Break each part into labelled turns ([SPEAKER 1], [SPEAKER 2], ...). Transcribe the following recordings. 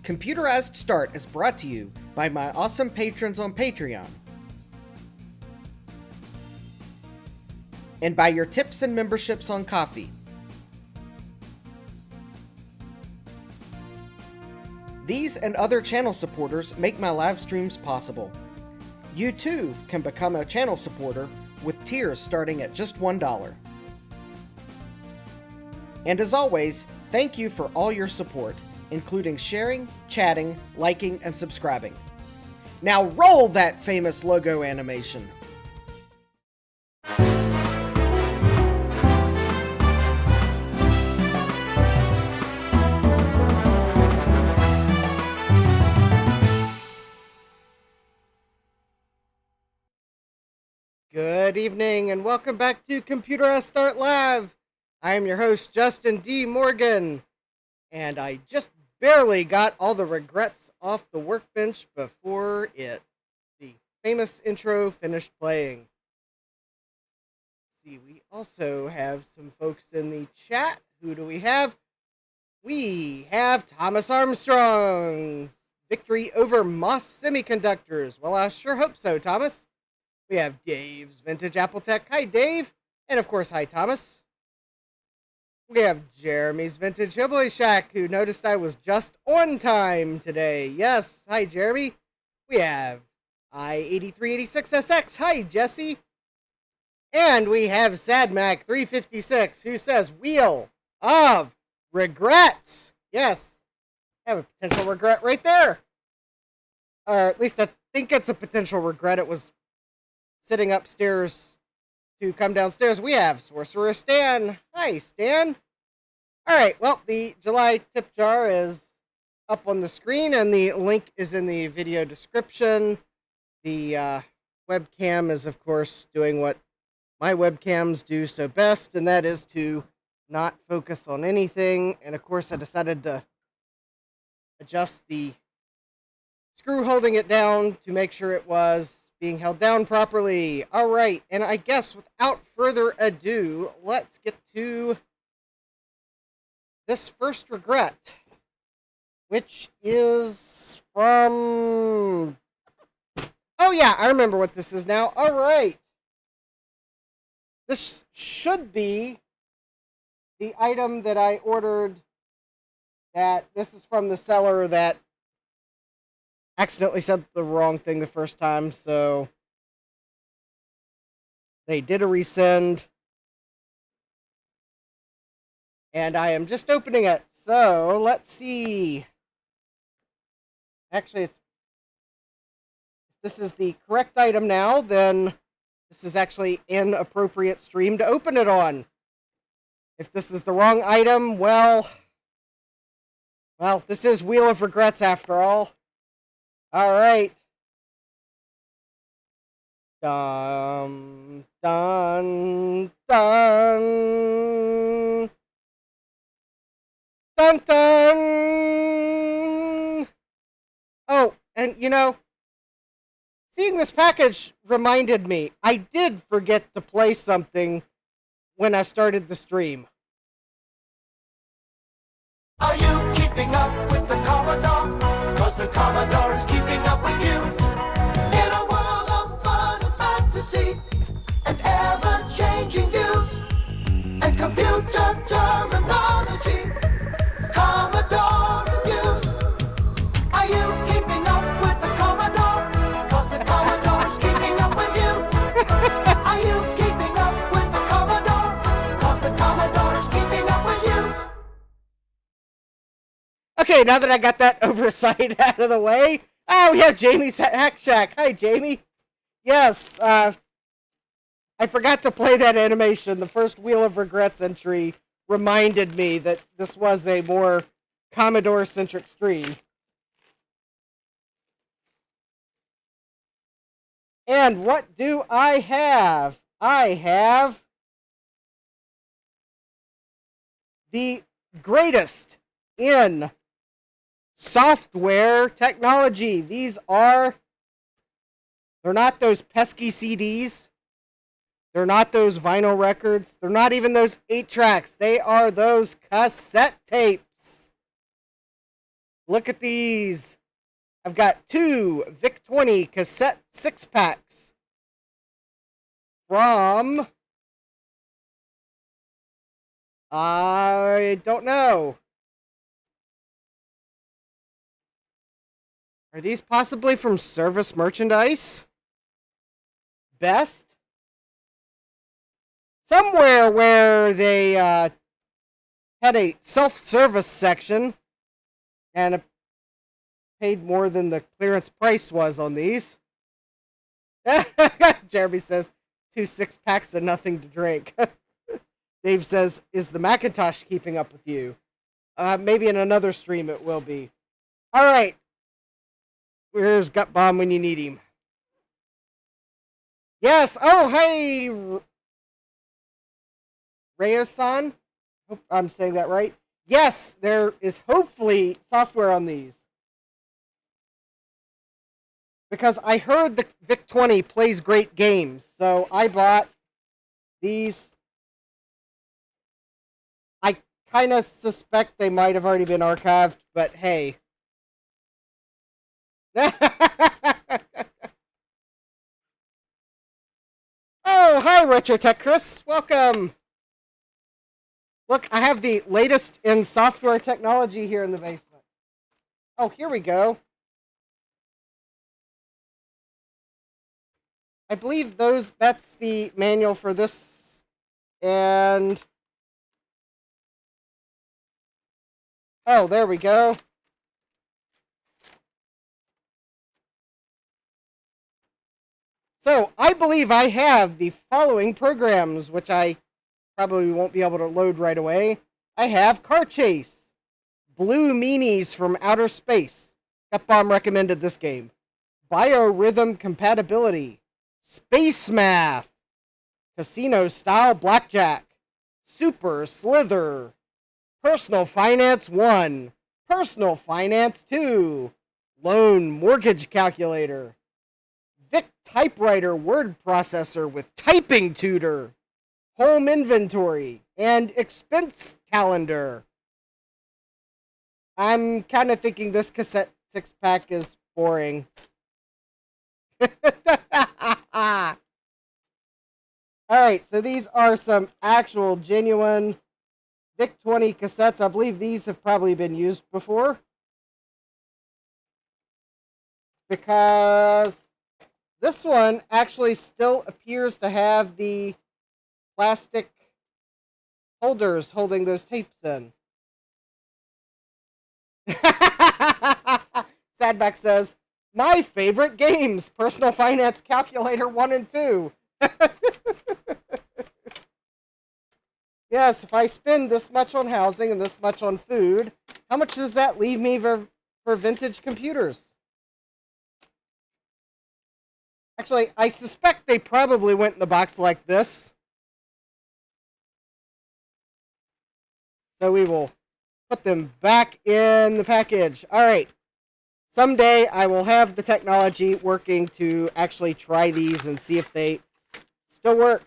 [SPEAKER 1] Computerized Start is brought to you by my awesome patrons on Patreon, and by your tips and memberships on Ko-fi. These and other channel supporters make my live streams possible. You too can become a channel supporter with tiers starting at just $1. And as always, thank you for all your support, including sharing, chatting, liking, and subscribing. Now roll that famous logo animation! Good evening and welcome back to Computerized Start Live! I am your host, Justin D. Morgan, and I just barely got all the regrets off the workbench before the famous intro finished playing. Let's see, we also have some folks in the chat. Who do we have? We have Thomas Armstrong's victory over Moss Semiconductors. Well, I sure hope so, Thomas. We have Dave's Vintage Apple Tech. Hi, Dave. And of course, hi, Thomas. We have Jeremy's Vintage Hillbilly Shack, who noticed I was just on time today. Yes, hi, Jeremy. We have I8386SX. Hi, Jesse. And we have SadMac356, who says, Wheel of Regrets. Yes, I have a potential regret right there. Or at least I think it's a potential regret. It was sitting upstairs to come downstairs. We have Sorcerer Stan. Hi, Stan. All right, well, the July tip jar is up on the screen, and the link is in the video description. The webcam is, of course, doing what my webcams do so best, and that is to not focus on anything. And, of course, I decided to adjust the screw holding it down to make sure it was being held down properly. All right, and I guess without further ado, let's get to this first regret, which is from... Oh yeah, I remember what this is now. All right. This should be the item that I ordered. This is from the seller that accidentally said the wrong thing the first time, so they did a resend, and I am just opening it. So let's see. Actually, if this is the correct item now, then this is actually an appropriate stream to open it on. If this is the wrong item, well, this is Wheel of Regrets after all. All right. Dun, dun, dun. Dun, dun. Oh, and seeing this package reminded me, I did forget to play something when I started the stream.
[SPEAKER 2] Are you keeping up with the Commodore? Cause the Commodore is keeping up with you. In a world of fun and fantasy, and ever-changing views, and computer terminology, Commodore is news. Are you keeping up with the Commodore? Cause the Commodore is keeping up with you. Are you keeping up with the Commodore? Cause the Commodore is keeping up with you.
[SPEAKER 1] Okay, now that I got that oversight out of the way, we have Jamie's Hack Shack. Hi, Jamie. Yes, I forgot to play that animation. The first Wheel of Regrets entry reminded me that this was a more Commodore-centric stream. And what do I have? I have the greatest in software technology. They're not those pesky CDs. They're not those vinyl records. They're not even those 8-tracks. They are those cassette tapes. Look at these. I've got 2 VIC-20 cassette 6-packs from... I don't know. Are these possibly from Service Merchandise? Best? Somewhere where they had a self-service section and paid more than the clearance price was on these. Jeremy says, 2 6-packs and nothing to drink. Dave says, is the Macintosh keeping up with you? Maybe in another stream it will be. All right. Where's Gut Bomb when you need him? Yes. Oh, hey, Rayo-san. Hope I'm saying that right. Yes, there is hopefully software on these. Because I heard the VIC-20 plays great games, so I bought these. I kind of suspect they might have already been archived, but hey. Oh, hi, Retro Tech Chris. Welcome. Look, I have the latest in software technology here in the basement. Oh, here we go. I believe that's the manual for this, and... Oh, there we go. So, I believe I have the following programs, which I probably won't be able to load right away. I have Car Chase, Blue Meanies from Outer Space. F-Bomb recommended this game. Biorhythm Compatibility, Space Math, Casino Style Blackjack, Super Slither, Personal Finance 1, Personal Finance 2, Loan Mortgage Calculator, VIC Typewriter Word Processor with Typing Tutor, Home Inventory, and Expense Calendar. I'm kind of thinking this cassette 6-pack is boring. Alright, so these are some actual genuine VIC-20 cassettes. I believe these have probably been used before. Because this one actually still appears to have the plastic holders holding those tapes in. Sadback says, my favorite games, Personal Finance Calculator 1 and 2. Yes, if I spend this much on housing and this much on food, how much does that leave me for vintage computers? Actually, I suspect they probably went in the box like this. So we will put them back in the package. All right. Someday I will have the technology working to actually try these and see if they still work.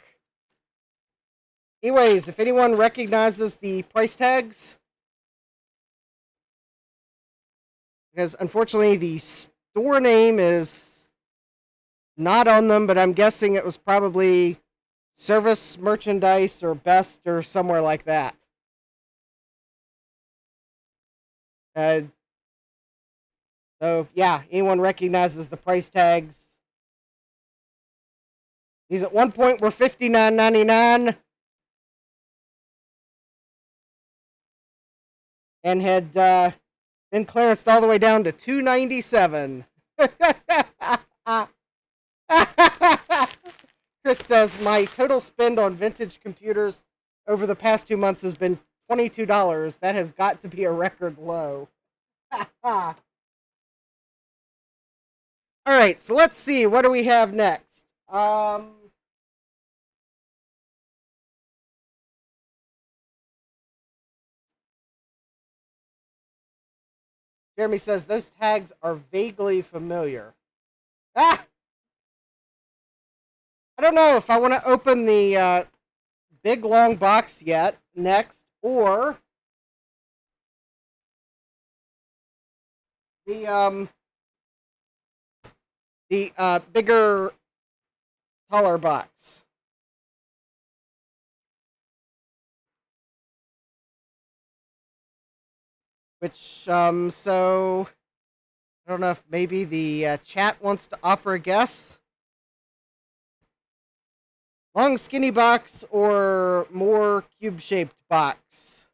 [SPEAKER 1] Anyways, if anyone recognizes the price tags, because unfortunately the store name is not on them, but I'm guessing it was probably Service Merchandise or Best or somewhere like that. So, yeah, anyone recognizes the price tags. These at one point were $59.99 and had been clearanced all the way down to $297. Chris says, my total spend on vintage computers over the past 2 months has been $22. That has got to be a record low. All right, so let's see. What do we have next? Jeremy says, those tags are vaguely familiar. Ah! I don't know if I want to open the big long box yet next, or the bigger, taller box. Which, so, I don't know if maybe the chat wants to offer a guess. Long, skinny box or more cube-shaped box?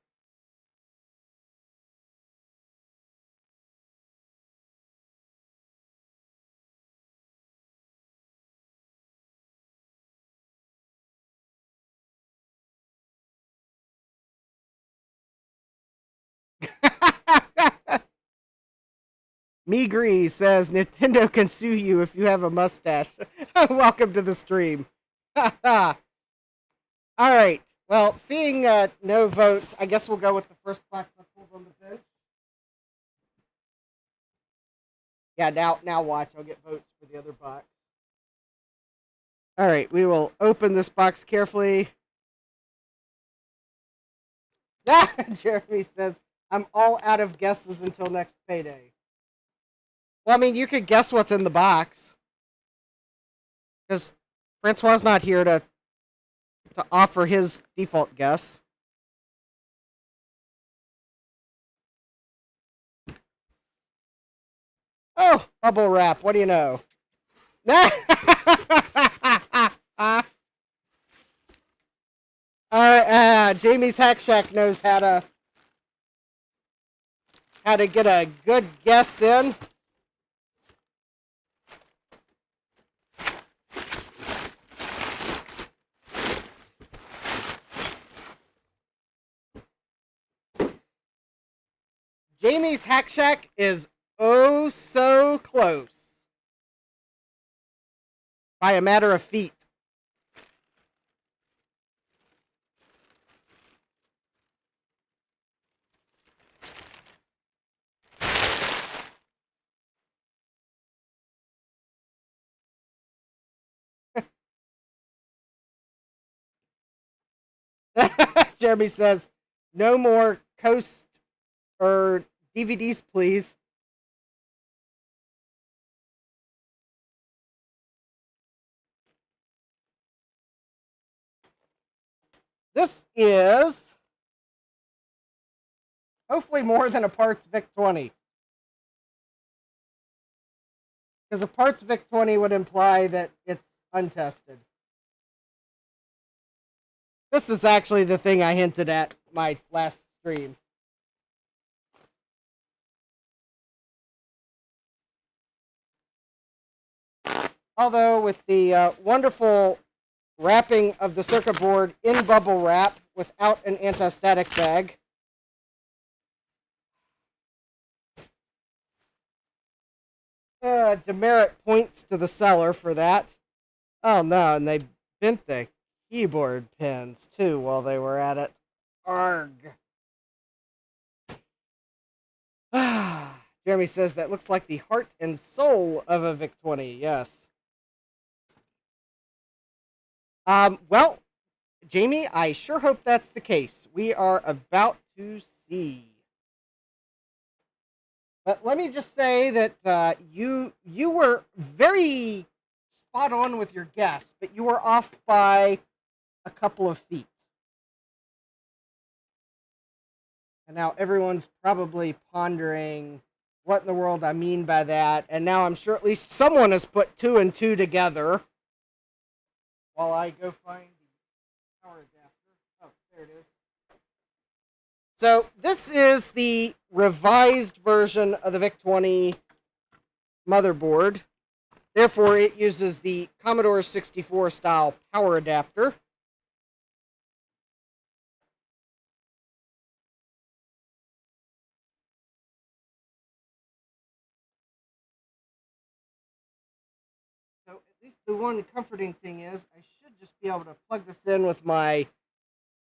[SPEAKER 1] Meagree says Nintendo can sue you if you have a mustache. Welcome to the stream. All right. Well, seeing no votes, I guess we'll go with the first box I pulled on the bench. Yeah, now watch. I'll get votes for the other box. All right, we will open this box carefully. Jeremy says, I'm all out of guesses until next payday. Well, I mean, you could guess what's in the box. Because Francois's not here to offer his default guess. Oh, bubble wrap. What do you know? Jamie's Hack Shack knows how to get a good guess in. Jamie's Hack Shack is oh so close. By a matter of feet. Jeremy says, no more Coast or DVDs, please. This is hopefully more than a parts VIC-20. Because a parts VIC-20 would imply that it's untested. This is actually the thing I hinted at my last stream. Although with the wonderful wrapping of the circuit board in bubble wrap without an anti-static bag. Demerit points to the seller for that. Oh no, and they bent the keyboard pins too while they were at it. Arg. Jeremy says that looks like the heart and soul of a VIC-20. Yes. Well, Jamie, I sure hope that's the case. We are about to see. But let me just say that you were very spot on with your guess, but you were off by a couple of feet. And now everyone's probably pondering what in the world I mean by that. And now I'm sure at least someone has put 2 and 2 together. While I go find the power adapter. Oh, there it is. So this is the revised version of the VIC-20 motherboard. Therefore, it uses the Commodore 64 style power adapter. So at least the one comforting thing is I should just be able to plug this in with my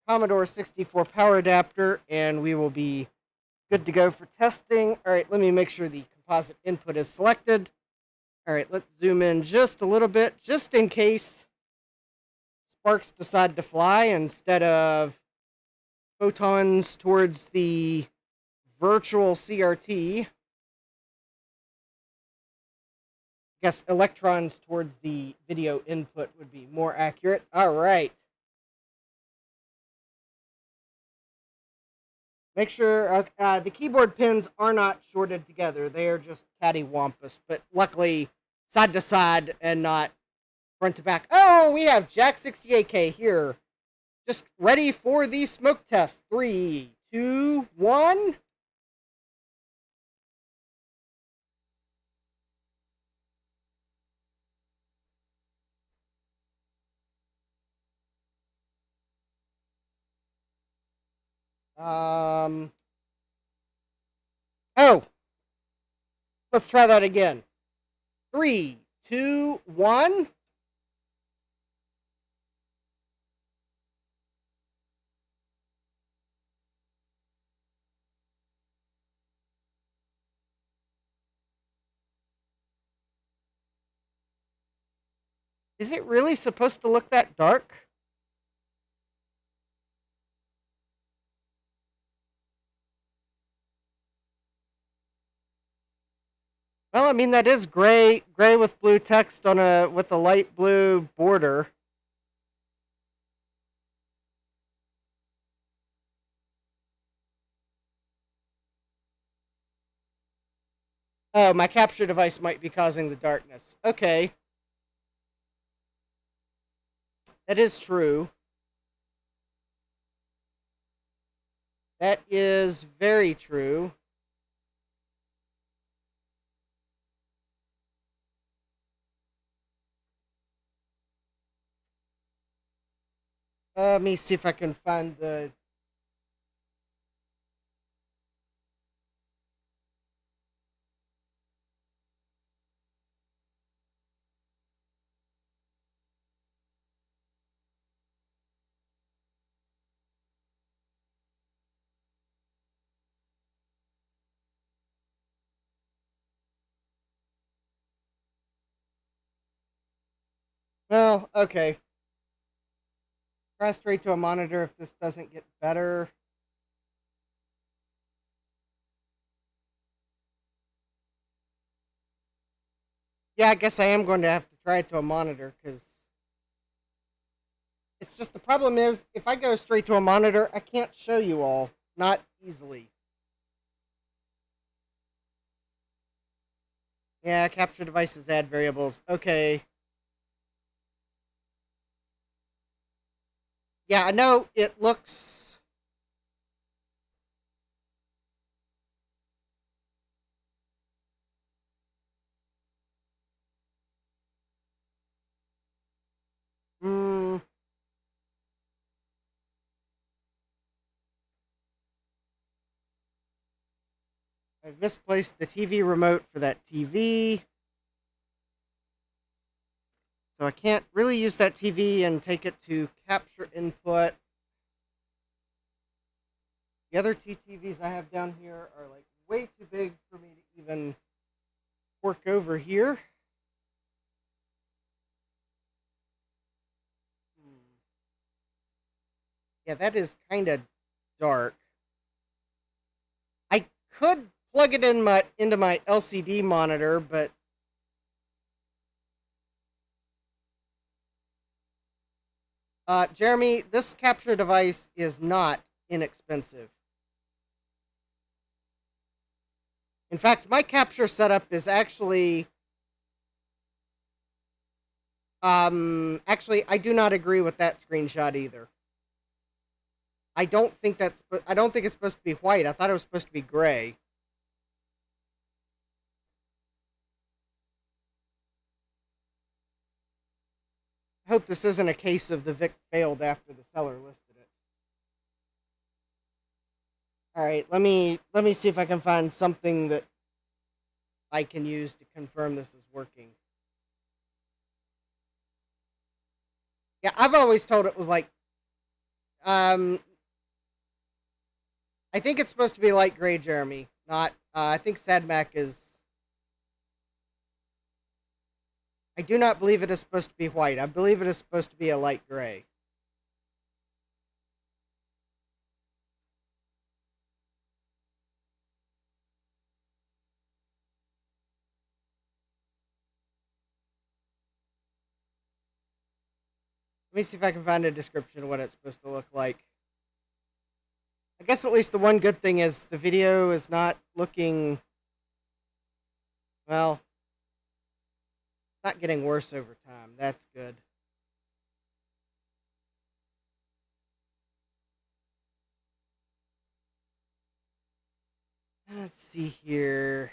[SPEAKER 1] Commodore 64 power adapter, and we will be good to go for testing. All right, let me make sure the composite input is selected. All right, let's zoom in just a little bit, just in case sparks decide to fly instead of photons towards the virtual CRT. guess electrons towards the video input would be more accurate. All right. Make sure the keyboard pins are not shorted together. They are just cattywampus, but luckily side to side and not front to back. Oh, we have Jack 68K here. Just ready for the smoke test. 3, 2, 1. Oh, let's try that again. 3, 2, 1. Is it really supposed to look that dark? Well, I mean that is gray with blue text on with a light blue border. Oh, my capture device might be causing the darkness. Okay. That is true. That is very true. Let me see if I can find the... Well, okay. Try straight to a monitor if this doesn't get better. Yeah, I guess I am going to have to try it to a monitor, because... It's just the problem is, if I go straight to a monitor, I can't show you all. Not easily. Yeah, capture devices add variables. Okay. Yeah, I know it looks... Hmm... I've misplaced the TV remote for that TV. So I can't really use that TV and take it to capture input. The other two TVs I have down here are like way too big for me to even work over here. Yeah, that is kind of dark. I could plug it into my LCD monitor, but Jeremy, this capture device is not inexpensive. In fact, my capture setup is actually actually I do not agree with that screenshot either. I don't think it's supposed to be white. I thought it was supposed to be gray. I hope this isn't a case of the VIC failed after the seller listed it. All right, let me see if I can find something that I can use to confirm this is working. Yeah, I've always told it was like, I think it's supposed to be light gray, Jeremy. Not, I think SadMac is... I do not believe it is supposed to be white. I believe it is supposed to be a light gray. Let me see if I can find a description of what it's supposed to look like. I guess at least the one good thing is the video is not looking, well, it's not getting worse over time. That's good. Let's see here.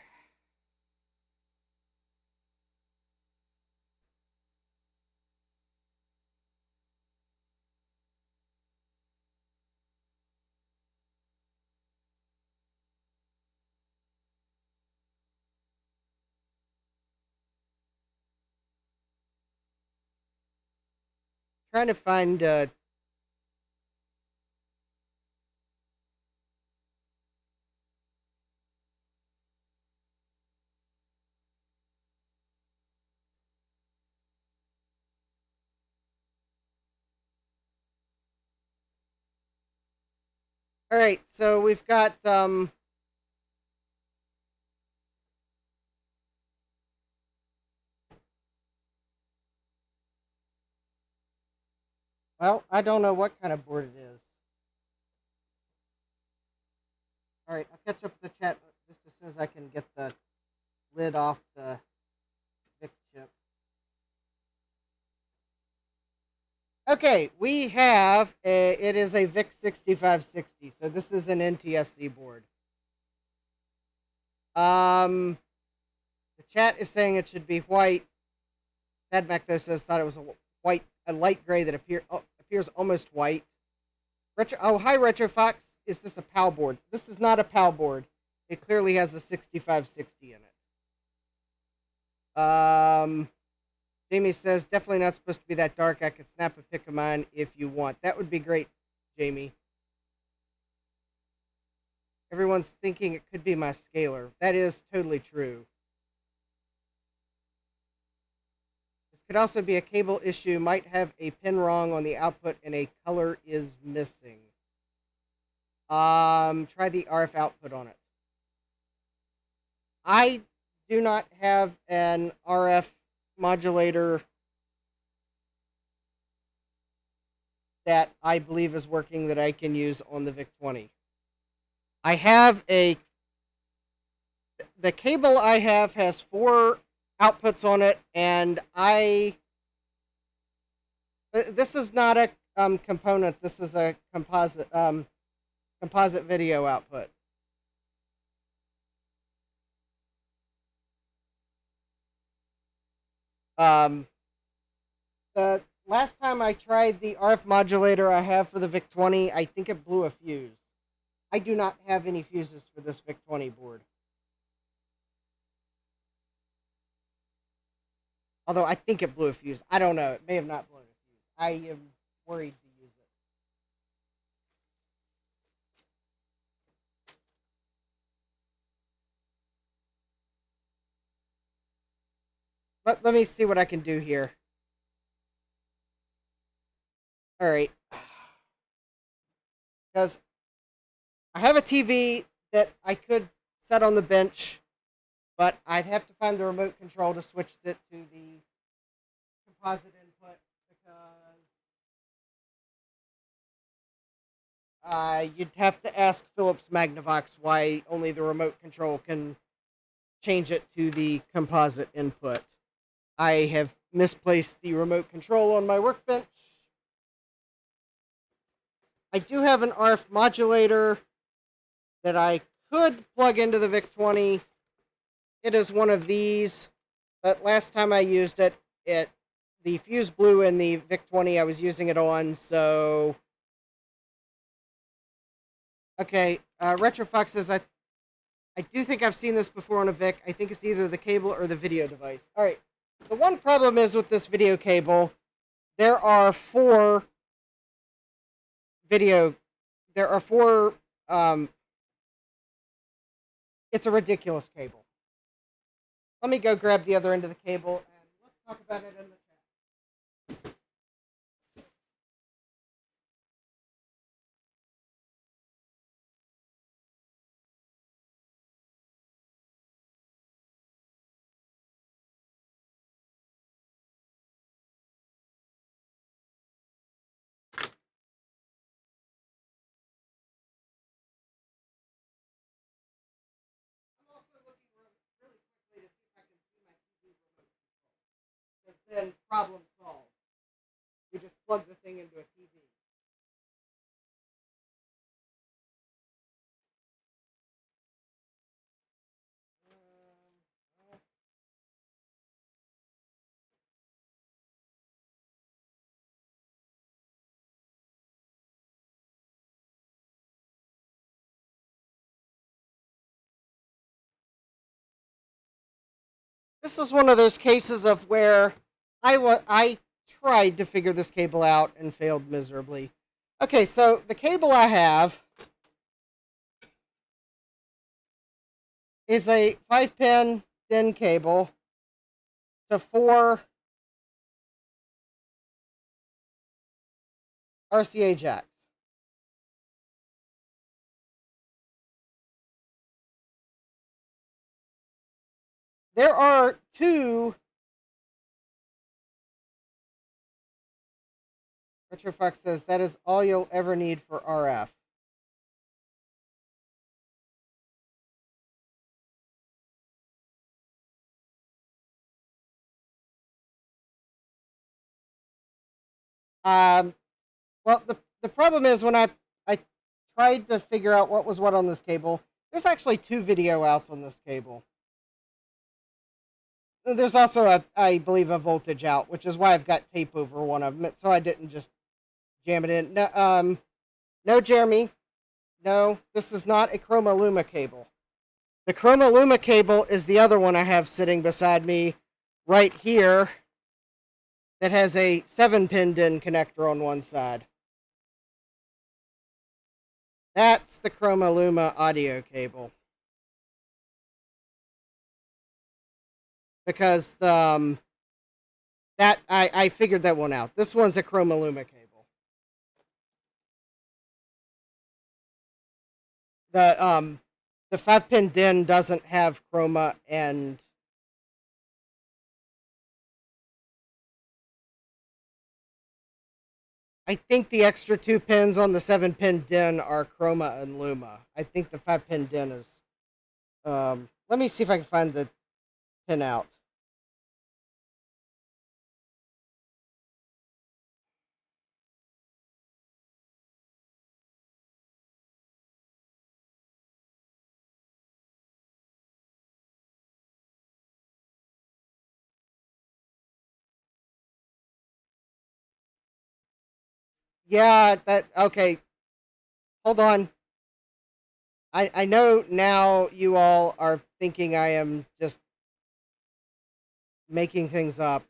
[SPEAKER 1] Trying to find all right, so we've got well, I don't know what kind of board it is. All right, I'll catch up with the chat just as soon as I can get the lid off the VIC chip. Okay, we have it is a VIC-6560, so this is an NTSC board. The chat is saying it should be white. Sadmac though says thought it was a light gray that appears almost white. Hi Retro Fox. Is this a PAL board? This is not a PAL board. It clearly has a 6560 in it. Jamie says definitely not supposed to be that dark. I could snap a pic of mine if you want. That would be great, Jamie. Everyone's thinking it could be my scaler. That is totally true. This could also be a cable issue. Might have a pin wrong on the output and a color is missing. Try the RF output on it. I do not have an RF modulator that I believe is working that I can use on the VIC-20. I have the cable I have has 4 outputs on it, and this is not a component. This is a composite video output. The last time I tried the RF modulator I have for the VIC-20, I think it blew a fuse. I do not have any fuses for this VIC-20 board. Although I think it blew a fuse. I don't know. It may have not blown a fuse. I am worried to use it. Let me see what I can do here. All right. Because I have a TV that I could set on the bench, but I'd have to find the remote control to switch it to the composite input because you'd have to ask Philips Magnavox why only the remote control can change it to the composite input. I have misplaced the remote control on my workbench. I do have an RF modulator that I could plug into the VIC-20. It is one of these, but last time I used it, the fuse blew in the VIC-20 I was using it on, so... Okay, Retrofox says, I do think I've seen this before on a VIC. I think it's either the cable or the video device. All right, the one problem is with this video cable, there are 4 it's a ridiculous cable. Let me go grab the other end of the cable and let's talk about it in the then problem solved. You just plug the thing into a TV. This is one of those cases of where I tried to figure this cable out and failed miserably. Okay, so the cable I have is a 5-pin DIN cable to 4 RCA jacks. There are 2 Retrofox says that is all you'll ever need for RF. Well, the problem is when I tried to figure out what was what on this cable, there's actually 2 video outs on this cable. There's also, I believe, a voltage out, which is why I've got tape over one of them, so I didn't just jam it in. No, Jeremy. No, this is not a Chroma Luma cable. The Chroma Luma cable is the other one I have sitting beside me right here that has a 7-pin DIN connector on one side. That's the Chroma Luma audio cable. Because I figured that one out. This one's a Chroma Luma cable. The 5-pin DIN doesn't have Chroma, and I think the extra 2 pins on the 7-pin DIN are Chroma and Luma. I think the 5-pin DIN is. Let me see if I can find the pin out. Yeah, okay. Hold on. I know now you all are thinking I am just making things up.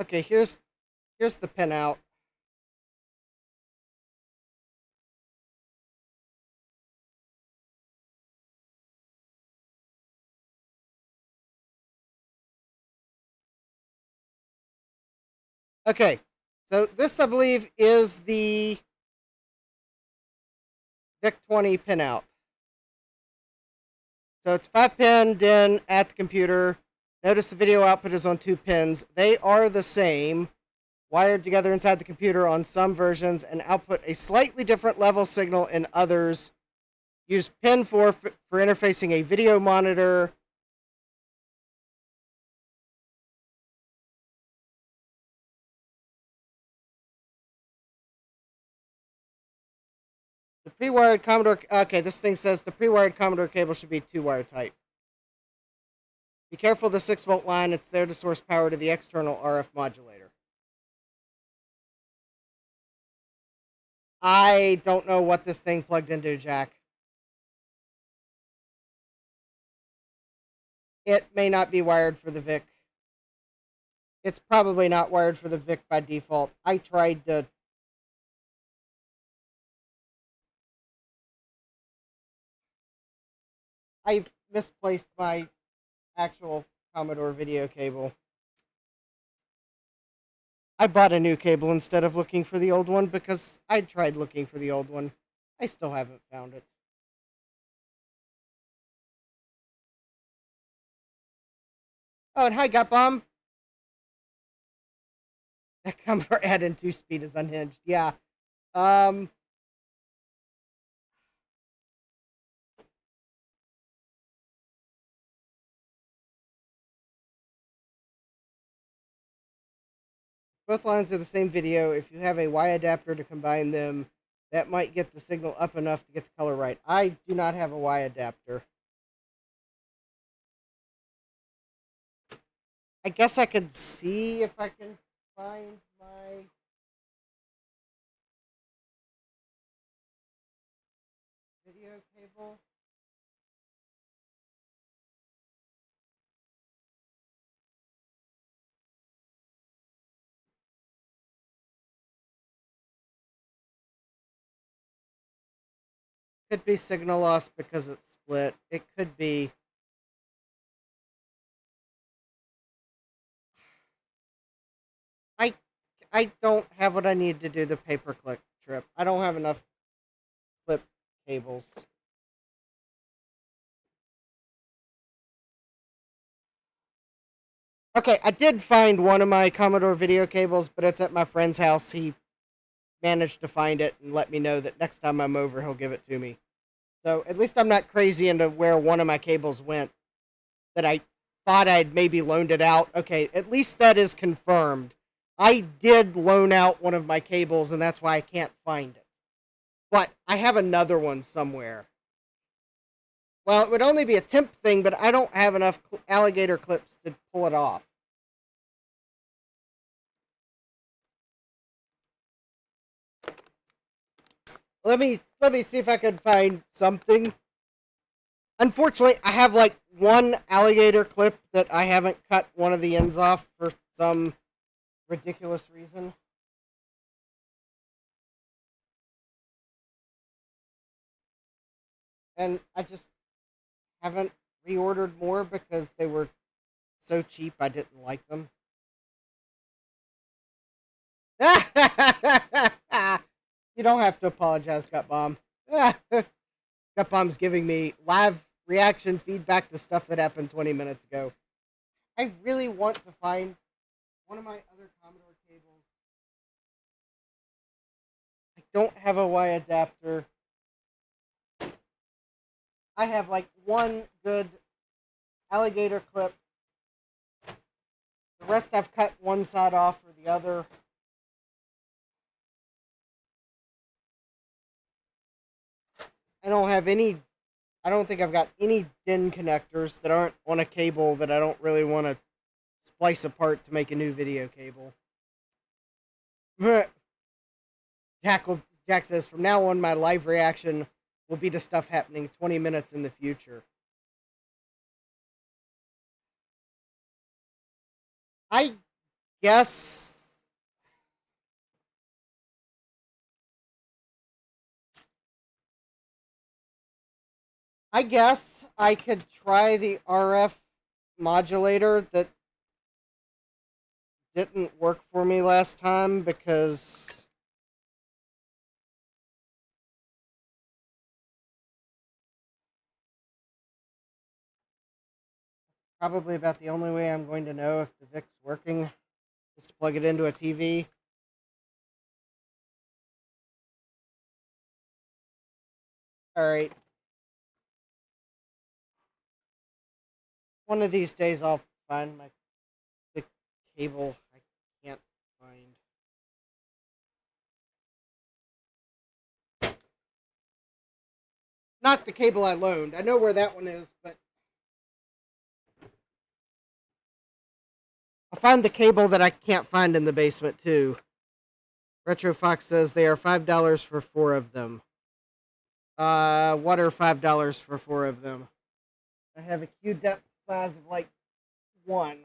[SPEAKER 1] Okay, here's the pin out. Okay, so this, I believe, is the VIC-20 pinout. So it's 5-pin DIN at the computer. Notice the video output is on 2 pins. They are the same, wired together inside the computer on some versions, and output a slightly different level signal in others. Use pin 4 for interfacing a video monitor. The pre-wired Commodore... Okay, this thing says the pre-wired Commodore cable should be 2-wire type. Be careful of the 6-volt line. It's there to source power to the external RF modulator. I don't know what this thing plugged into, Jack. It may not be wired for the VIC. It's probably not wired for the VIC by default. I tried to... I've misplaced my actual Commodore video cable. I bought a new cable instead of looking for the old one because I tried looking for the old one. I still haven't found it. Oh, and hi, Got Bomb. That Commodore add-in 2-speed is unhinged. Yeah. Um. Both lines are the same video. If you have a Y adapter to combine them, that might get the signal up enough to get the color right. I do not have a Y adapter. I guess I could see if I can find my... video cable. Could be signal loss because it's split. It could be... I don't have what I need to do the pay-per-click trip. I don't have enough clip cables. Okay, I did find one of my Commodore video cables, but it's at my friend's house. He managed to find it and let me know that next time I'm over, he'll give it to me. So at least I'm not crazy into where one of my cables went that I thought I'd maybe loaned it out. Okay, at least that is confirmed. I did loan out one of my cables, and that's why I can't find it. But I have another one somewhere. Well, it would only be a temp thing, but I don't have enough alligator clips to pull it off. Let me see if I can find something. Unfortunately, I have like one alligator clip that I haven't cut one of the ends off for some ridiculous reason. And I just haven't reordered more because they were so cheap I didn't like them. You don't have to apologize, Gutbomb. Gutbomb's giving me live reaction feedback to stuff that happened 20 minutes ago. I really want to find one of my other Commodore cables. I don't have a Y adapter. I have like one good alligator clip. The rest I've cut one side off or the other. I don't have any... I don't think I've got any DIN connectors that aren't on a cable that I don't really want to splice apart to make a new video cable. Jack says, from now on, my live reaction will be to stuff happening 20 minutes in the future. I guess... I could try the RF modulator that didn't work for me last time because probably about the only way I'm going to know if the VIC's working is to plug it into a TV. Alright. One of these days I'll find the cable I can't find. Not the cable I loaned. I know where that one is, but I found the cable that I can't find in the basement too. Retro Fox says they are $5 for 4 of them. What are $5 for 4 of them? I have a Q depth size of like 1.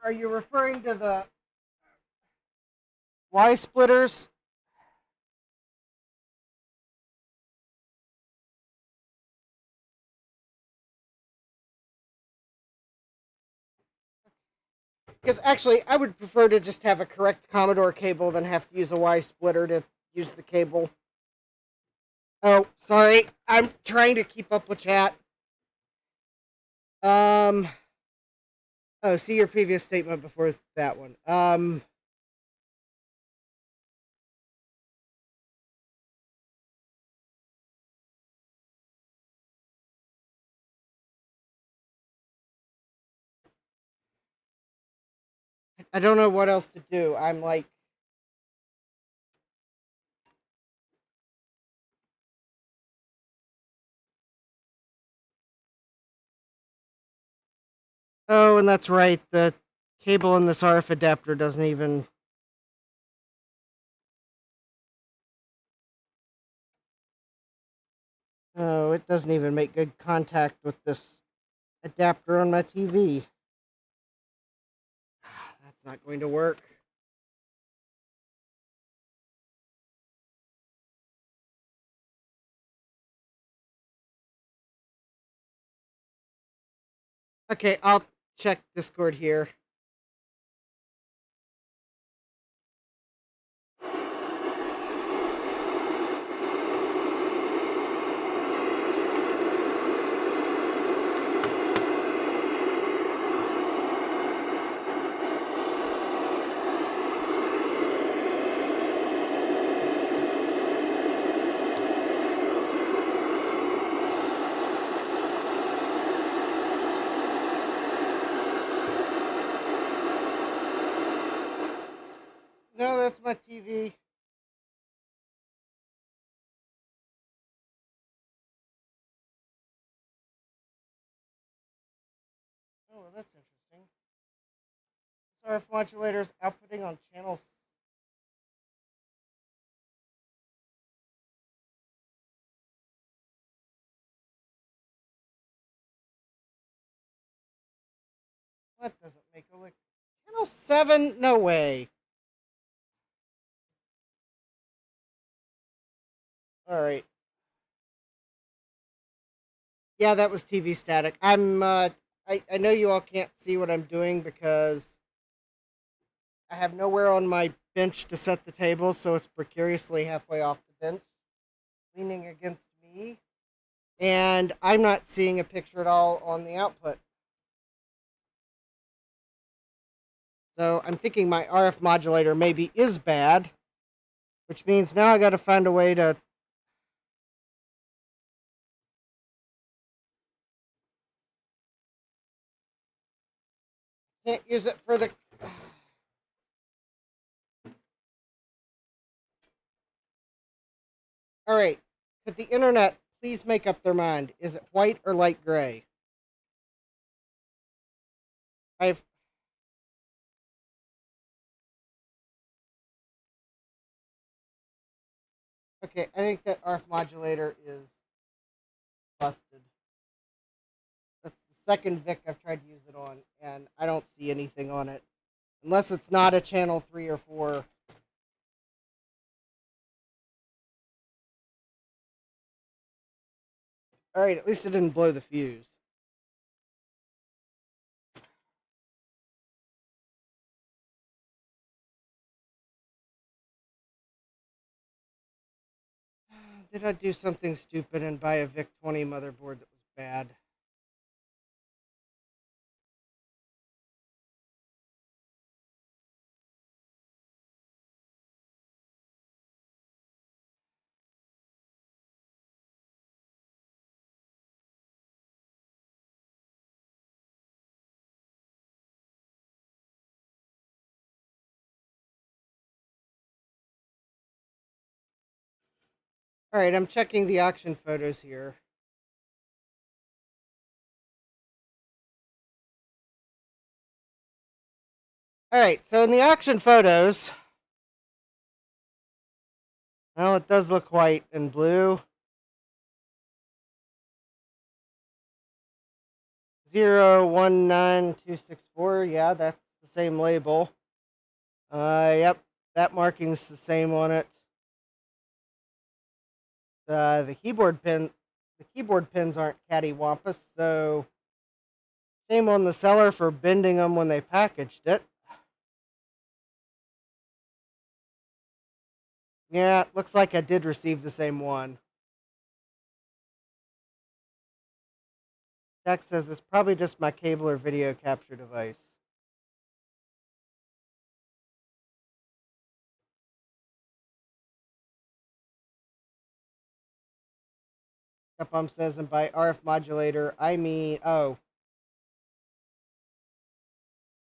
[SPEAKER 1] Are you referring to the Y splitters? Because actually, I would prefer to just have a correct Commodore cable than have to use a Y splitter to use the cable. Oh, sorry. I'm trying to keep up with chat. Oh, see your previous statement before that one. I don't know what else to do. I'm like, oh, and that's right. The cable in this RF adapter doesn't even. Oh, it doesn't even make good contact with this adapter on my TV. That's not going to work. Okay, I'll check Discord here. No, that's my TV. Oh, well, that's interesting. This RF modulator is outputting on channels. What doesn't make a lick? Channel 7? No way. Alright. Yeah, that was TV static. I know you all can't see what I'm doing because I have nowhere on my bench to set the table, so it's precariously halfway off the bench, leaning against me. And I'm not seeing a picture at all on the output. So I'm thinking my RF modulator maybe is bad, which means now I got to find a way to. Can't use it for the. All right. Could the internet please make up their mind? Is it white or light gray? I've. Okay, I think that RF modulator is busted. That's the second VIC I've tried to use it on, and I don't see anything on it. Unless it's not a channel 3 or 4. Alright, at least it didn't blow the fuse. Did I do something stupid and buy a VIC-20 motherboard that was bad? Alright, I'm checking the auction photos here. Alright, so in the auction photos, well, it does look white and blue. 019264, yeah, that's the same label. Yep, that marking's the same on it. The keyboard pins aren't cattywampus, so shame on the seller for bending them when they packaged it. Yeah, it looks like I did receive the same one. Jack says it's probably just my cable or video capture device. Capcom says, and by RF modulator, I mean, oh,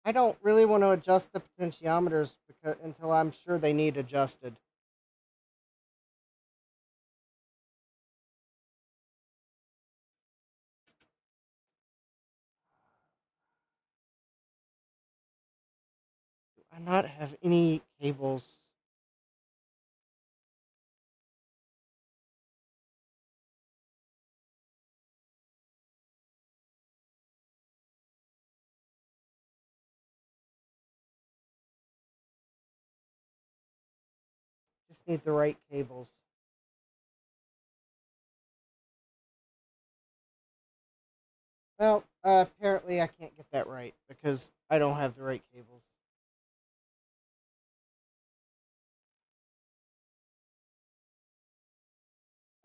[SPEAKER 1] I don't really want to adjust the potentiometers until I'm sure they need adjusted. Do I not have any cables? Just need the right cables. Well, apparently I can't get that right because I don't have the right cables.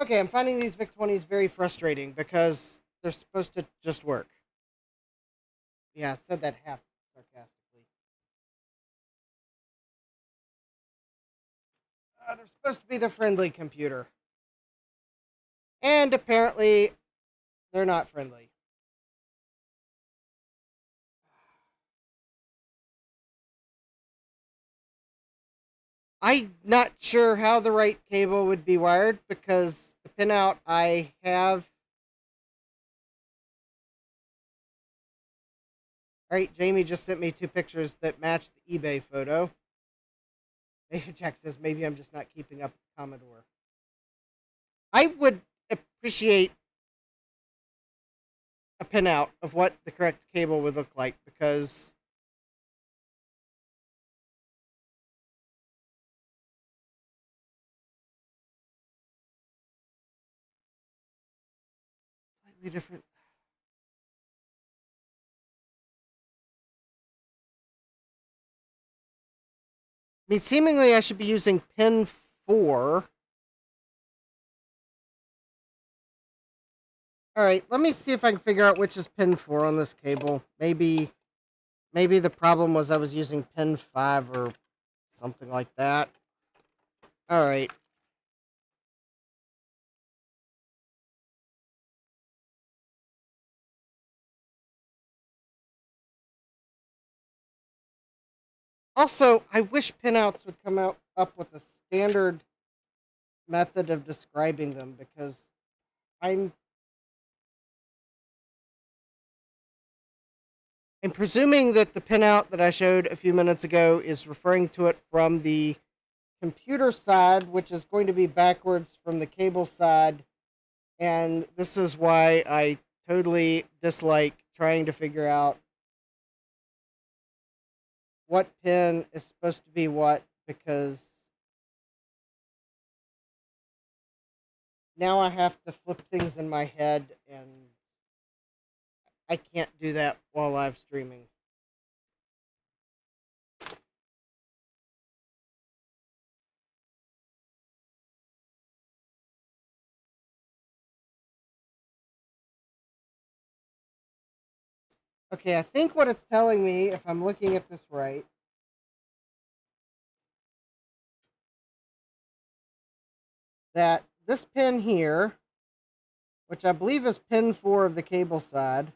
[SPEAKER 1] Okay, I'm finding these VIC-20s very frustrating because they're supposed to just work. Yeah, I said that half sarcastically. They're supposed to be the friendly computer. And apparently, they're not friendly. I'm not sure how the right cable would be wired because the pinout I have. Alright, Jamie just sent me 2 pictures that match the eBay photo. Jack says maybe I'm just not keeping up with Commodore. I would appreciate a pinout of what the correct cable would look like because slightly different. I mean, seemingly I should be using pin 4. Alright, let me see if I can figure out which is pin 4 on this cable. Maybe the problem was I was using pin 5 or something like that. Alright. Also, I wish pinouts would come out up with a standard method of describing them because I'm presuming that the pinout that I showed a few minutes ago is referring to it from the computer side, which is going to be backwards from the cable side. And this is why I totally dislike trying to figure out what pin is supposed to be what, because now I have to flip things in my head, and I can't do that while live streaming. Okay, I think what it's telling me, if I'm looking at this right, that this pin here, which I believe is pin 4 of the cable side,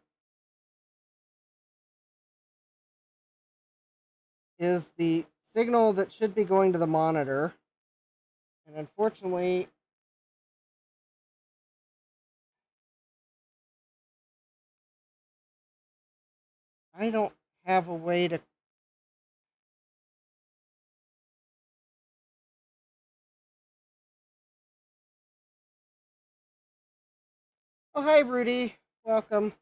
[SPEAKER 1] is the signal that should be going to the monitor. And unfortunately, I don't have a way to... Oh, hi, Rudy. Welcome.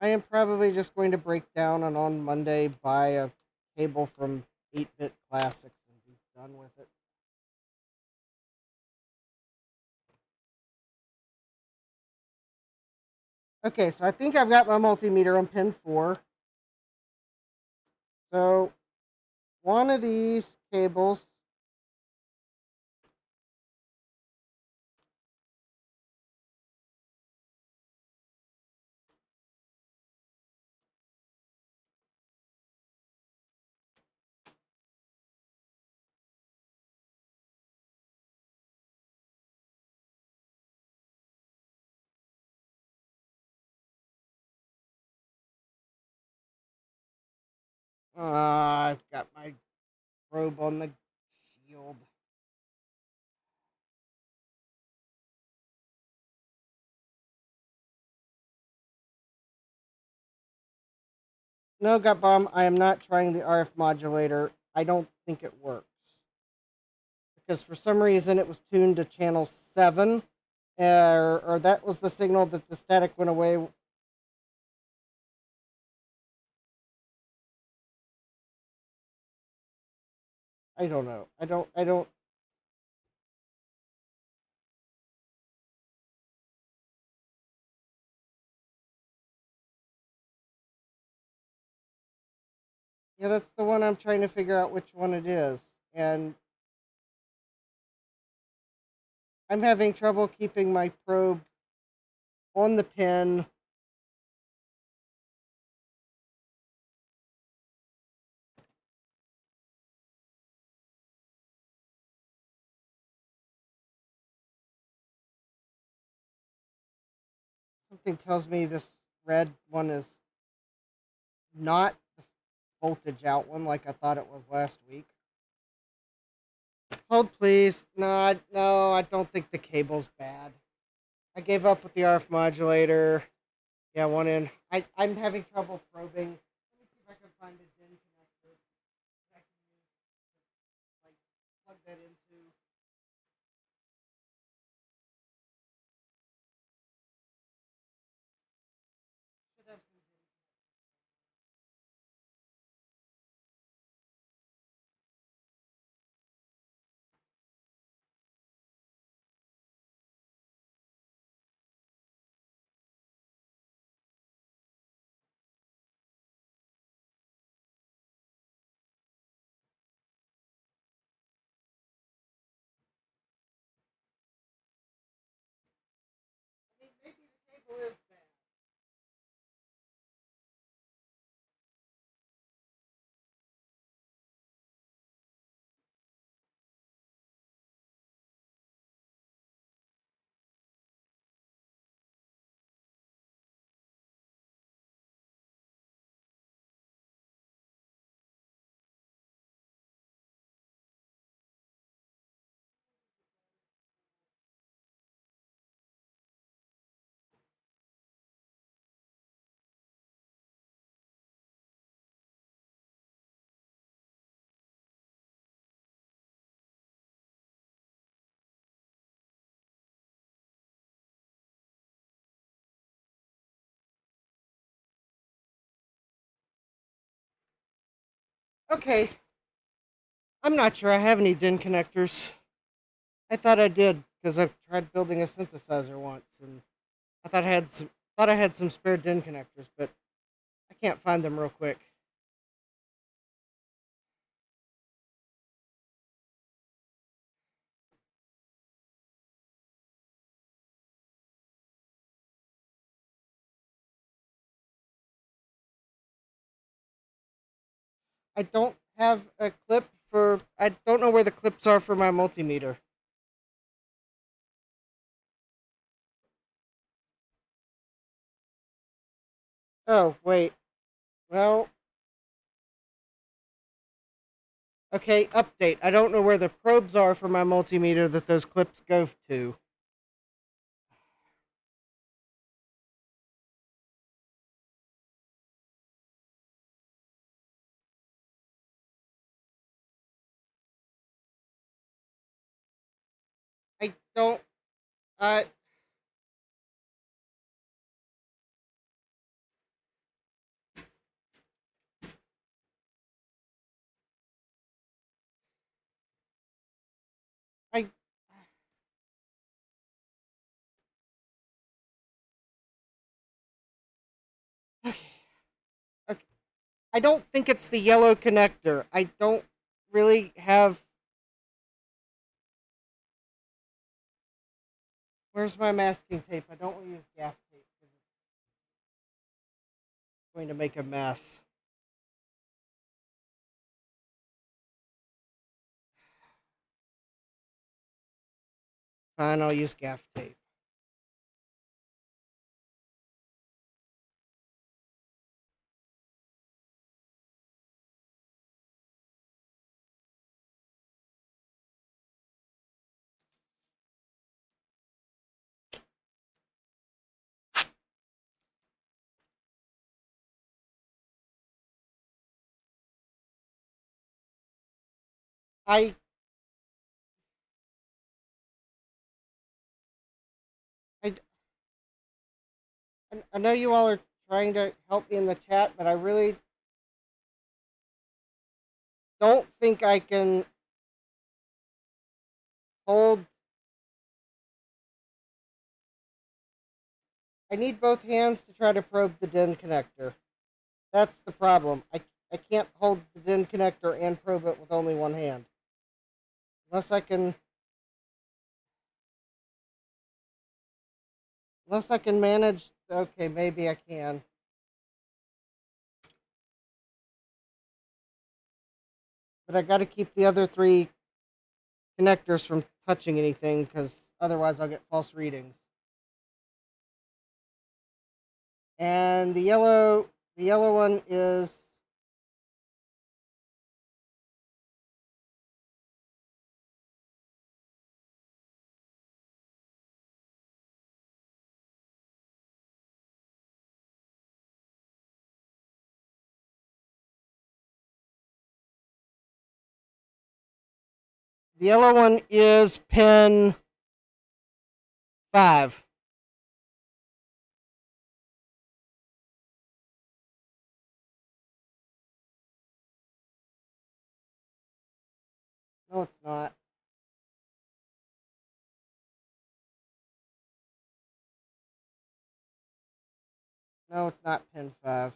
[SPEAKER 1] I am probably just going to break down and on Monday buy a cable from 8-Bit Classics and be done with it. Okay, so I think I've got my multimeter on pin 4. So one of these cables I've got my probe on the shield. No, Gut Bomb, I am not trying the RF modulator. I don't think it works. Because for some reason it was tuned to channel 7, or that was the signal that the static went away. I don't know. I don't. Yeah, that's the one I'm trying to figure out which one it is. And I'm having trouble keeping my probe on the pin. Something tells me this red one is not the voltage out one like I thought it was last week. Hold, please. No, I don't think the cable's bad. I gave up with the RF modulator. Yeah, one in. I'm having trouble probing. Let me see if I can find a DIN connector that I can use to like plug that into. Should have some DIN. I mean, maybe the cable is bad. Okay, I'm not sure I have any DIN connectors. I thought I did because I've tried building a synthesizer once, and I thought I had some spare DIN connectors, but I can't find them real quick. I don't have a clip for. I don't know where the clips are for my multimeter. Oh, wait. Well, okay, update. I don't know where the probes are for my multimeter that those clips go to. I don't. Uh, I. Okay. Okay. I don't think it's the yellow connector. I don't really have... Where's my masking tape? I don't want to use gaff tape because it's going to make a mess. Fine, I'll use gaff tape. I I I know you all are trying to help me in the chat, but I really don't think I can hold... I need both hands to try to probe the DIN connector. That's the problem. I can't hold the DIN connector and probe it with only one hand. Unless I can manage... Okay, maybe I can. But I got to keep the other three connectors from touching anything, because otherwise I'll get false readings. And the yellow one is... The yellow one is pin 5. No, it's not. No, it's not pin 5.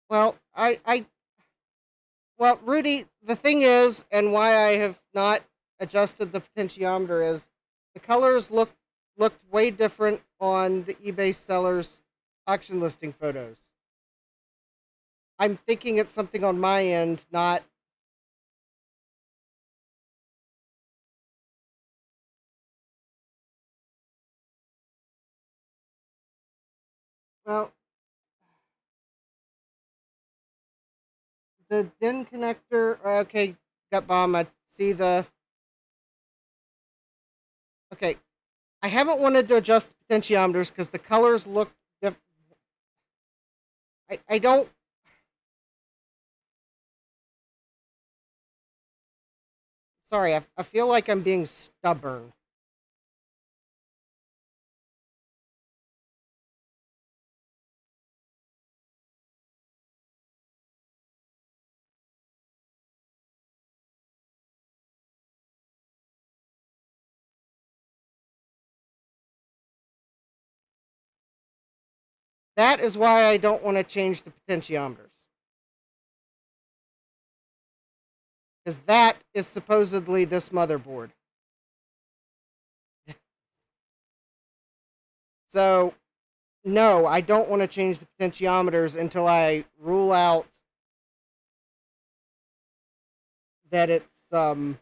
[SPEAKER 1] Well, well, Rudy, the thing is, and why I have not adjusted the potentiometer is, the colors looked way different on the eBay seller's auction listing photos. I'm thinking it's something on my end, not... Well, the DIN connector... Okay, got bomb. I see the... Okay, I haven't wanted to adjust the potentiometers because the colors look different. I don't... Sorry, I feel like I'm being stubborn. That is why I don't want to change the potentiometers. Because that is supposedly this motherboard. So, no, I don't want to change the potentiometers until I rule out that it's... I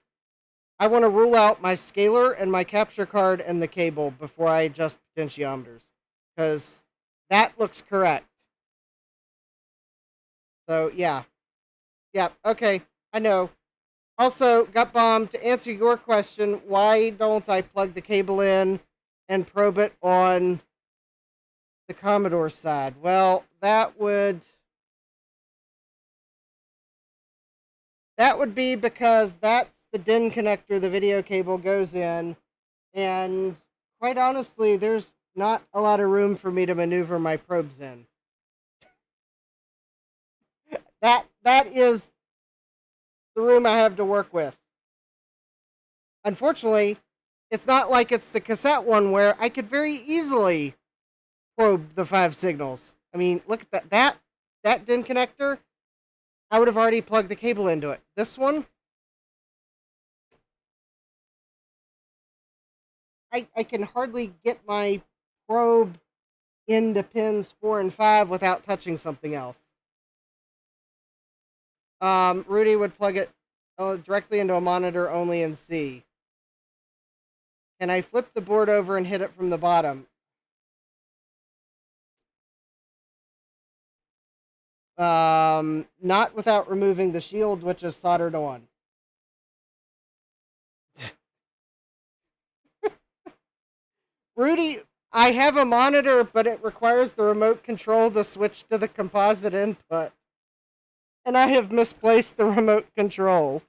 [SPEAKER 1] want to rule out my scaler and my capture card and the cable before I adjust potentiometers. Because that looks correct. So, yeah. Yeah, okay, I know. Also, Gut Bomb, to answer your question, why don't I plug the cable in and probe it on the Commodore side? Well, that would be because that's the DIN connector the video cable goes in, and quite honestly, there's not a lot of room for me to maneuver my probes in. that is the room I have to work with. Unfortunately, it's not like it's the cassette one where I could very easily probe the 5 signals. I mean, look at that DIN connector. I would have already plugged the cable into it. This one, I can hardly get my probe into pins 4 and 5 without touching something else. Rudy would plug it directly into a monitor only in C. Can I flip the board over and hit it from the bottom? Not without removing the shield, which is soldered on. Rudy, I have a monitor, but it requires the remote control to switch to the composite input. And I have misplaced the remote control.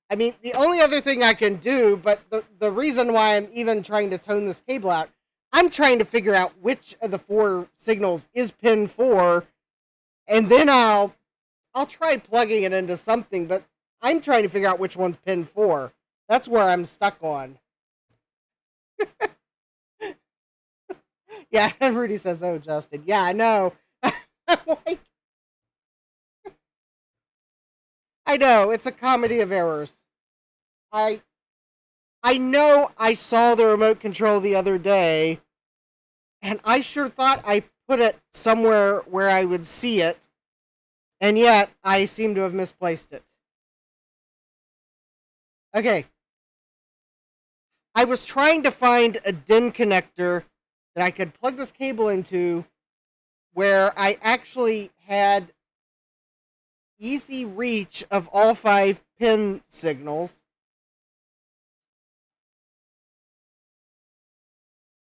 [SPEAKER 1] I mean, the only other thing I can do, but the reason why I'm even trying to tone this cable out, I'm trying to figure out which of the 4 signals is pin 4, and then I'll try plugging it into something, but I'm trying to figure out which one's pin 4. That's where I'm stuck on. Yeah, Rudy says, oh, Justin. Yeah, I know. I'm like, I know, it's a comedy of errors. I know I saw the remote control the other day, and I sure thought I put it somewhere where I would see it, and yet I seem to have misplaced it. Okay. I was trying to find a DIN connector that I could plug this cable into where I actually had easy reach of all 5 pin signals.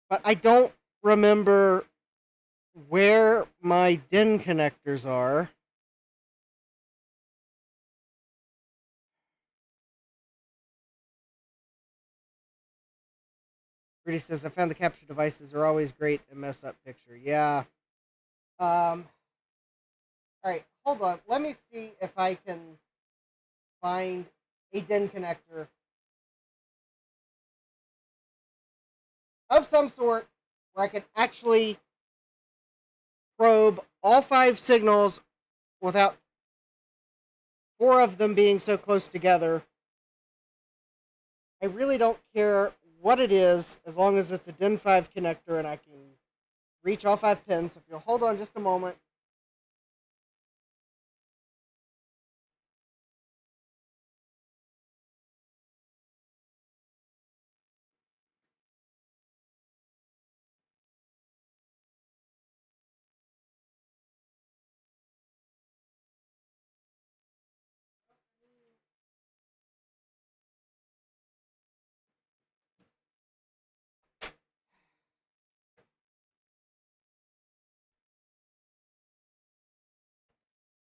[SPEAKER 1] But I don't remember where my DIN connectors are. Rudy says, I found the capture devices are always great and mess up picture. Yeah. All right, hold on. Let me see if I can find a DIN connector of some sort where I can actually probe all 5 signals without 4 of them being so close together. I really don't care what it is, as long as it's a DIN 5 connector and I can reach all 5 pins. So if you'll hold on just a moment.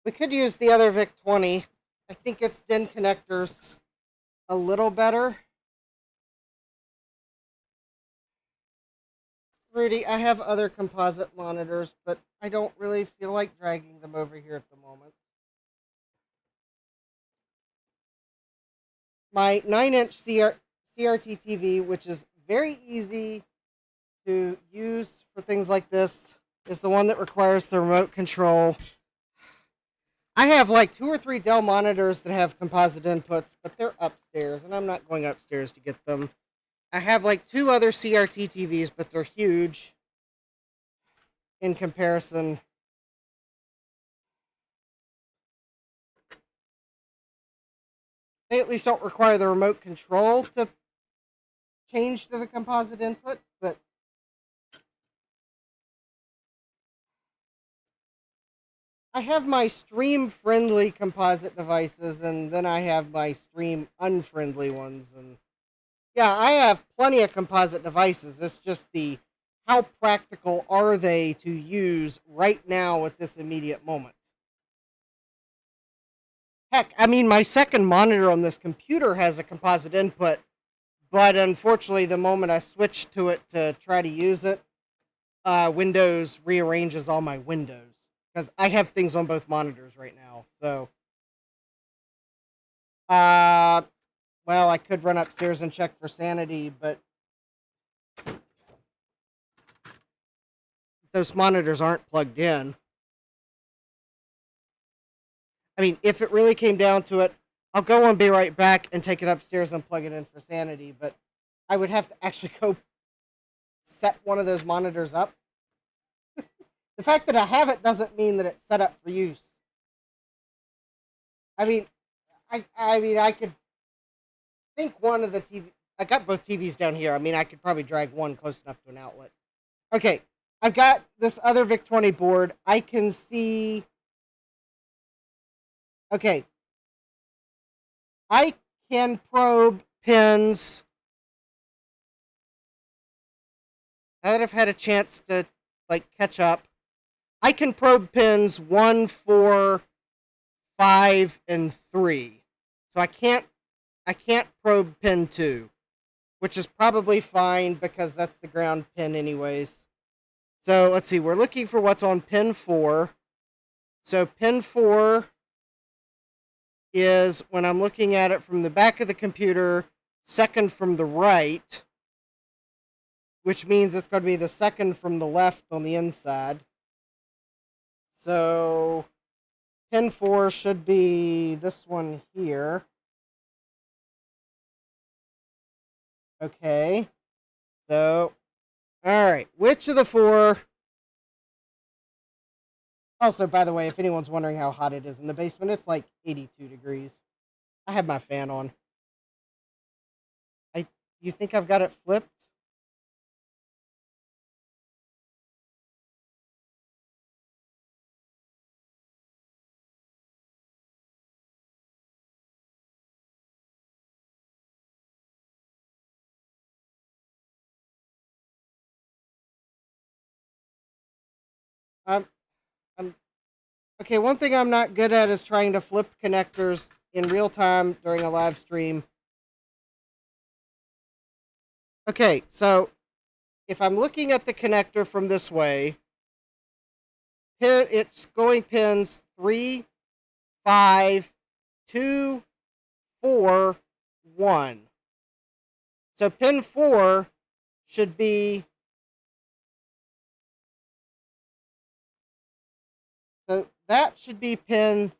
[SPEAKER 1] We could use the other VIC-20. I think its DIN connector's a little better. Rudy, I have other composite monitors, but I don't really feel like dragging them over here at the moment. My 9-inch CRT TV, which is very easy to use for things like this, is the one that requires the remote control. I have like 2 or 3 Dell monitors that have composite inputs, but they're upstairs, and I'm not going upstairs to get them. I have like 2 other CRT TVs, but they're huge in comparison. They at least don't require the remote control to change to the composite input, but I have my stream-friendly composite devices, and then I have my stream-unfriendly ones, and yeah, I have plenty of composite devices. It's just how practical are they to use right now at this immediate moment? Heck, I mean, my second monitor on this computer has a composite input, but unfortunately, the moment I switch to it to try to use it, Windows rearranges all my windows because I have things on both monitors right now. So, well, I could run upstairs and check for sanity, but those monitors aren't plugged in. I mean, if it really came down to it, I'll go and be right back and take it upstairs and plug it in for sanity, but I would have to actually go set one of those monitors up. The fact that I have it doesn't mean that it's set up for use. I mean, I could think one of the TV. I got both TVs down here. I mean, I could probably drag one close enough to an outlet. Okay, I've got this other VIC-20 board. I can see. Okay, I can probe pins. Now that I've had a chance to catch up, I can probe pins 1, 4, 5, and 3. So I can't probe pin 2, which is probably fine because that's the ground pin anyways. So let's see, we're looking for what's on pin 4. So pin 4 is, when I'm looking at it from the back of the computer, second from the right, which means it's going to be the second from the left on the inside. So pin 4 should be this one here. Okay. So, all right. Which of the 4? Also, by the way, if anyone's wondering how hot it is in the basement, it's like 82 degrees. I have my fan on. You think I've got it flipped? I'm okay. One thing I'm not good at is trying to flip connectors in real time during a live stream. Okay, so if I'm looking at the connector from this way, it's going pins 3, 5, 2, 4, 1. So pin 4 should be. So that should be pin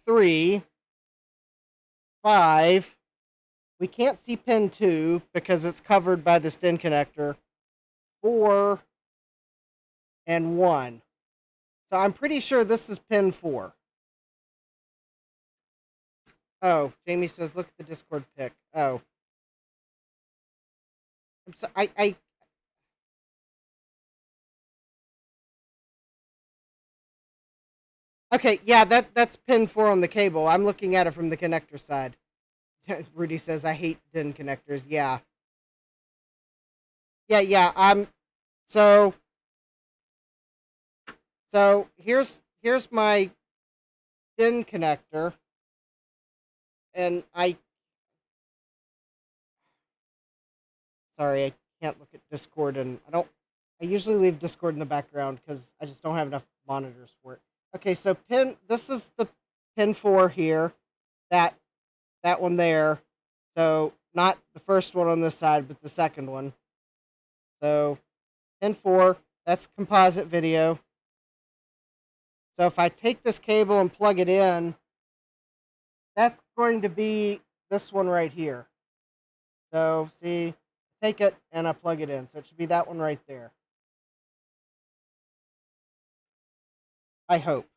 [SPEAKER 1] 3, 5. We can't see pin 2 because it's covered by this DIN connector. 4 and 1. So I'm pretty sure this is pin 4. Oh, Jamie says, look at the Discord pic. Oh. I'm so, Okay, yeah, that's pin 4 on the cable. I'm looking at it from the connector side. Rudy says, I hate DIN connectors. Yeah. Yeah, so here's my DIN connector. And sorry, I can't look at Discord, and I usually leave Discord in the background because I just don't have enough monitors for it. Okay, so this is the pin 4 here, that one there. So not the first one on this side, but the second one. So pin 4, that's composite video. So if I take this cable and plug it in, that's going to be this one right here. So see, take it and I plug it in. So it should be that one right there. I hope.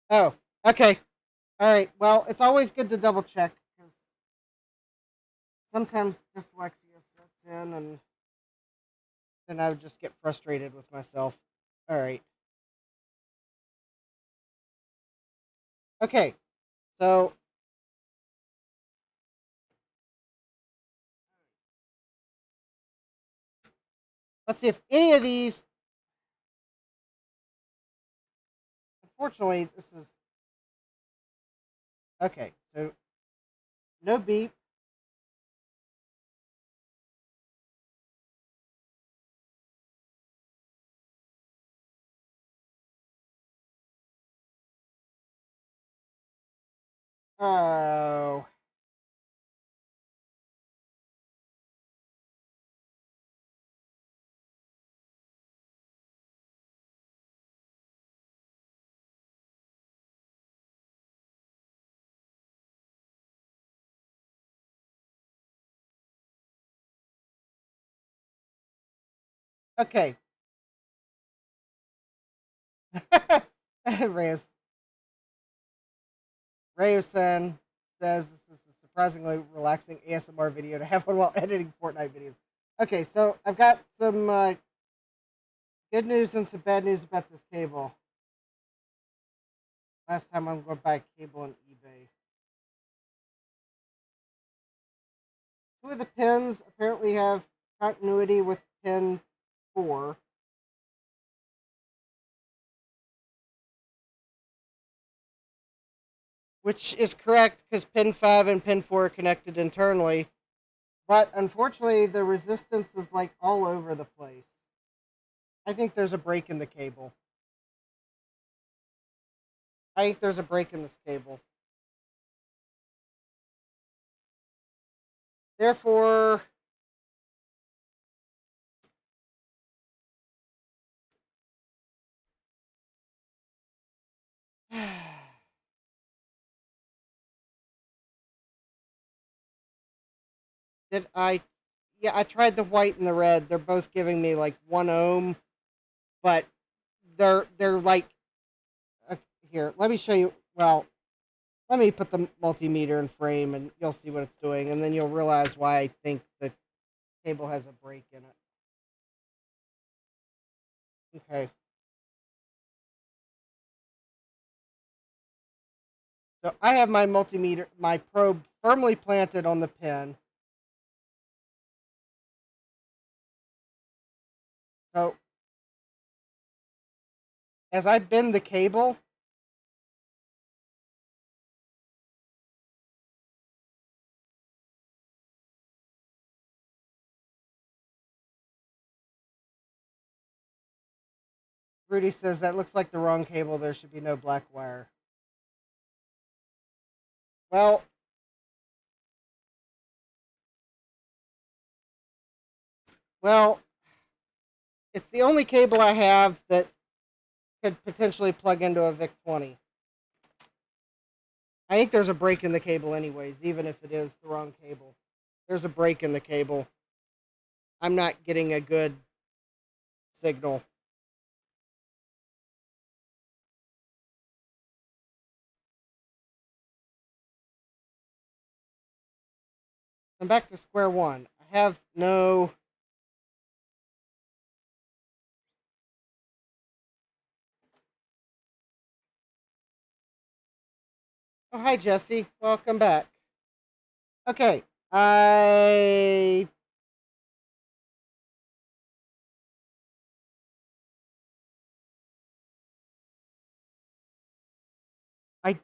[SPEAKER 1] Oh, okay. All right. Well, it's always good to double check because sometimes dyslexia sets in and then I would just get frustrated with myself. All right. Okay. So let's see if any of these. unfortunately, this is okay. So no beep. Oh. Okay. Reyes. Reyusen says this is a surprisingly relaxing ASMR video to have on while editing Fortnite videos. Okay, so I've got some good news and some bad news about this cable. Last time I'm going to buy a cable on eBay. Two of the pins apparently have continuity with pin 4. Which is correct because pin 5 and pin 4 are connected internally. But unfortunately, the resistance is like all over the place. I think there's a break in the cable. I think there's a break in this cable. Therefore, did I? Yeah, I tried the white and the red. They're both giving me like 1 ohm, but they're like here. Let me show you. Well, let me put the multimeter in frame, and you'll see what it's doing, and then you'll realize why I think the cable has a break in it. Okay. So I have my multimeter, my probe firmly planted on the pin. So as I bend the cable, Rudy says that looks like the wrong cable. There should be no black wire. Well, well, it's the only cable I have that could potentially plug into a VIC-20. I think there's a break in the cable anyways, even if it is the wrong cable. There's a break in the cable. I'm not getting a good signal. I'm back to square one. I have no... Oh, hi, Jesse. Welcome back. Okay. I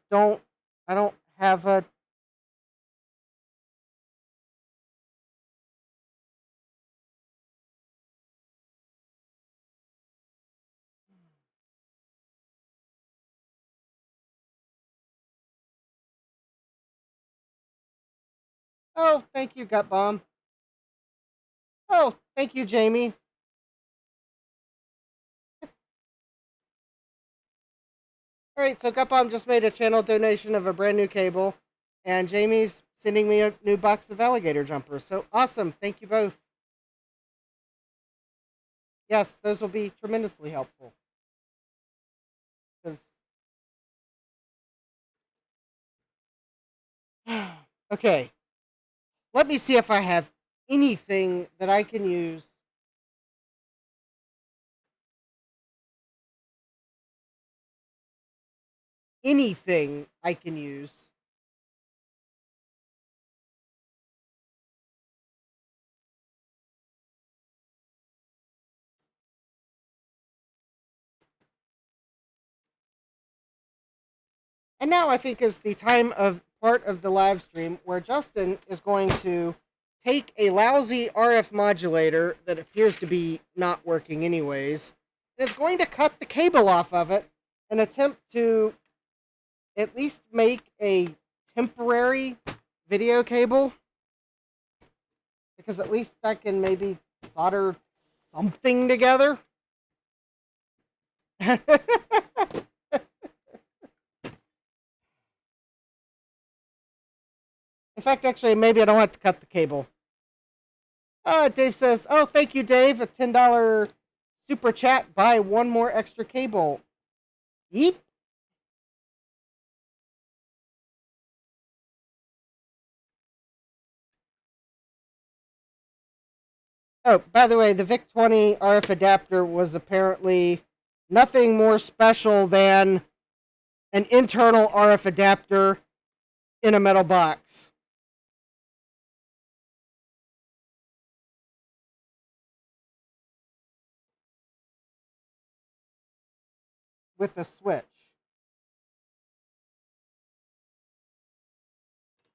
[SPEAKER 1] don't have a... Oh, thank you, Gut Bomb. Oh, thank you, Jamie. All right, so Gut Bomb just made a channel donation of a brand new cable, and Jamie's sending me a new box of alligator jumpers. So awesome. Thank you both. Yes, those will be tremendously helpful. Okay. Let me see if I have anything that I can use. Anything I can use. And now I think is the time of part of the live stream where Justin is going to take a lousy RF modulator that appears to be not working anyways, and is going to cut the cable off of it and attempt to at least make a temporary video cable. Because at least I can maybe solder something together. In fact, actually, maybe I don't have to cut the cable. Dave says, oh, thank you, Dave. A $10 super chat. Buy one more extra cable. Yeet. Oh, by the way, the VIC-20 RF adapter was apparently nothing more special than an internal RF adapter in a metal box. With a switch.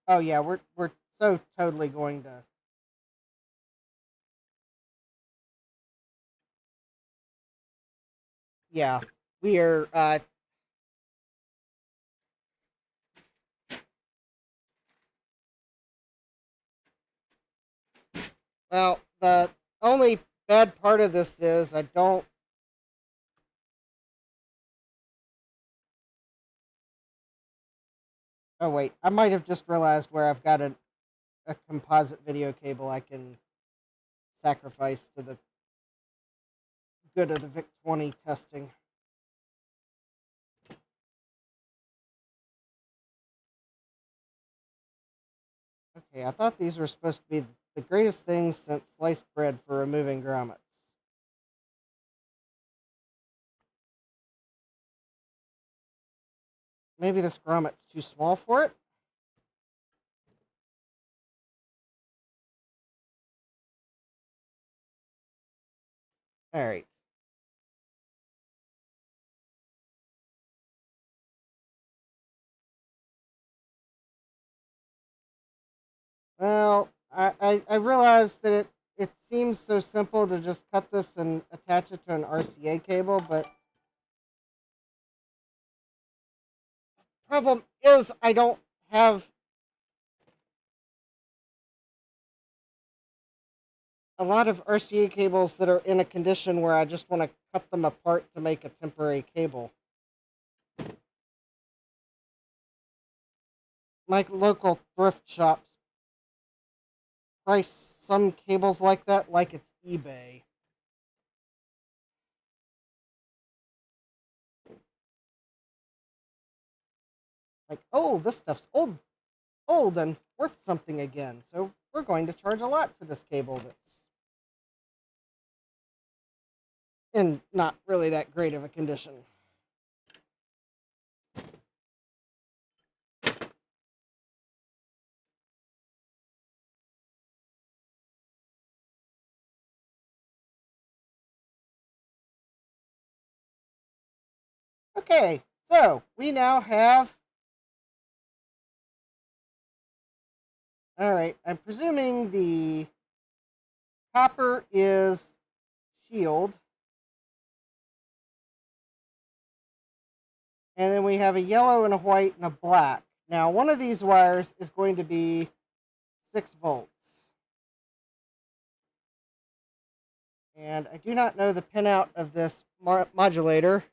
[SPEAKER 1] Oh yeah, we're so totally going to. Yeah, we are. Well, the only bad part of this is I don't. Oh wait, I might have just realized where I've got a composite video cable I can sacrifice to the good of the VIC-20 testing. Okay, I thought these were supposed to be the greatest things since sliced bread for removing grommets. Maybe this grommet's too small for it? Alright. Well, I realized that it seems so simple to just cut this and attach it to an RCA cable, but problem is I don't have a lot of RCA cables that are in a condition where I just want to cut them apart to make a temporary cable. My local thrift shops price some cables like that like it's eBay. Like, oh, this stuff's old and worth something again, so we're going to charge a lot for this cable that's in not really that great of a condition. Okay, so we now have. All right, I'm presuming the copper is shield. And then we have a yellow and a white and a black. Now, one of these wires is going to be 6 volts. And I do not know the pinout of this modulator.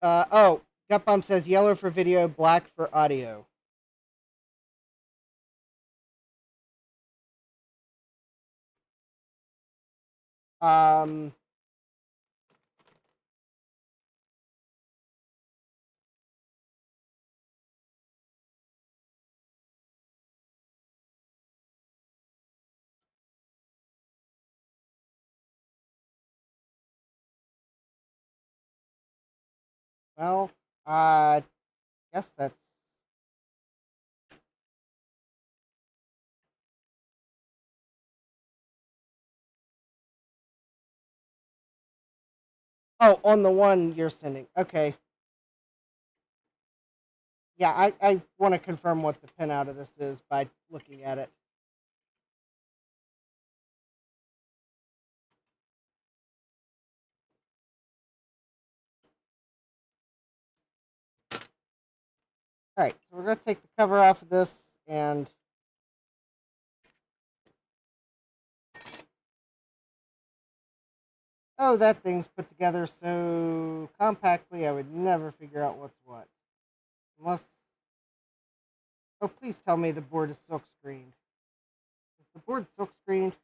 [SPEAKER 1] Oh, Gutbomb says yellow for video, black for audio. Um, well, I guess that's. Oh, on the one you're sending. Okay. Yeah, I want to confirm what the pinout of this is by looking at it. All right, so we're going to take the cover off of this and oh, that thing's put together so compactly I would never figure out what's what. Unless oh, please tell me the board is silk screened. Is the board silk screened?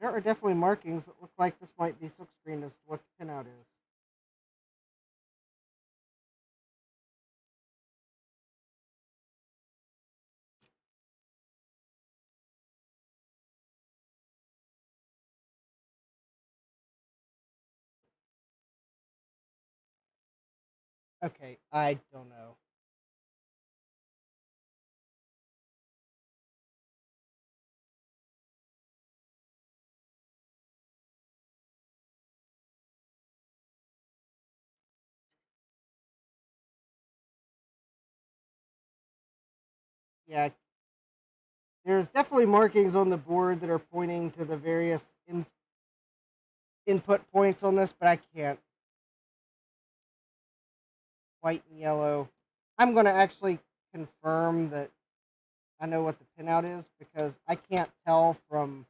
[SPEAKER 1] There are definitely markings that look like this might be silk screened as to what the pinout is. Okay, I don't know. Yeah, there's definitely markings on the board that are pointing to the various input points on this, but I can't. White and yellow. I'm going to actually confirm that I know what the pinout is because I can't tell from.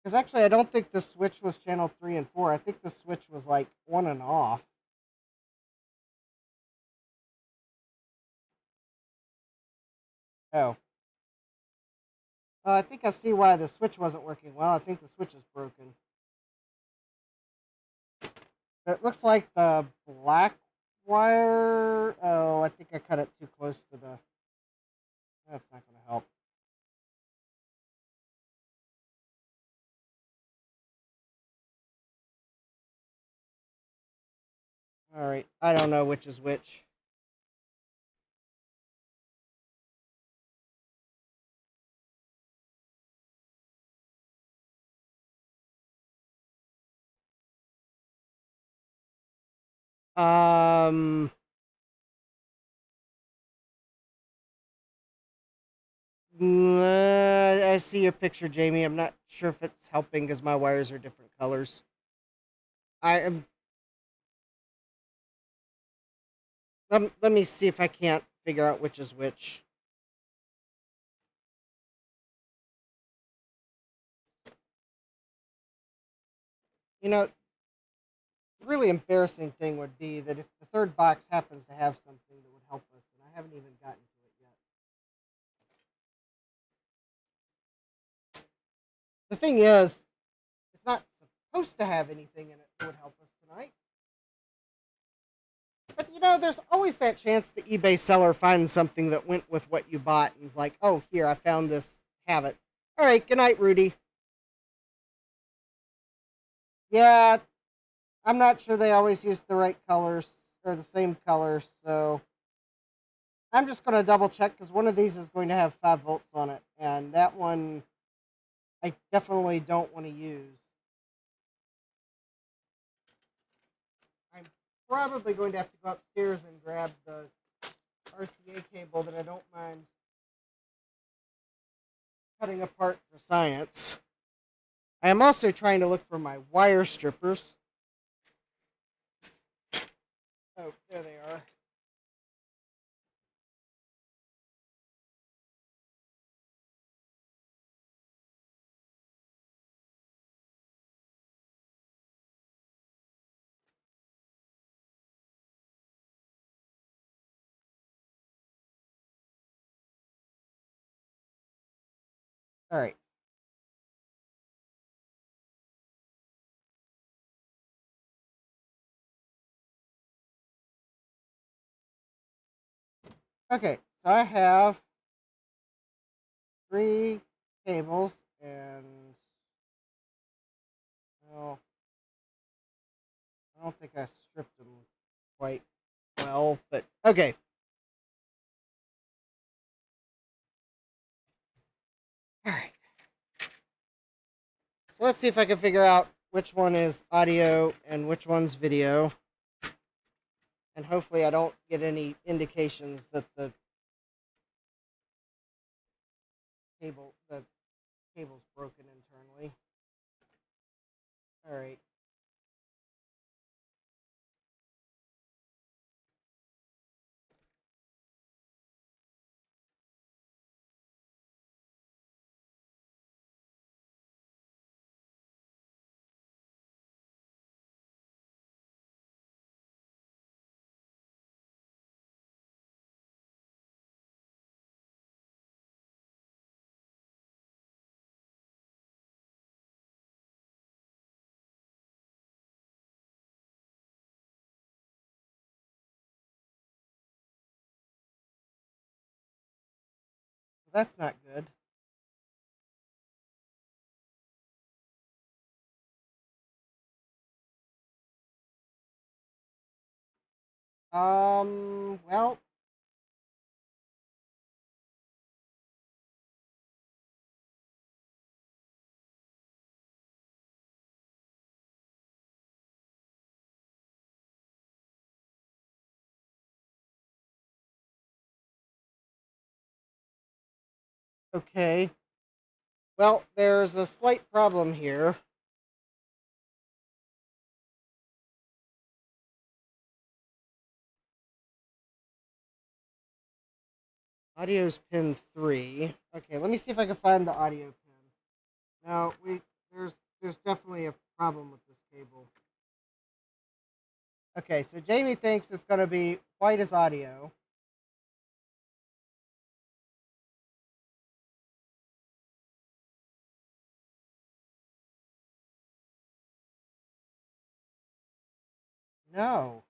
[SPEAKER 1] Because actually, I don't think the switch was channel 3 and 4. I think the switch was like on and off. Oh. I think I see why the switch wasn't working well. I think the switch is broken. It looks like the black wire. Oh, I think I cut it too close to the. That's not going to help. All right. I don't know which is which. Um. I see your picture, Jamie. I'm not sure if it's helping because my wires are different colors. I am. Let me see if I can't figure out which is which. You know, the really embarrassing thing would be that if the third box happens to have something that would help us, and I haven't even gotten to it yet. The thing is, it's not supposed to have anything in it that would help us tonight. But you know, there's always that chance the eBay seller finds something that went with what you bought and is like, oh, here, I found this, have it. All right, good night, Rudy. Yeah, I'm not sure they always use the right colors or the same colors, so I'm just going to double check because one of these is going to have 5 volts on it, and that one I definitely don't want to use. I'm probably going to have to go upstairs and grab the RCA cable that I don't mind cutting apart for science. I am also trying to look for my wire strippers. Oh, there they are. All right. Okay, so I have 3 cables and well, I don't think I stripped them quite well, but okay. So let's see if I can figure out which one is audio and which one's video. And hopefully I don't get any indications that the cable's broken internally. All right. That's not good. Well, okay. Well, there's a slight problem here. Audio's pin 3. Okay, let me see if I can find the audio pin. No, there's definitely a problem with this cable. Okay, so Jamie thinks it's going to be white as audio. No.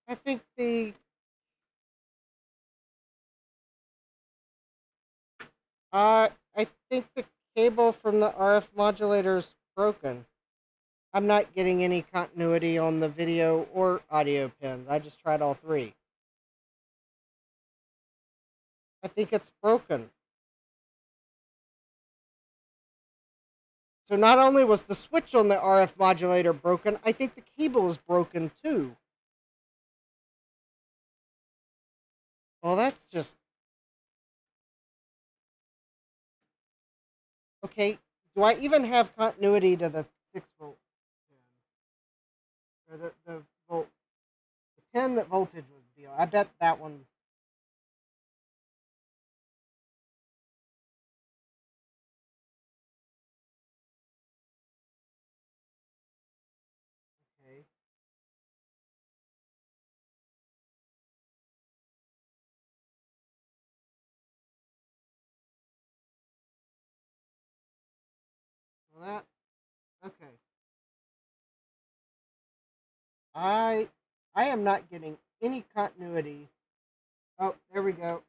[SPEAKER 1] I think I think the cable from the RF modulator is broken. I'm not getting any continuity on the video or audio pins. I just tried all three. I think it's broken. So not only was the switch on the RF modulator broken, I think the cable is broken too. Well, that's just... Okay, do I even have continuity to the 6-volt pin? Or the volt... The pin that voltage would be on? I bet that one... Okay. Well, that... Okay. I am not getting any continuity. Oh, there we go.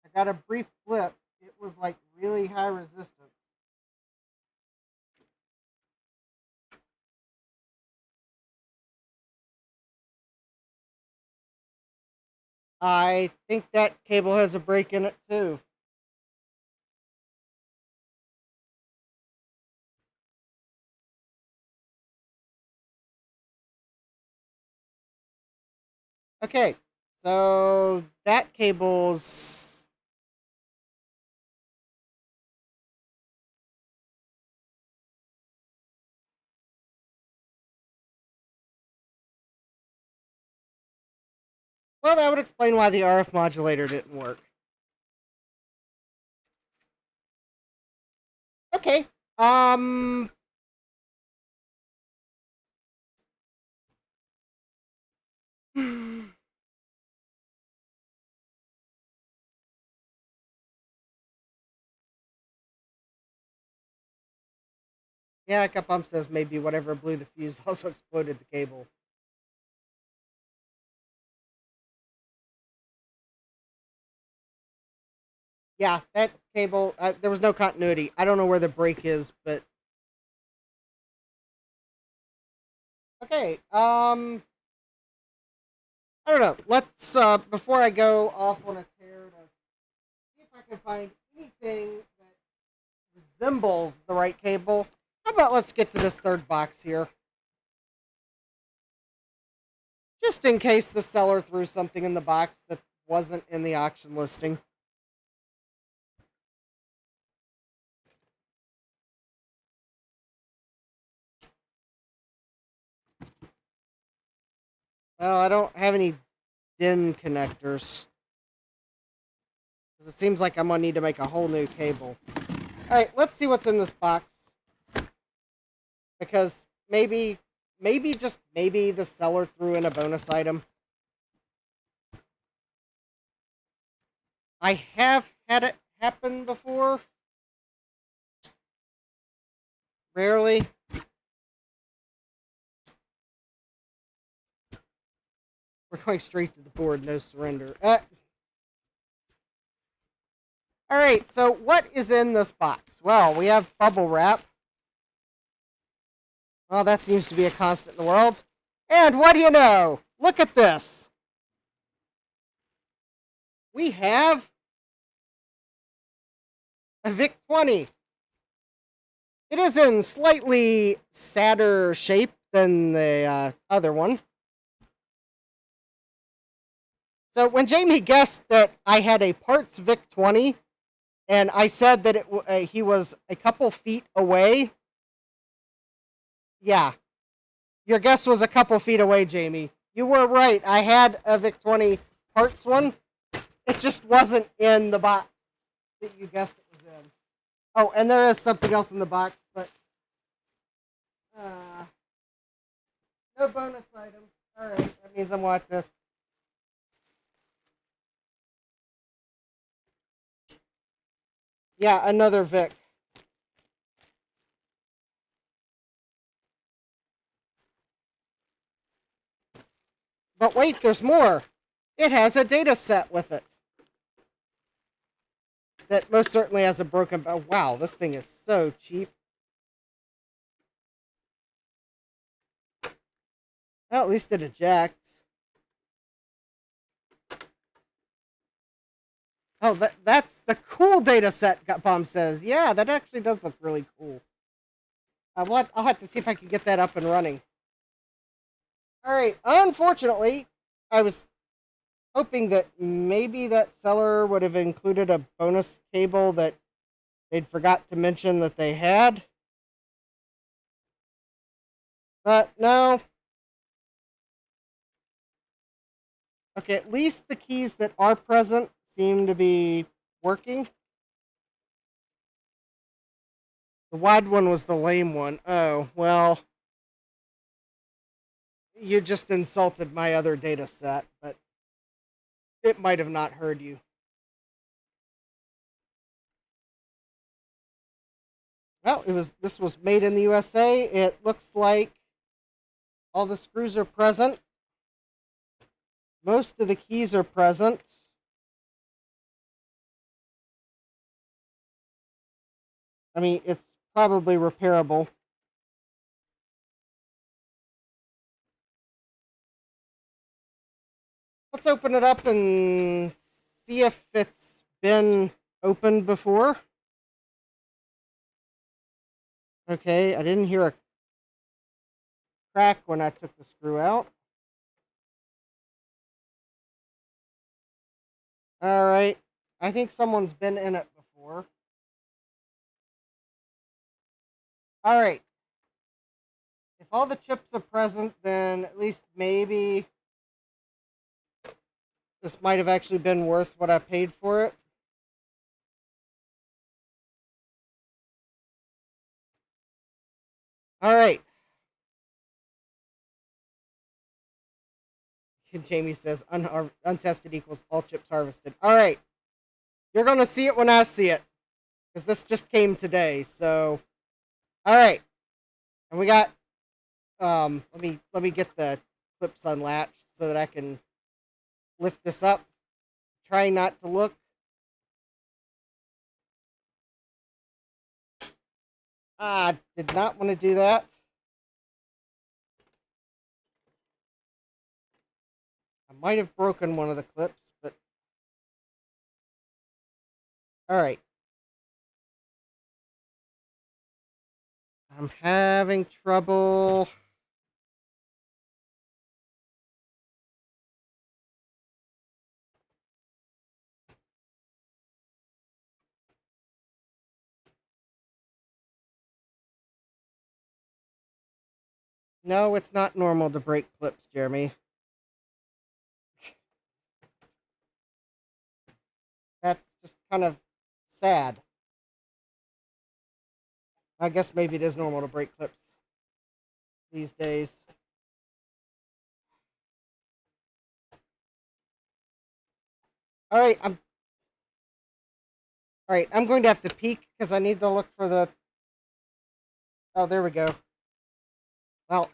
[SPEAKER 1] I got a brief blip. It was like really high resistance. I think that cable has a break in it too. Okay, so that cable's... Well, that would explain why the RF modulator didn't work. Okay, yeah, Kapump says maybe whatever blew the fuse also exploded the cable. Yeah, that cable, there was no continuity. I don't know where the break is, but Okay, I don't know. Let's, before I go off on a tear to see if I can find anything that resembles the right cable, how about let's get to this third box here? Just in case the seller threw something in the box that wasn't in the auction listing. Well, I don't have any DIN connectors. It seems like I'm going to need to make a whole new cable. Alright, let's see what's in this box. Because maybe, just maybe the seller threw in a bonus item. I have had it happen before. Rarely. We're going straight to the board, no surrender. Alright, so what is in this box? Well, we have bubble wrap. Well, that seems to be a constant in the world. And what do you know? Look at this. We have a VIC-20. It is in slightly sadder shape than the other one. So when Jamie guessed that I had a parts VIC-20, and I said that he was a couple feet away, yeah, your guess was a couple feet away, Jamie. You were right. I had a VIC-20 parts one. It just wasn't in the box that you guessed it was in. Oh, and there is something else in the box, but no bonus items. All right, that means I'm going to have to. Yeah, another VIC. But wait, there's more. It has a data set with it. That most certainly has a broken... Oh, wow, this thing is so cheap. Well, at least it ejects. Oh, that's the cool data set, Bomb says. Yeah, that actually does look really cool. I'll have to see if I can get that up and running. Alright, unfortunately, I was hoping that maybe that seller would have included a bonus cable that they'd forgot to mention that they had. But no. Okay, at least the keys that are present seem to be working. The wide one was the lame one. Oh, well. You just insulted my other data set, but it might have not heard you. Well, this was made in the USA. It looks like all the screws are present. Most of the keys are present. I mean, it's probably repairable. Let's open it up and see if it's been opened before. Okay, I didn't hear a crack when I took the screw out. Alright, I think someone's been in it before. Alright. If all the chips are present, then at least maybe this might have actually been worth what I paid for it. Alright. Jamie says untested equals all chips harvested. Alright. You're going to see it when I see it. Because this just came today, so... Alright. And we got... let me get the clips unlatched so that I can lift this up. Try not to look. Did not want to do that. might have broken one of the clips, but... Alright. I'm having trouble... No, it's not normal to break clips, Jeremy. That's just kind of sad. I guess maybe it is normal to break clips these days. Alright, I'm going to have to peek because I need to look for the... Oh, there we go. Well.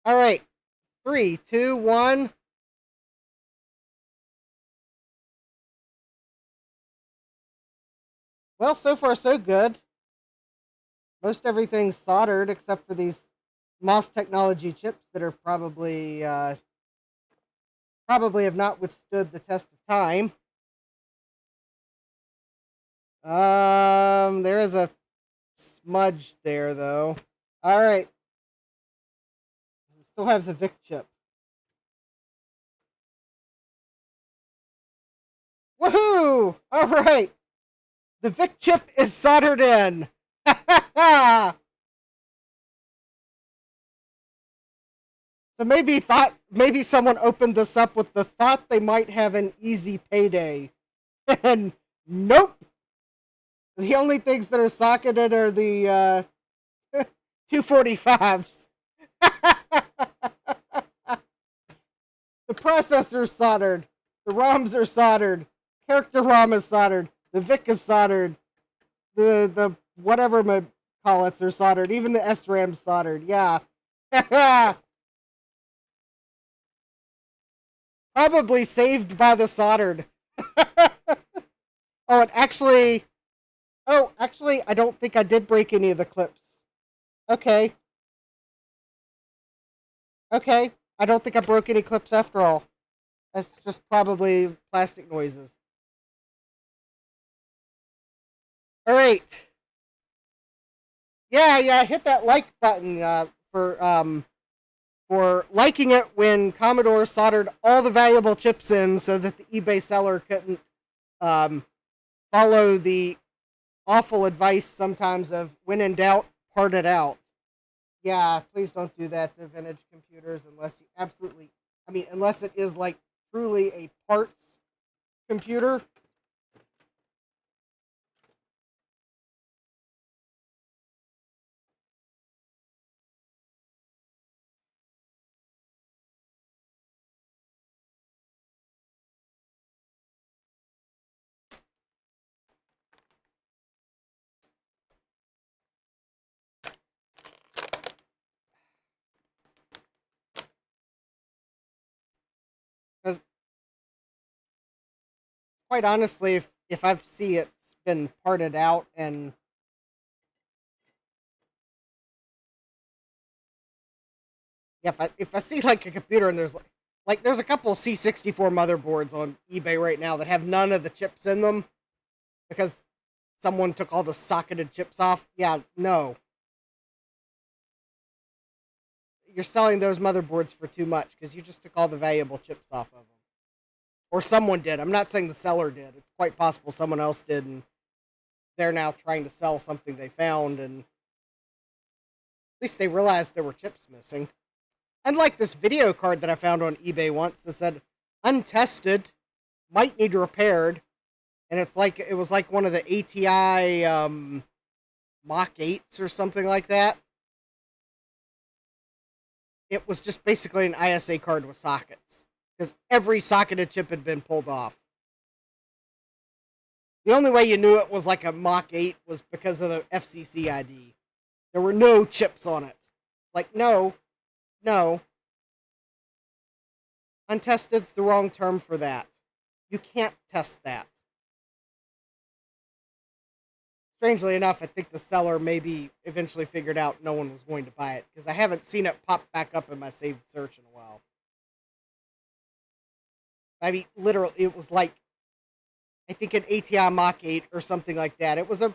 [SPEAKER 1] Alright. 3, 2, 1. Well, so far so good. Most everything's soldered except for these MOS technology chips that are probably have not withstood the test of time. There is a smudge there though. All right. Still have the VIC chip. Woohoo! All right. The VIC chip is soldered in. So maybe someone opened this up with the thought they might have an easy payday. And nope. The only things that are socketed are the 245s. The processor's soldered. The ROMs are soldered. Character ROM is soldered. The VIC is soldered. The whatever my call it's are soldered. Even the SRAM's soldered. Yeah. Probably saved by the soldered. Oh, and actually... Oh, actually, I don't think I did break any of the clips. Okay. Okay. I don't think I broke any clips after all. That's just probably plastic noises. Alright. Yeah, hit that like button for liking it when Commodore soldered all the valuable chips in so that the eBay seller couldn't follow the awful advice sometimes of when in doubt, part it out. Yeah, please don't do that to vintage computers unless you absolutely, unless it is like truly a parts computer. Because quite honestly, if I see it's been parted out and yeah, if I see like a computer and there's there's a couple C64 motherboards on eBay right now that have none of the chips in them because someone took all the socketed chips off. Yeah, no. You're selling those motherboards for too much because you just took all the valuable chips off of them. Or someone did. I'm not saying the seller did. It's quite possible someone else did, and they're now trying to sell something they found, and at least they realized there were chips missing. Unlike this video card that I found on eBay once that said, untested, might need repaired, and it was like one of the ATI Mach 8s or something like that. It was just basically an ISA card with sockets. Because every socketed chip had been pulled off. The only way you knew it was like a Mach 8 was because of the FCC ID. There were no chips on it. Like, no. Untested's the wrong term for that. You can't test that. strangely enough, I think the seller maybe eventually figured out no one was going to buy it because I haven't seen it pop back up in my saved search in a while. I mean, literally, it was like, I think an ATI Mach 8 or something like that. It was a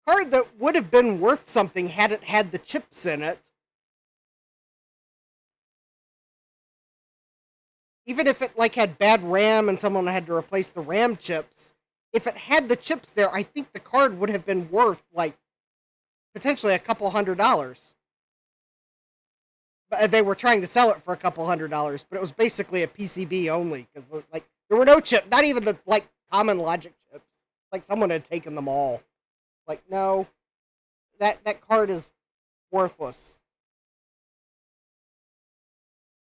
[SPEAKER 1] card that would have been worth something had it had the chips in it. Even if it like had bad RAM and someone had to replace the RAM chips, if it had the chips there, I think the card would have been worth like potentially a couple $100. But they were trying to sell it for a couple $100, but it was basically a PCB only because like there were no chips, not even the like common logic chips. Like someone had taken them all. Like no, that card is worthless.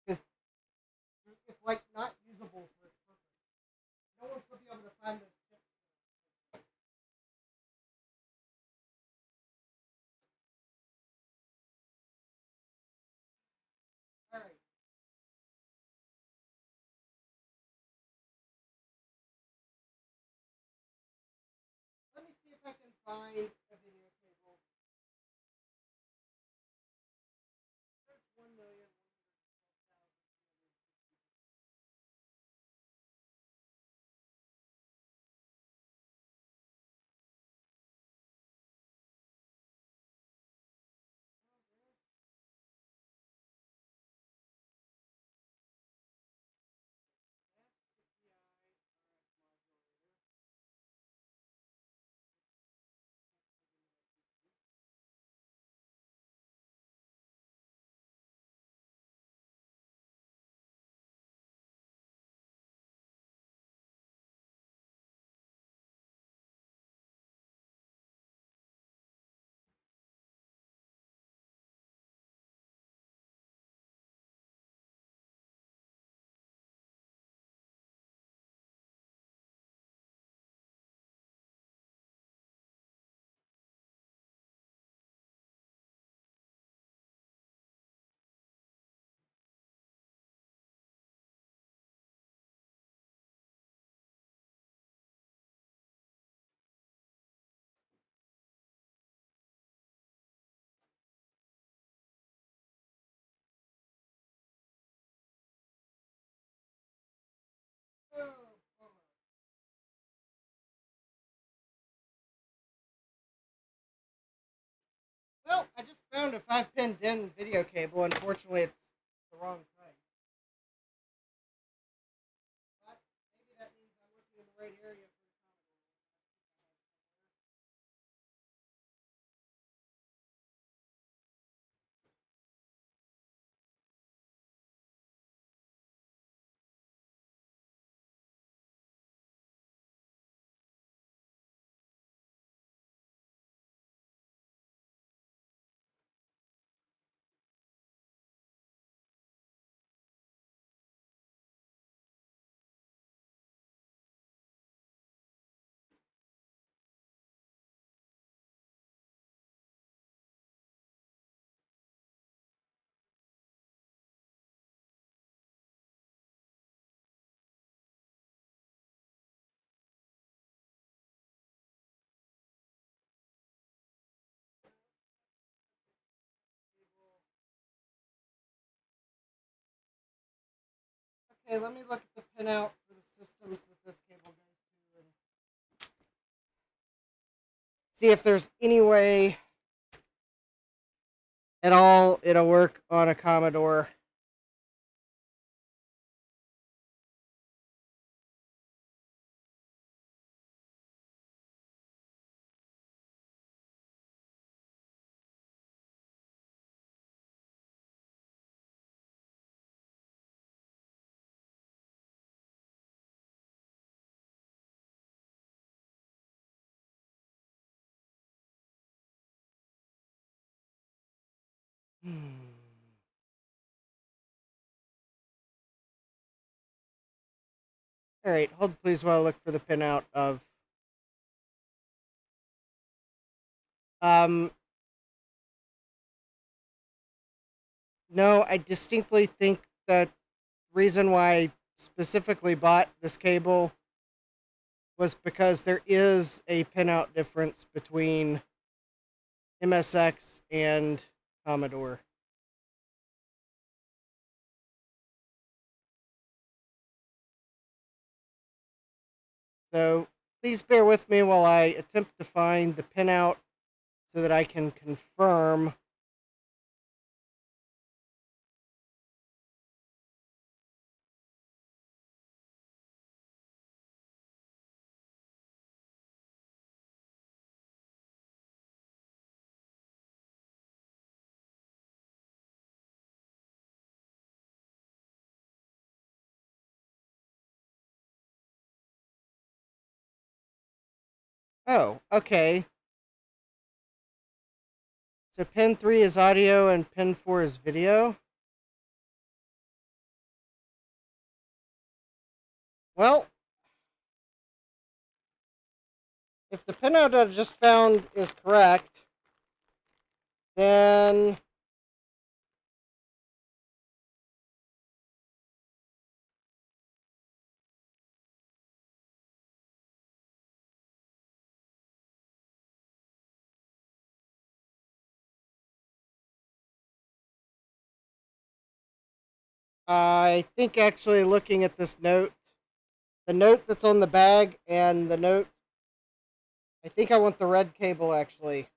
[SPEAKER 1] It's like not usable for its purpose. No one's gonna be able to find those chips. All right. Let me see if I can find a video cable. Search 1,000,000. Well, I just found a 5-pin DIN video cable. Unfortunately, it's the wrong type. But maybe that means I'm looking in the right area for the Commodore. Okay, let me look at the pinout for the systems that this cable goes to and see if there's any way at all it'll work on a Commodore. All right, hold please while I look for the pinout of. Um, no, I distinctly think that reason why I specifically bought this cable was because there is a pinout difference between MSX and Commodore. So please bear with me while I attempt to find the pinout so that I can confirm. Oh, okay. So pin 3 is audio and pin 4 is video. Well, if the pinout I just found is correct, then I think actually looking at this note, the note that's on the bag and the note, I think I want the red cable actually.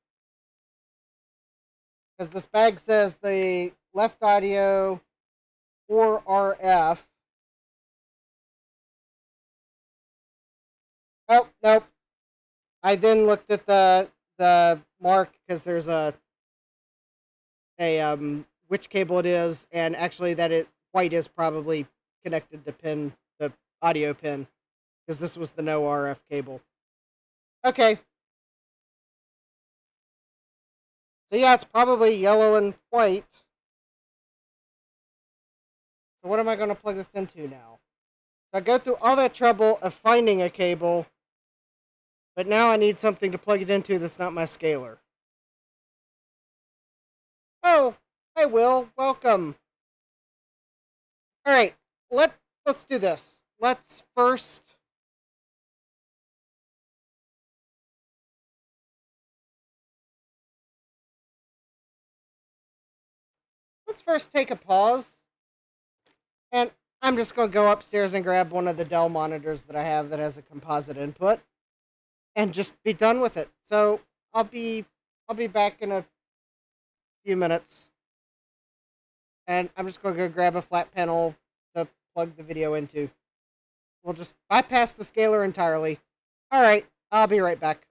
[SPEAKER 1] Because this bag says the left audio 4RF. Oh, nope. I then looked at the mark because there's a which cable it is, and actually that white is probably connected to the audio pin, because this was the no RF cable. Okay. So yeah, it's probably yellow and white. So what am I going to plug this into now? So I go through all that trouble of finding a cable, but now I need something to plug it into that's not my scaler. Oh, hi Will, welcome. All right, let's do this. Let's first take a pause, and I'm just going to go upstairs and grab one of the Dell monitors that I have that has a composite input, and just be done with it. So I'll be back in a few minutes, and I'm just going to go grab a flat panel to plug the video into. We'll just bypass the scaler entirely. All right, I'll be right back.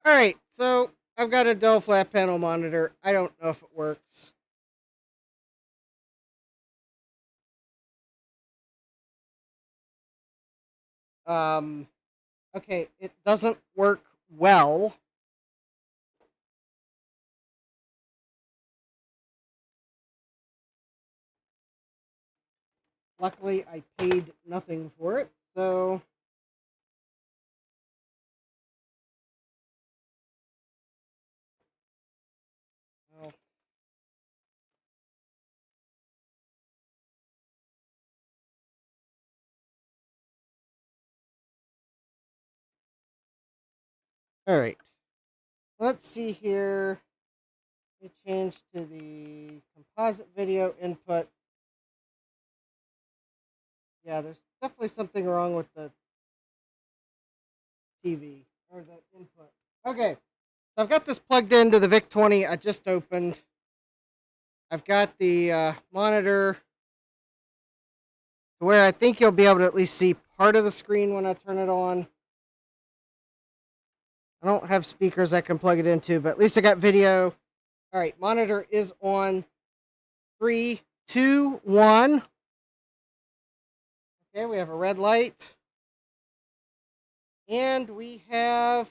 [SPEAKER 1] Alright, so I've got a Dell flat panel monitor. I don't know if it works. Okay, it doesn't work well. Luckily, I paid nothing for it, so... Well, alright. Let's see here. We change to the composite video input. Yeah, there's definitely something wrong with the TV or the input. Okay, so I've got this plugged into the VIC-20 I just opened. I've got the monitor to where I think you'll be able to at least see part of the screen when I turn it on. I don't have speakers I can plug it into, but at least I got video. All right, monitor is on. 3, 2, 1. Okay, we have a red light. And we have...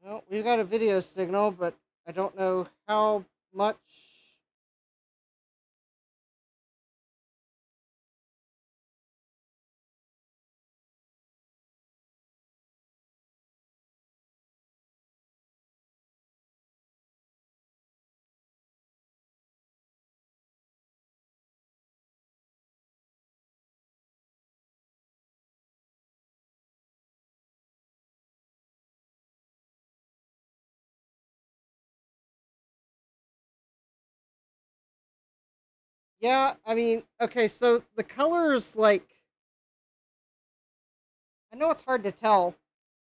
[SPEAKER 1] Well, we've got a video signal, but I don't know how much... Yeah, I mean, okay, so the colors, like... I know it's hard to tell.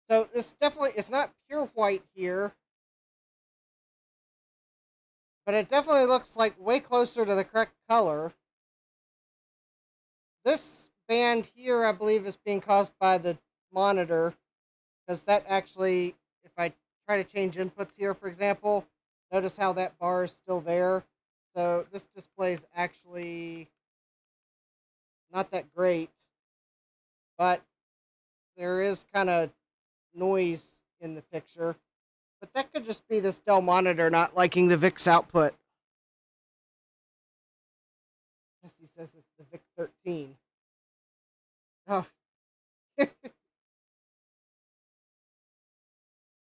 [SPEAKER 1] So this definitely, it's not pure white here. But it definitely looks like way closer to the correct color. This band here, I believe, is being caused by the monitor. Because that actually, if I try to change inputs here, for example, notice how that bar is still there. So this display is actually not that great. But there is kind of noise in the picture. But that could just be this Dell monitor not liking the VIX output. He says it's the VIC-13. Oh.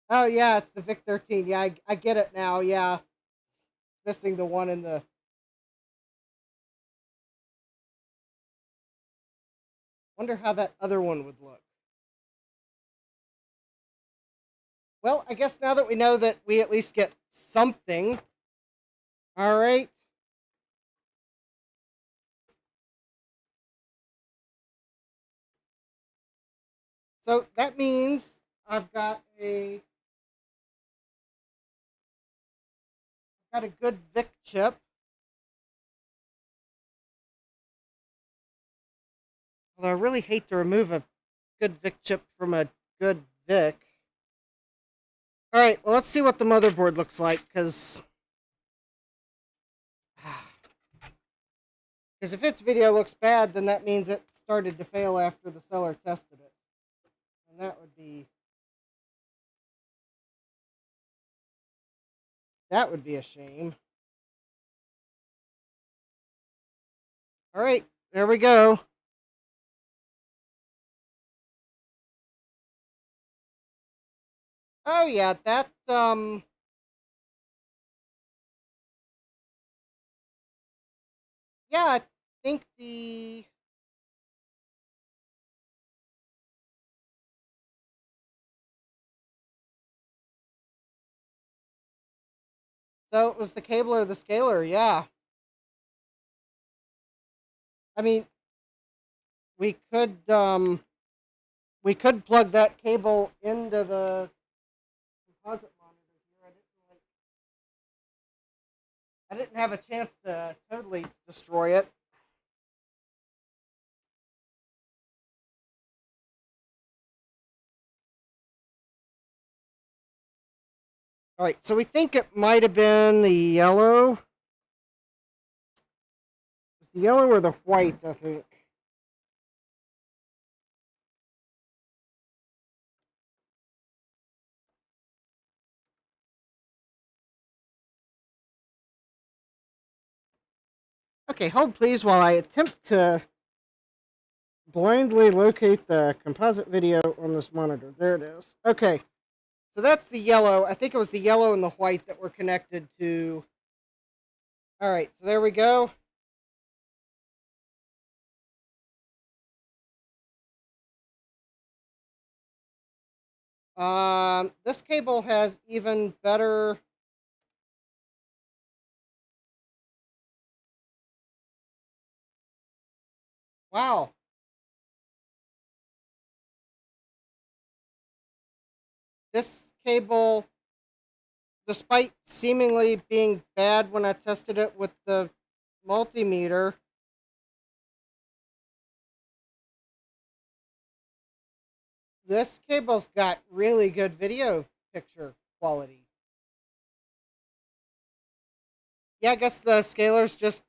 [SPEAKER 1] Oh, yeah, it's the VIC-13. Yeah, I get it now, yeah. Missing the one in the... Wonder how that other one would look. Well, I guess now that we know that we at least get something. All right. So that means I've got a good VIC chip. Although I really hate to remove a good VIC chip from a good VIC. All right, well, let's see what the motherboard looks like, because if its video looks bad, then that means it started to fail after the seller tested it. And that would be a shame. All right, there we go. Oh yeah, that yeah, I think the so it was the cable or the scaler, yeah. I mean, we could plug that cable into the composite monitor here. I I didn't have a chance to totally destroy it. All right, so we think it might have been the yellow. It's the yellow or the white, I think. Okay, hold please while I attempt to blindly locate the composite video on this monitor. There it is. Okay, so that's the yellow. I think it was the yellow and the white that were connected to. All right, so there we go. This cable has even better. Wow. This cable, despite seemingly being bad when I tested it with the multimeter, this cable's got really good video picture quality. Yeah, I guess the scalar's just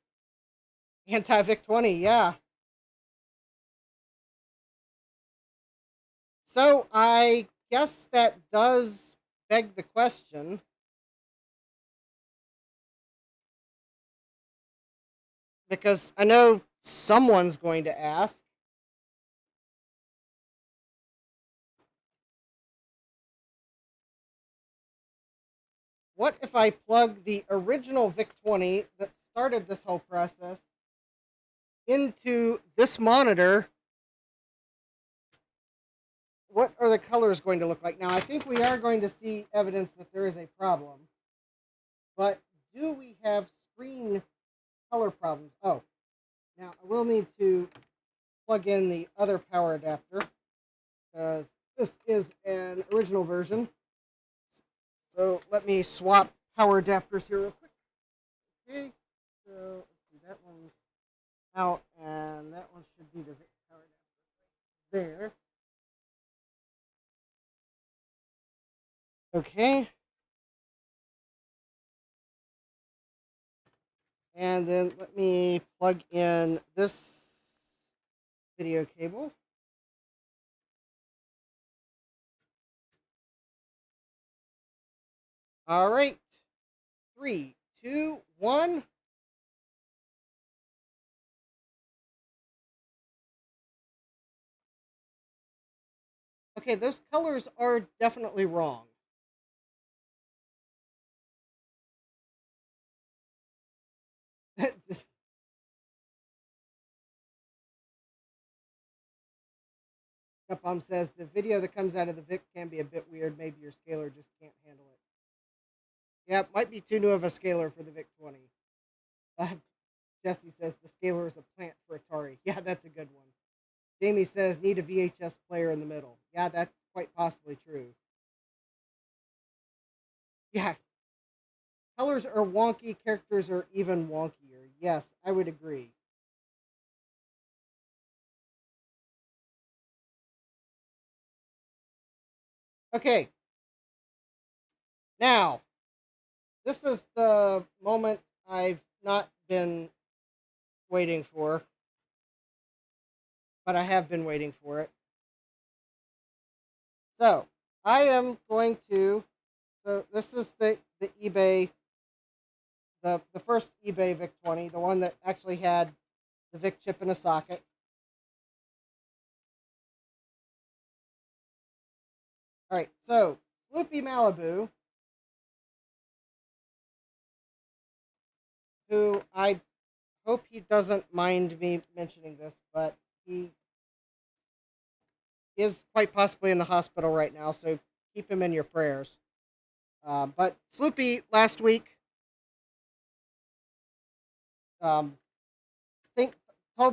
[SPEAKER 1] anti-VIC-20, yeah. So I guess that does beg the question. Because I know someone's going to ask. What if I plug the original VIC-20 that started this whole process into this monitor? What are the colors going to look like? Now, I think we are going to see evidence that there is a problem. But do we have screen color problems? Oh, now I will need to plug in the other power adapter because this is an original version. So let me swap power adapters here real quick. Okay, so let's see, that one's out, and that one should be the power adapter right there. Okay. And then let me plug in this video cable. All right. 3, 2, 1. Okay, those colors are definitely wrong. Capom says the video that comes out of the VIC can be a bit weird. Maybe your scaler just can't handle it. Yeah, it might be too new of a scaler for the VIC-20. Jesse says the scaler is a plant for Atari. Yeah, that's a good one. Jamie says need a VHS player in the middle. Yeah, that's quite possibly true. Yeah. Colors are wonky, characters are even wonkier. Yes, I would agree. Okay. Now, this is the moment I've not been waiting for, but I have been waiting for it. So, I am going to, so this is the eBay, the first eBay VIC-20, the one that actually had the VIC chip in a socket. All right, so Sloopy Malibu, who I hope he doesn't mind me mentioning this, but he is quite possibly in the hospital right now, so keep him in your prayers. But Sloopy last week told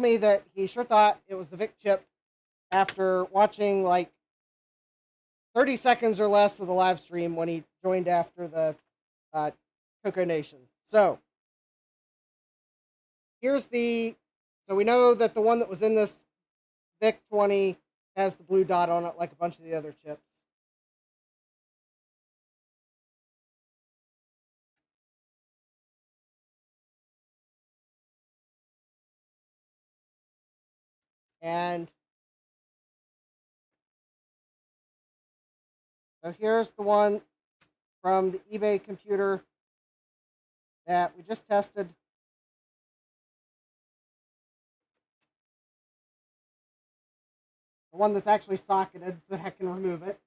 [SPEAKER 1] me that he sure thought it was the VIC chip after watching like 30 seconds or less of the live stream when he joined after the Coco Nation. So here's the, so we know that the one that was in this VIC-20 has the blue dot on it like a bunch of the other chips. And so here's the one from the eBay computer that we just tested. The one that's actually socketed so that I can remove it.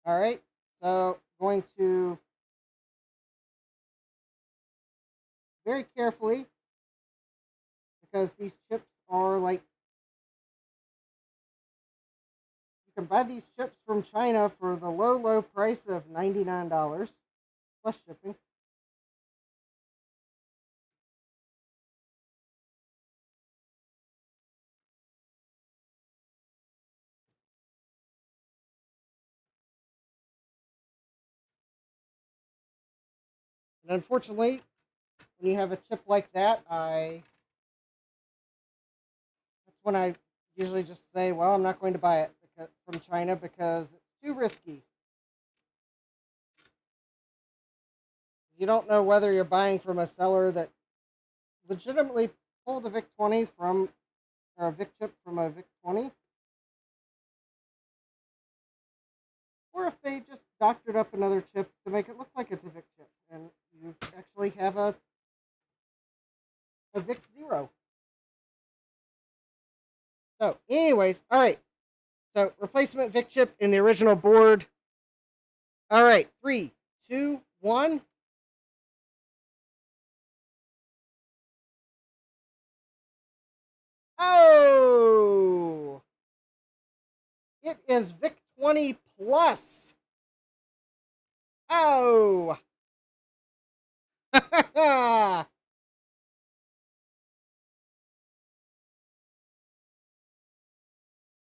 [SPEAKER 1] All right, so going to very carefully, because these chips are like, you can buy these chips from China for the low price of $99 plus shipping. And unfortunately, when you have a chip like that, that's when I usually just say, well, I'm not going to buy it from China because it's too risky. You don't know whether you're buying from a seller that legitimately pulled a VIC-20 from, or a VIC chip from a VIC-20, or if they just doctored up another chip to make it look like it's a VIC chip, and you actually have a VIC-0. So, anyways, all right. So, replacement VIC chip in the original board. All right, 3, 2, 1. Oh! It is VIC-20 Plus. Oh!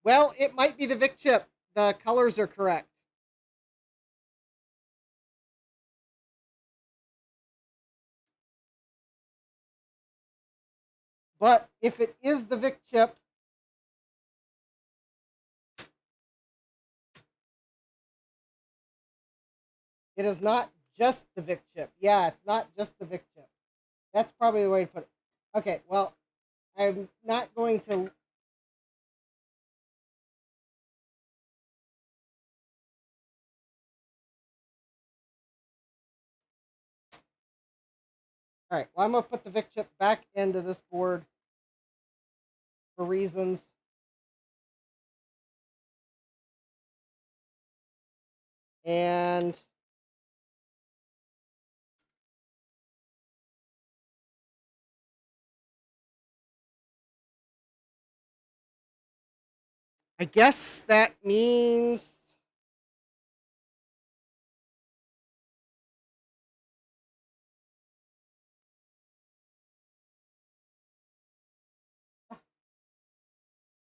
[SPEAKER 1] Well, it might be the VIC chip. The colors are correct. But if it is the VIC chip, it is not just the VIC chip. Yeah, it's not just the VIC chip. That's probably the way to put it. Okay, well, I'm not going to... All right, well, I'm going to put the VIC chip back into this board for reasons. And I guess that means...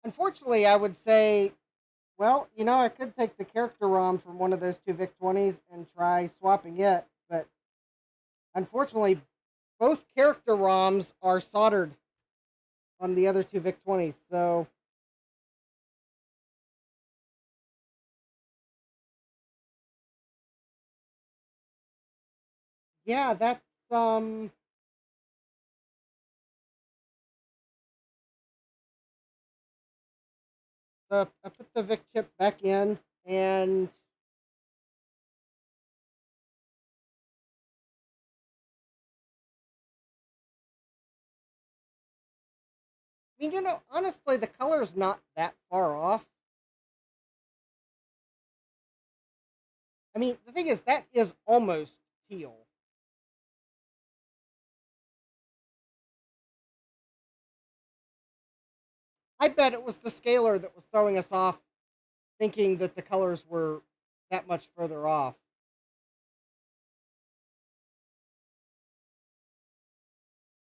[SPEAKER 1] Unfortunately, I would say, well, you know, I could take the character ROM from one of those two VIC-20s and try swapping it, but unfortunately, both character ROMs are soldered on the other two VIC-20s, so... Yeah, that's, I put the VIC chip back in, and I mean, you know, honestly, the color's not that far off. I mean, the thing is, that is almost teal. I bet it was the scaler that was throwing us off, thinking that the colors were that much further off.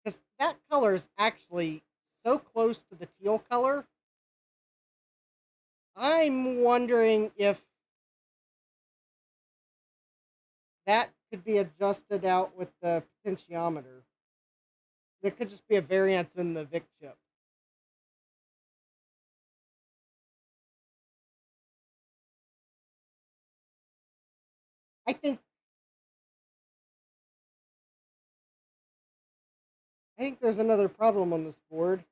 [SPEAKER 1] Because that color is actually so close to the teal color. I'm wondering if that could be adjusted out with the potentiometer. There could just be a variance in the VIC chip. I think there's another problem on this board.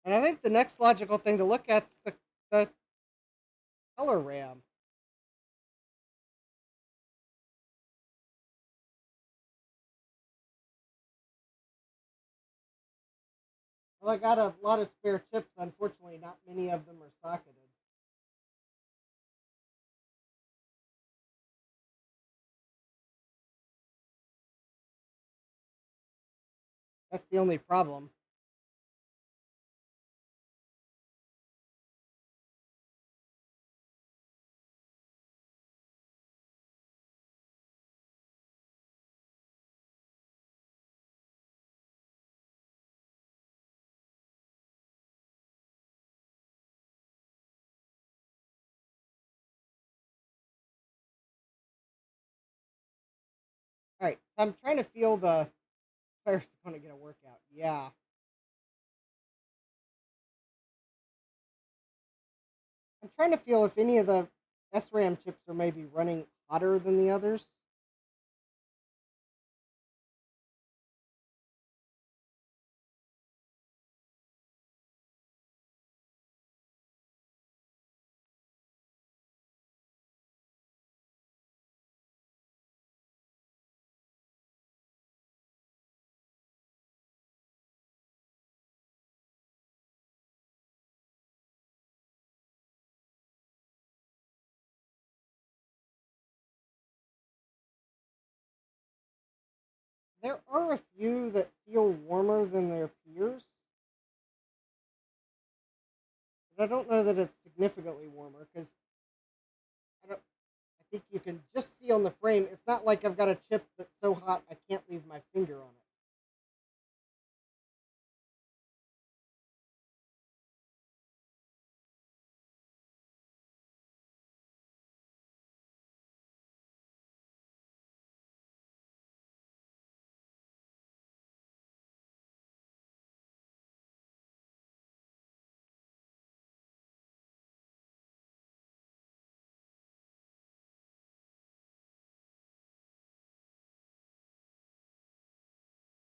[SPEAKER 1] And I think the next logical thing to look at is the color RAM. Well, I got a lot of spare chips. Unfortunately, not many of them are socketed. That's the only problem. All right, so I'm trying to feel the fire's going to get a workout. Yeah. I'm trying to feel if any of the SRAM chips are maybe running hotter than the others. There are a few that feel warmer than their peers, but I don't know that it's significantly warmer because I think you can just see on the frame. It's not like I've got a chip that's so hot I can't leave my finger on it.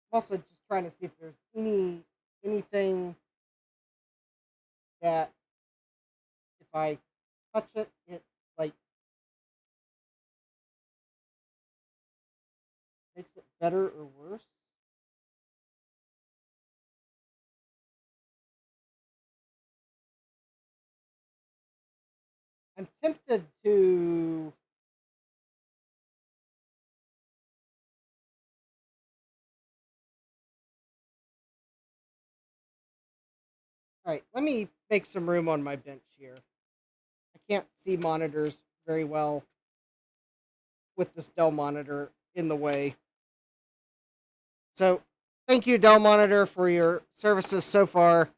[SPEAKER 1] I'm also just trying to see if there's anything that if I touch it, it like makes it better or worse. I'm tempted to. All right, let me make some room on my bench here. I can't see monitors very well with this Dell monitor in the way. So, thank you, Dell Monitor, for your services so far,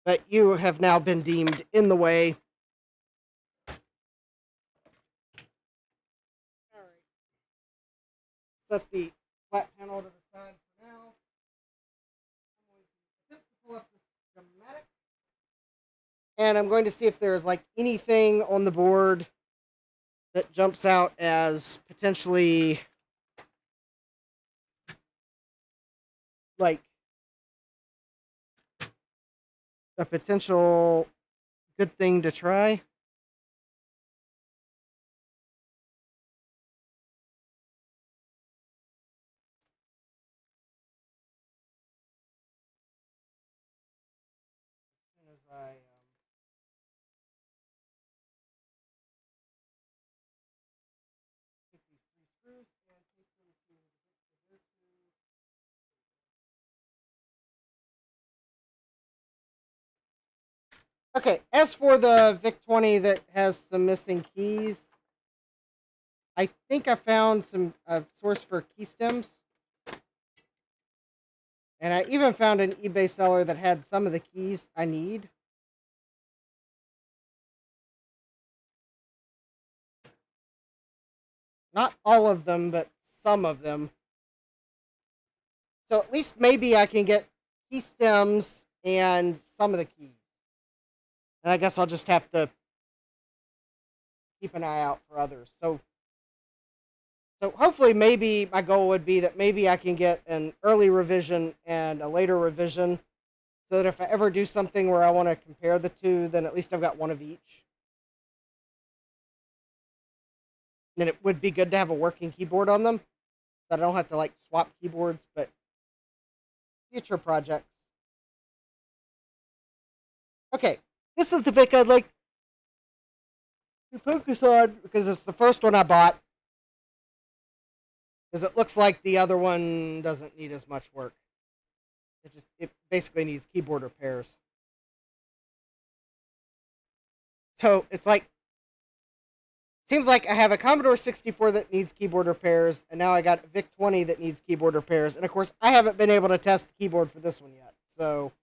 [SPEAKER 1] but you have now been deemed in the way. All right. Set the flat panel to the side for now. I'm going to attempt to pull up this schematic. And I'm going to see if there's like anything on the board that jumps out as potentially like a potential good thing to try. As I take these three screws and take them to the Okay, as for the VIC-20 that has some missing keys, I think I found some source for key stems. And I even found an eBay seller that had some of the keys I need. Not all of them, but some of them. So at least maybe I can get key stems and some of the keys. And I guess I'll just have to keep an eye out for others. So hopefully maybe my goal would be that maybe I can get an early revision and a later revision, so that if I ever do something where I want to compare the two, then at least I've got one of each. Then it would be good to have a working keyboard on them, so I don't have to like swap keyboards, but future projects. Okay, this is the VIC I'd like to focus on because it's the first one I bought. Because it looks like the other one doesn't need as much work. It basically needs keyboard repairs. So it's like, seems like I have a Commodore 64 that needs keyboard repairs, and now I got a VIC-20 that needs keyboard repairs. And of course, I haven't been able to test the keyboard for this one yet. So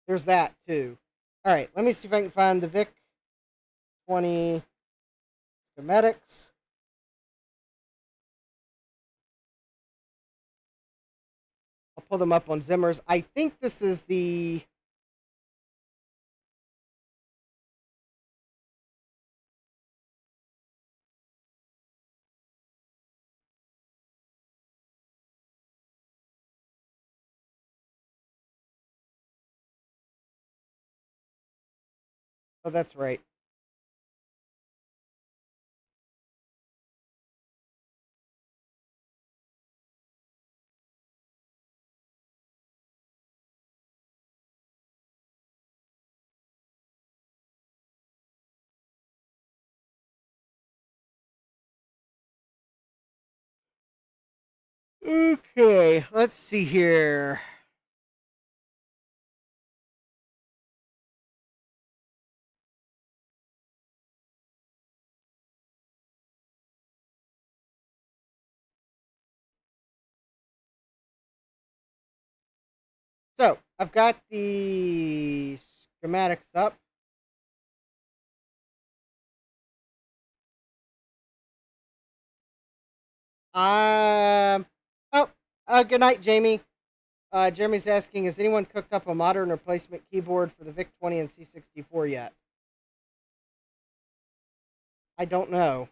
[SPEAKER 1] there's that too. All right, let me see if I can find the VIC-20 schematics. I'll pull them up on Zimmers. I think this is the... Oh, that's right. Okay, let's see here. So, I've got the schematics up. Oh, good night, Jamie. Jeremy's asking, has anyone cooked up a modern replacement keyboard for the VIC-20 and C64 yet? I don't know.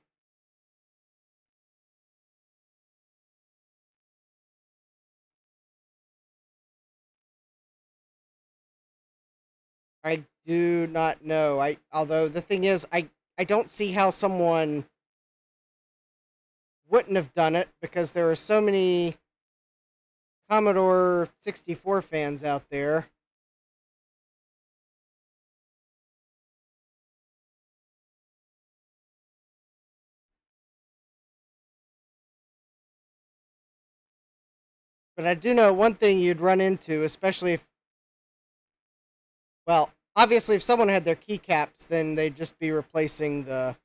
[SPEAKER 1] I do not know. Although the thing is, I don't see how someone wouldn't have done it, because there are so many Commodore 64 fans out there. But I do know one thing you'd run into, especially if, well, obviously if someone had their keycaps, then they'd just be replacing the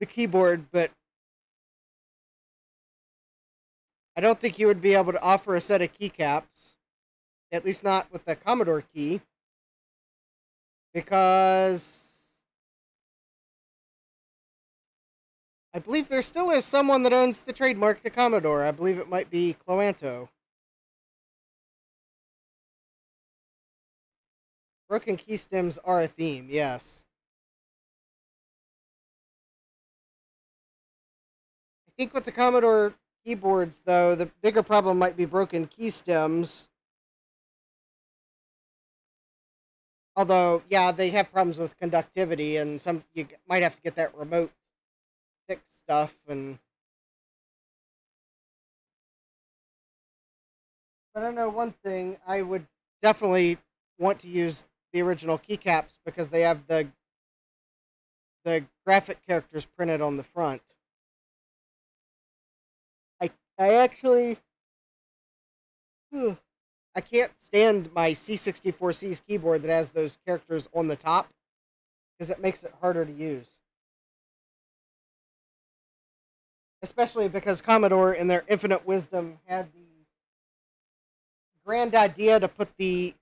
[SPEAKER 1] keyboard, but I don't think you would be able to offer a set of keycaps, at least not with the Commodore key, because I believe there still is someone that owns the trademark to Commodore. I believe it might be Cloanto. Broken key stems are a theme, yes. I think with the Commodore keyboards, though, the bigger problem might be broken key stems. Although, yeah, they have problems with conductivity, and you might have to get that remote fix stuff. And but I know one thing, I would definitely want to use the original keycaps because they have the graphic characters printed on the front. I actually I can't stand my C64C's keyboard that has those characters on the top because it makes it harder to use. Especially because Commodore, in their infinite wisdom, had the grand idea to put the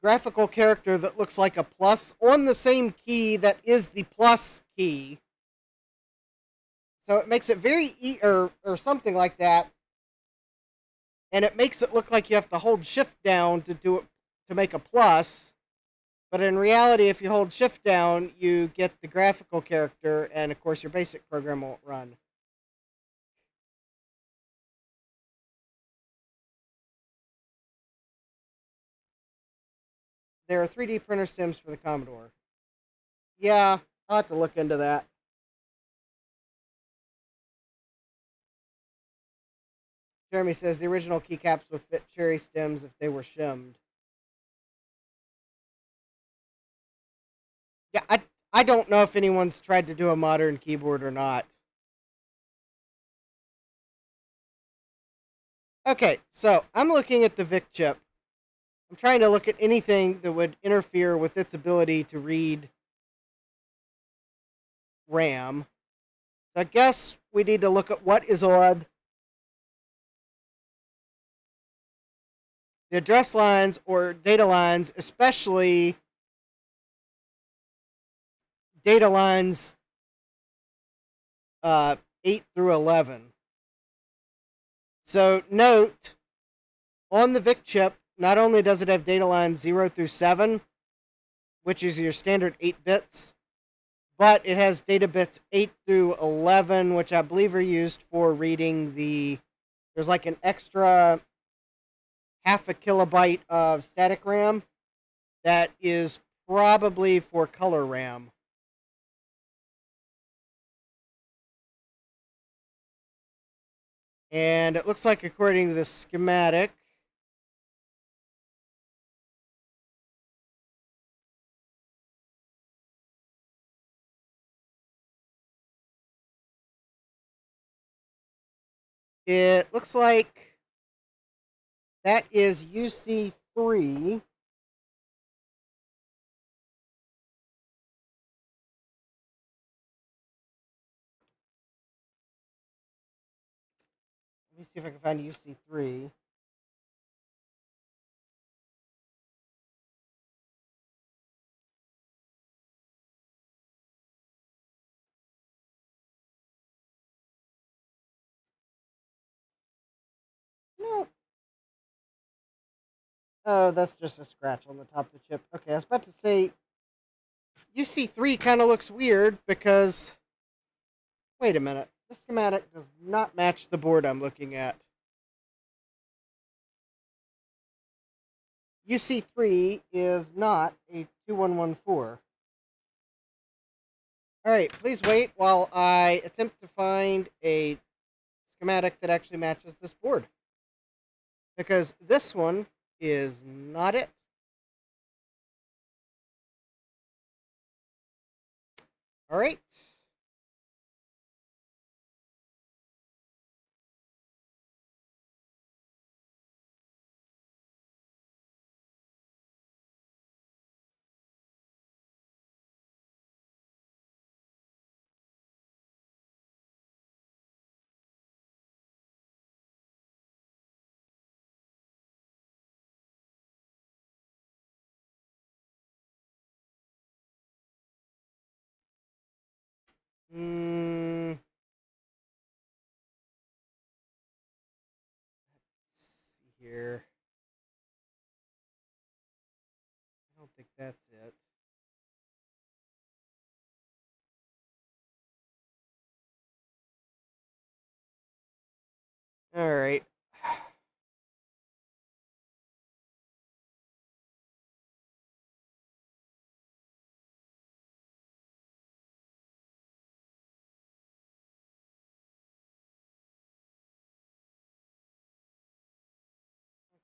[SPEAKER 1] graphical character that looks like a plus on the same key that is the plus key. So it makes it very or something like that. And it makes it look like you have to hold shift down to do it to make a plus. But in reality, if you hold shift down, you get the graphical character, and of course your basic program won't run. There are 3D printer stems for the Commodore. Yeah, I'll have to look into that. Jeremy says the original keycaps would fit cherry stems if they were shimmed. Yeah, I don't know if anyone's tried to do a modern keyboard or not. Okay, so I'm looking at the VIC chip. I'm trying to look at anything that would interfere with its ability to read RAM. So I guess we need to look at what is on the address lines or data lines, especially data lines 8 through 11. So note, on the VIC chip, not only does it have data lines 0 through 7, which is your standard 8 bits, but it has data bits 8 through 11, which I believe are used for reading there's like an extra half a kilobyte of static RAM that is probably for color RAM. And it looks like, according to the schematic, it looks like that is UC3. Let me see if I can find UC3. No. Oh, that's just a scratch on the top of the chip. Okay, I was about to say UC3 kind of looks weird because, wait a minute, this schematic does not match the board I'm looking at. UC3 is not a 2114. Alright, please wait while I attempt to find a schematic that actually matches this board. Because this one is not it. Alright. Let's see here. I don't think that's it. Alright.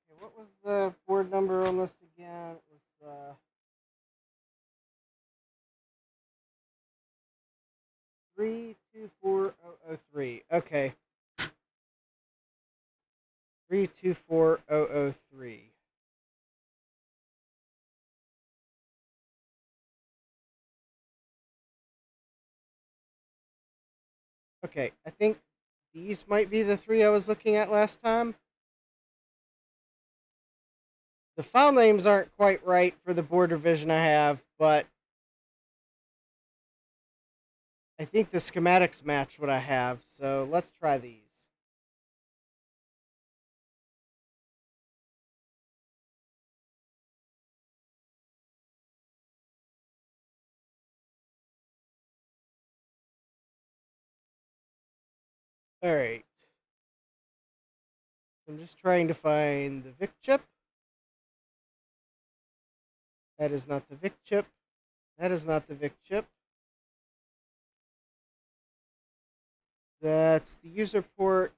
[SPEAKER 1] Okay, what was the board number on this again? It was 324003. Okay. 324003. Okay, I think these might be the three I was looking at last time. The file names aren't quite right for the board revision I have, but I think the schematics match what I have, so let's try these. Alright. I'm just trying to find the VIC chip. That is not the VIC chip. That is not the VIC chip. That's the user port.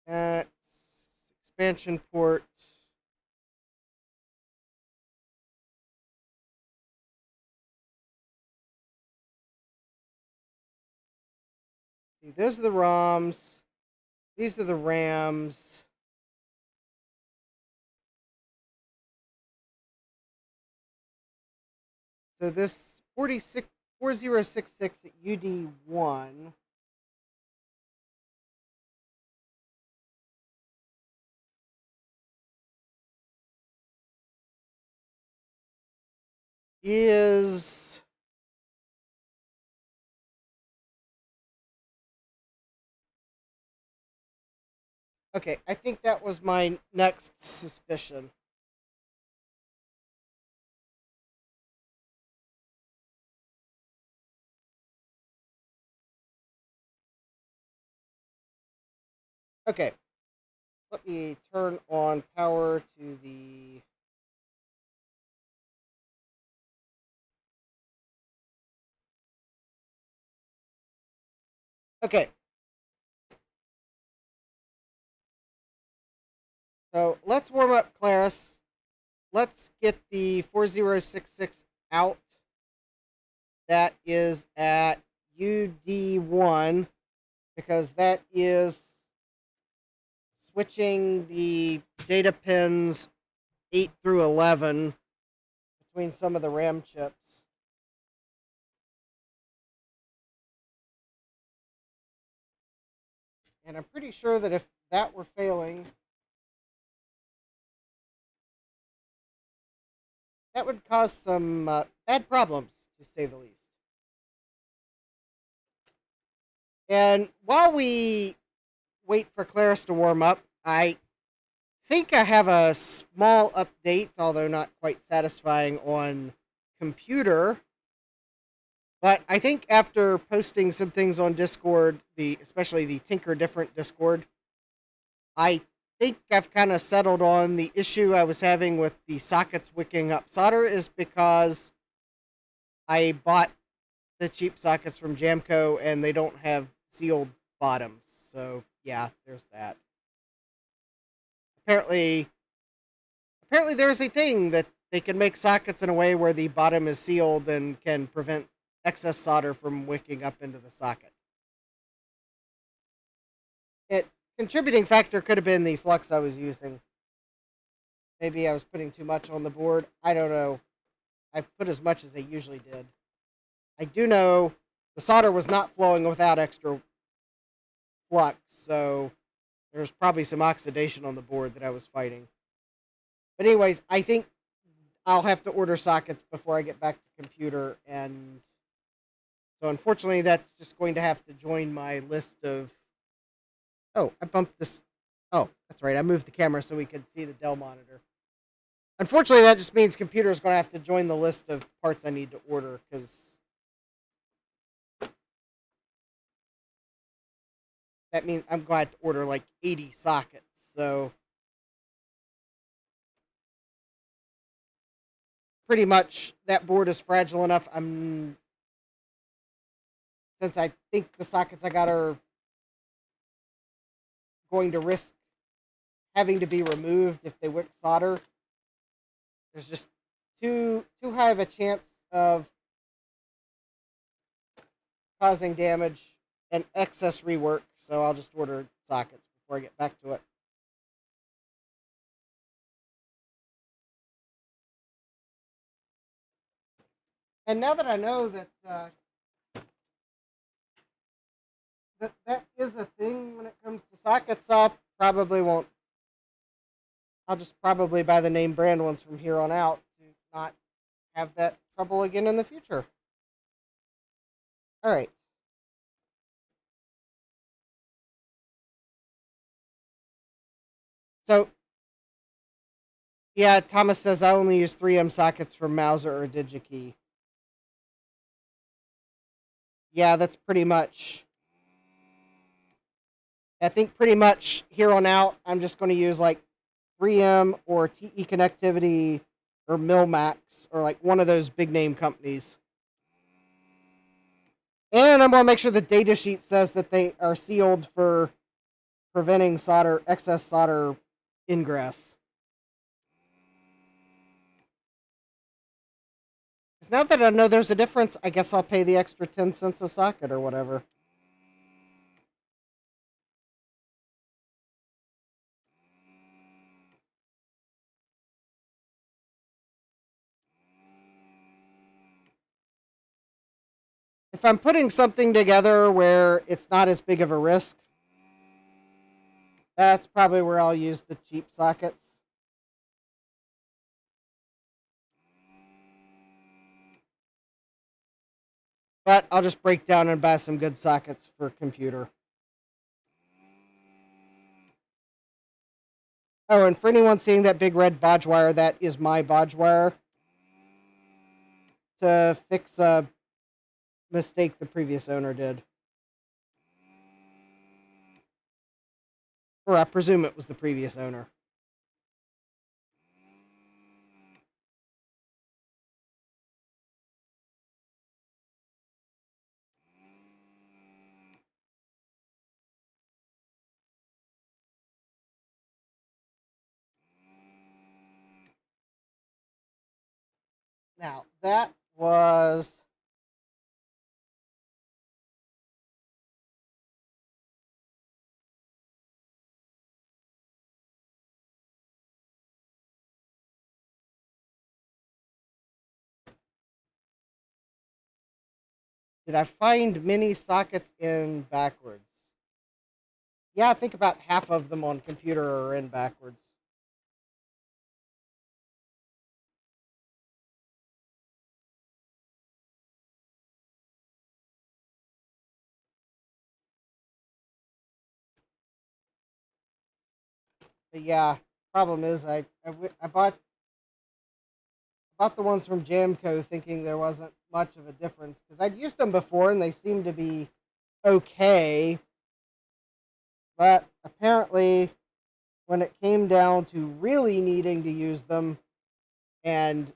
[SPEAKER 1] That's expansion port. See, those are the ROMs. These are the RAMs. So this 4066 at UD1 is okay. I think that was my next suspicion. Okay, let me turn on power to the. Okay. So let's warm up Claris. Let's get the 4066 out. That is at UD1 because that is switching the data pins 8 through 11 between some of the RAM chips. And I'm pretty sure that if that were failing, that would cause some bad problems, to say the least. And while we wait for Claris to warm up, I think I have a small update, although not quite satisfying, on Computer. But I think after posting some things on Discord, especially the Tinker Different Discord, I think I've kind of settled on the issue I was having with the sockets wicking up solder is because I bought the cheap sockets from Jamco and they don't have sealed bottoms. So yeah, there's that. Apparently there's a thing that they can make sockets in a way where the bottom is sealed and can prevent excess solder from wicking up into the socket. Contributing factor could have been the flux I was using. Maybe I was putting too much on the board. I don't know. I put as much as I usually did. I do know the solder was not flowing without extra flux, so there's probably some oxidation on the board that I was fighting. But anyways, I think I'll have to order sockets before I get back to Computer, and so unfortunately that's just going to have to join my list of... Oh, I bumped this. Oh, that's right. I moved the camera so we could see the Dell monitor. Unfortunately, that just means Computer is going to have to join the list of parts I need to order, because that means I'm going to have to order like 80 sockets. So pretty much that board is fragile enough. Since I think the sockets I got are going to risk having to be removed if they wick solder, there's just too high of a chance of causing damage and excess rework, so I'll just order sockets before I get back to it. And now that I know that that is a thing when it comes to sockets, probably won't. I'll just probably buy the name brand ones from here on out to not have that trouble again in the future. All right. So, yeah, Thomas says I only use 3M sockets for Mauser or DigiKey. Yeah, that's pretty much. I think pretty much here on out, I'm just going to use like 3M or TE Connectivity or Milmax or like one of those big name companies. And I'm going to make sure the data sheet says that they are sealed for preventing excess solder ingress. Because now that I know there's a difference, I guess I'll pay the extra 10 cents a socket or whatever. If I'm putting something together where it's not as big of a risk, that's probably where I'll use the cheap sockets. But I'll just break down and buy some good sockets for computer. Oh, and for anyone seeing that big red bodge wire, that is my bodge wire to fix a mistake the previous owner did. Or I presume it was the previous owner. Now, that was... Did I find many sockets in backwards? Yeah, I think about half of them on computer are in backwards. But yeah, problem is I bought the ones from Jamco thinking there wasn't much of a difference because I'd used them before and they seemed to be okay. But apparently, when it came down to really needing to use them and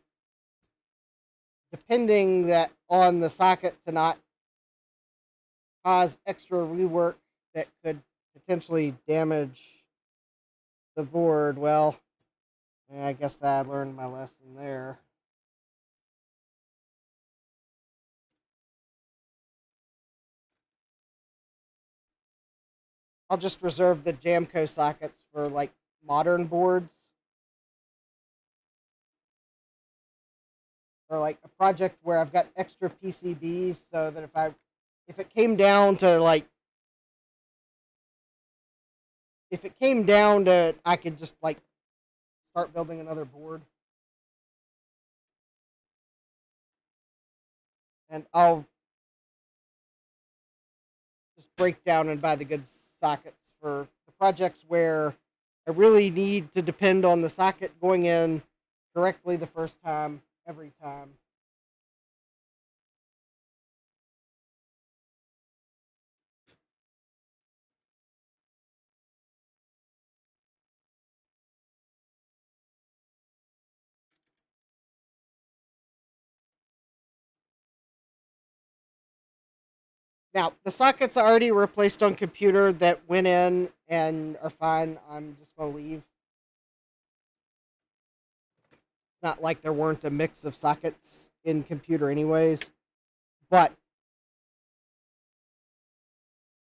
[SPEAKER 1] depending that on the socket to not cause extra rework that could potentially damage the board, well, I guess that I learned my lesson there. I'll just reserve the Jamco sockets for like modern boards. Or like a project where I've got extra PCBs so that if it came down to I could just like start building another board. And I'll just break down and buy the good sockets for the projects where I really need to depend on the socket going in correctly the first time, every time. Now, the sockets I already replaced on computer that went in and are fine. I'm just going to leave. Not like there weren't a mix of sockets in computer anyways. But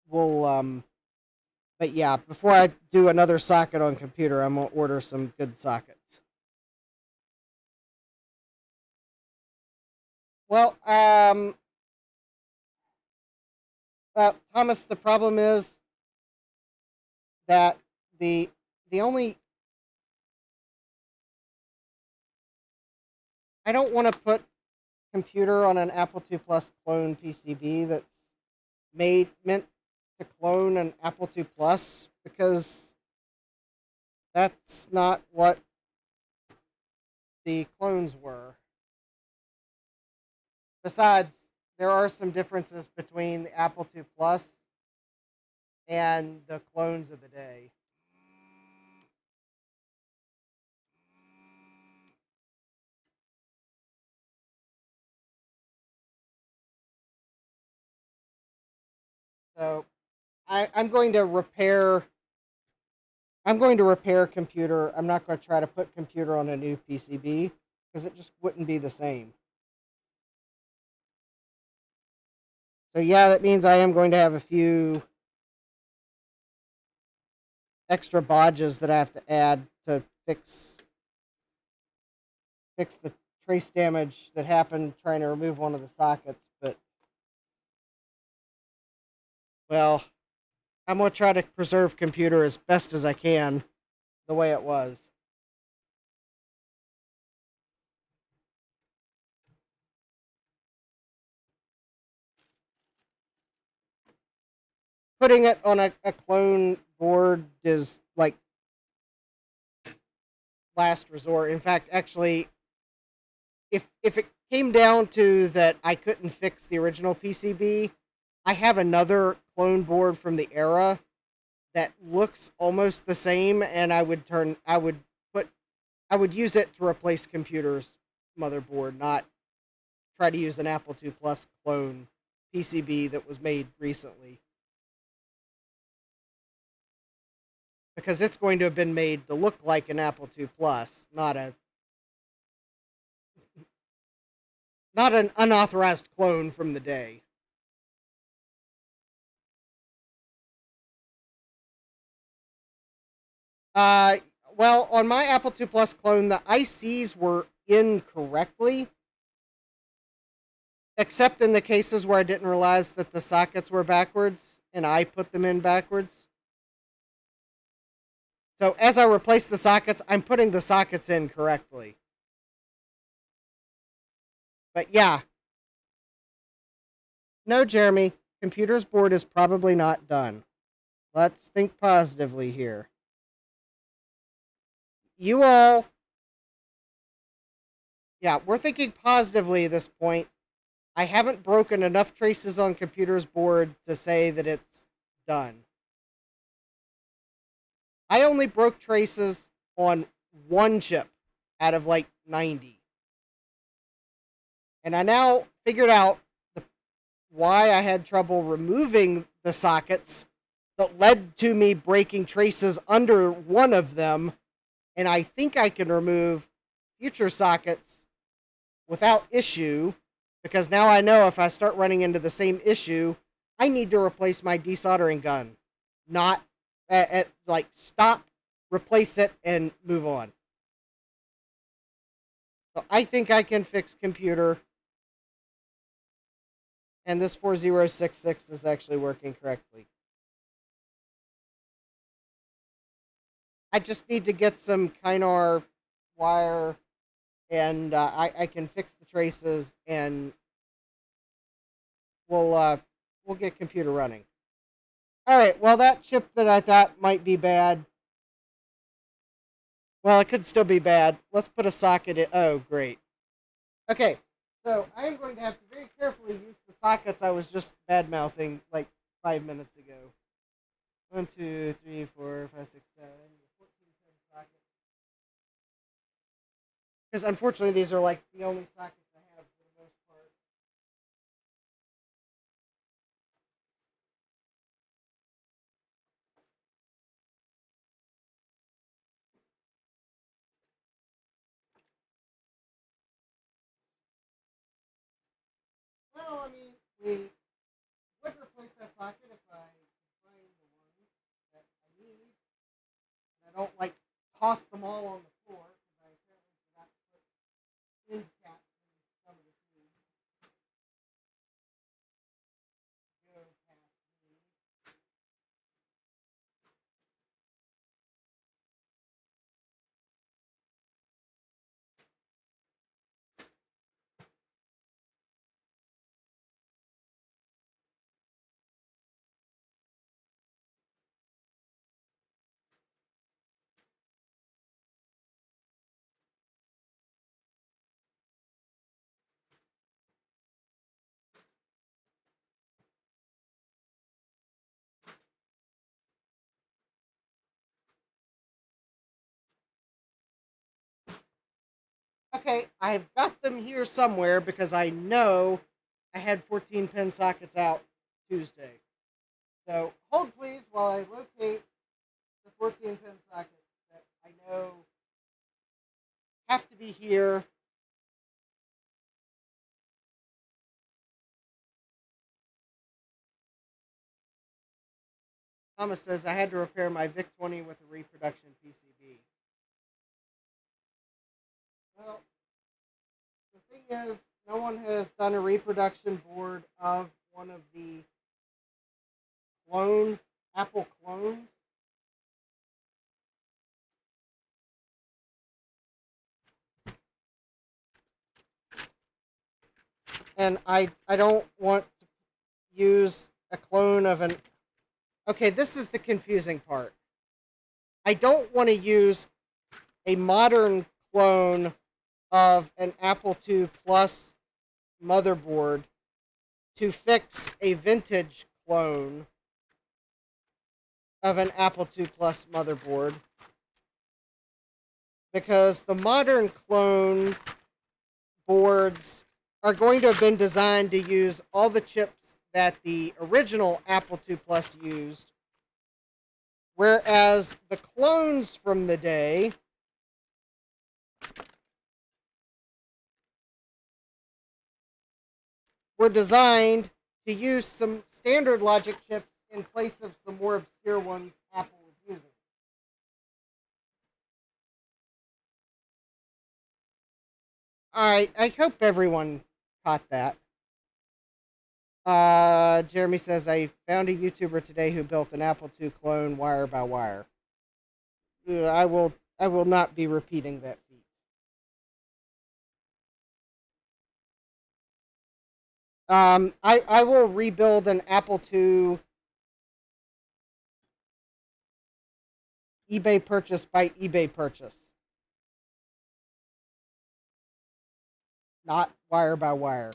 [SPEAKER 1] but yeah, before I do another socket on computer, I'm going to order some good sockets. Well, Thomas, the problem is that the the only I don't want to put computer on an Apple II Plus clone PCB that's meant to clone an Apple II Plus because that's not what the clones were. Besides, there are some differences between the Apple II Plus and the clones of the day. So I'm going to repair. I'm going to repair computer. I'm not going to try to put computer on a new PCB because it just wouldn't be the same. So yeah, that means I am going to have a few extra bodges that I have to add to fix the trace damage that happened trying to remove one of the sockets. But well, I'm going to try to preserve computer as best as I can the way it was. Putting it on a clone board is like last resort. In fact, actually, if it came down to that I couldn't fix the original PCB, I have another clone board from the era that looks almost the same, and I would use it to replace computer's motherboard, not try to use an Apple II Plus clone PCB that was made recently. Because it's going to have been made to look like an Apple II Plus, not an unauthorized clone from the day. Well, on my Apple II Plus clone, the ICs were in correctly, except in the cases where I didn't realize that the sockets were backwards, and I put them in backwards. So as I replace the sockets, I'm putting the sockets in correctly. But yeah. No, Jeremy, computer's board is probably not done. Let's think positively here. You all... Yeah, we're thinking positively at this point. I haven't broken enough traces on computer's board to say that it's done. I only broke traces on one chip out of like 90. And I now figured out why I had trouble removing the sockets that led to me breaking traces under one of them. And I think I can remove future sockets without issue, because now I know if I start running into the same issue, I need to replace my desoldering gun. Not like stop, replace it, and move on. So I think I can fix computer. And this 4066 is actually working correctly. I just need to get some Kynar wire, and I can fix the traces, and we'll get computer running. All right. Well, that chip that I thought might be bad. Well, it could still be bad. Let's put a socket in. Oh, great. Okay. So I am going to have to very carefully use the sockets I was just bad mouthing like 5 minutes ago. 1, 2, 3, 4, 5, 6, 7, 14, 10 sockets. Because unfortunately, these are like the only sockets I have for the most part. Well, I mean, we would replace that socket if I could find the ones that I need. And I don't like toss them all on the floor because I apparently forgot to put end caps in some of the tubes. Okay, I've got them here somewhere because I know I had 14 pin sockets out Tuesday. So hold please while I locate the 14 pin sockets that I know have to be here. Thomas says I had to repair my VIC-20 with a reproduction PCB. Well, the thing is, no one has done a reproduction board of one of the Apple clones. And I don't want to use a clone of an... Okay, this is the confusing part. I don't want to use a modern clone of an Apple II Plus motherboard to fix a vintage clone of an Apple II Plus motherboard, because the modern clone boards are going to have been designed to use all the chips that the original Apple II Plus used, whereas the clones from the day were designed to use some standard logic chips in place of some more obscure ones Apple was using. Alright, I hope everyone caught that. Jeremy says, I found a YouTuber today who built an Apple II clone wire by wire. I will not be repeating that feat. I will rebuild an Apple II eBay purchase by eBay purchase. Not wire by wire.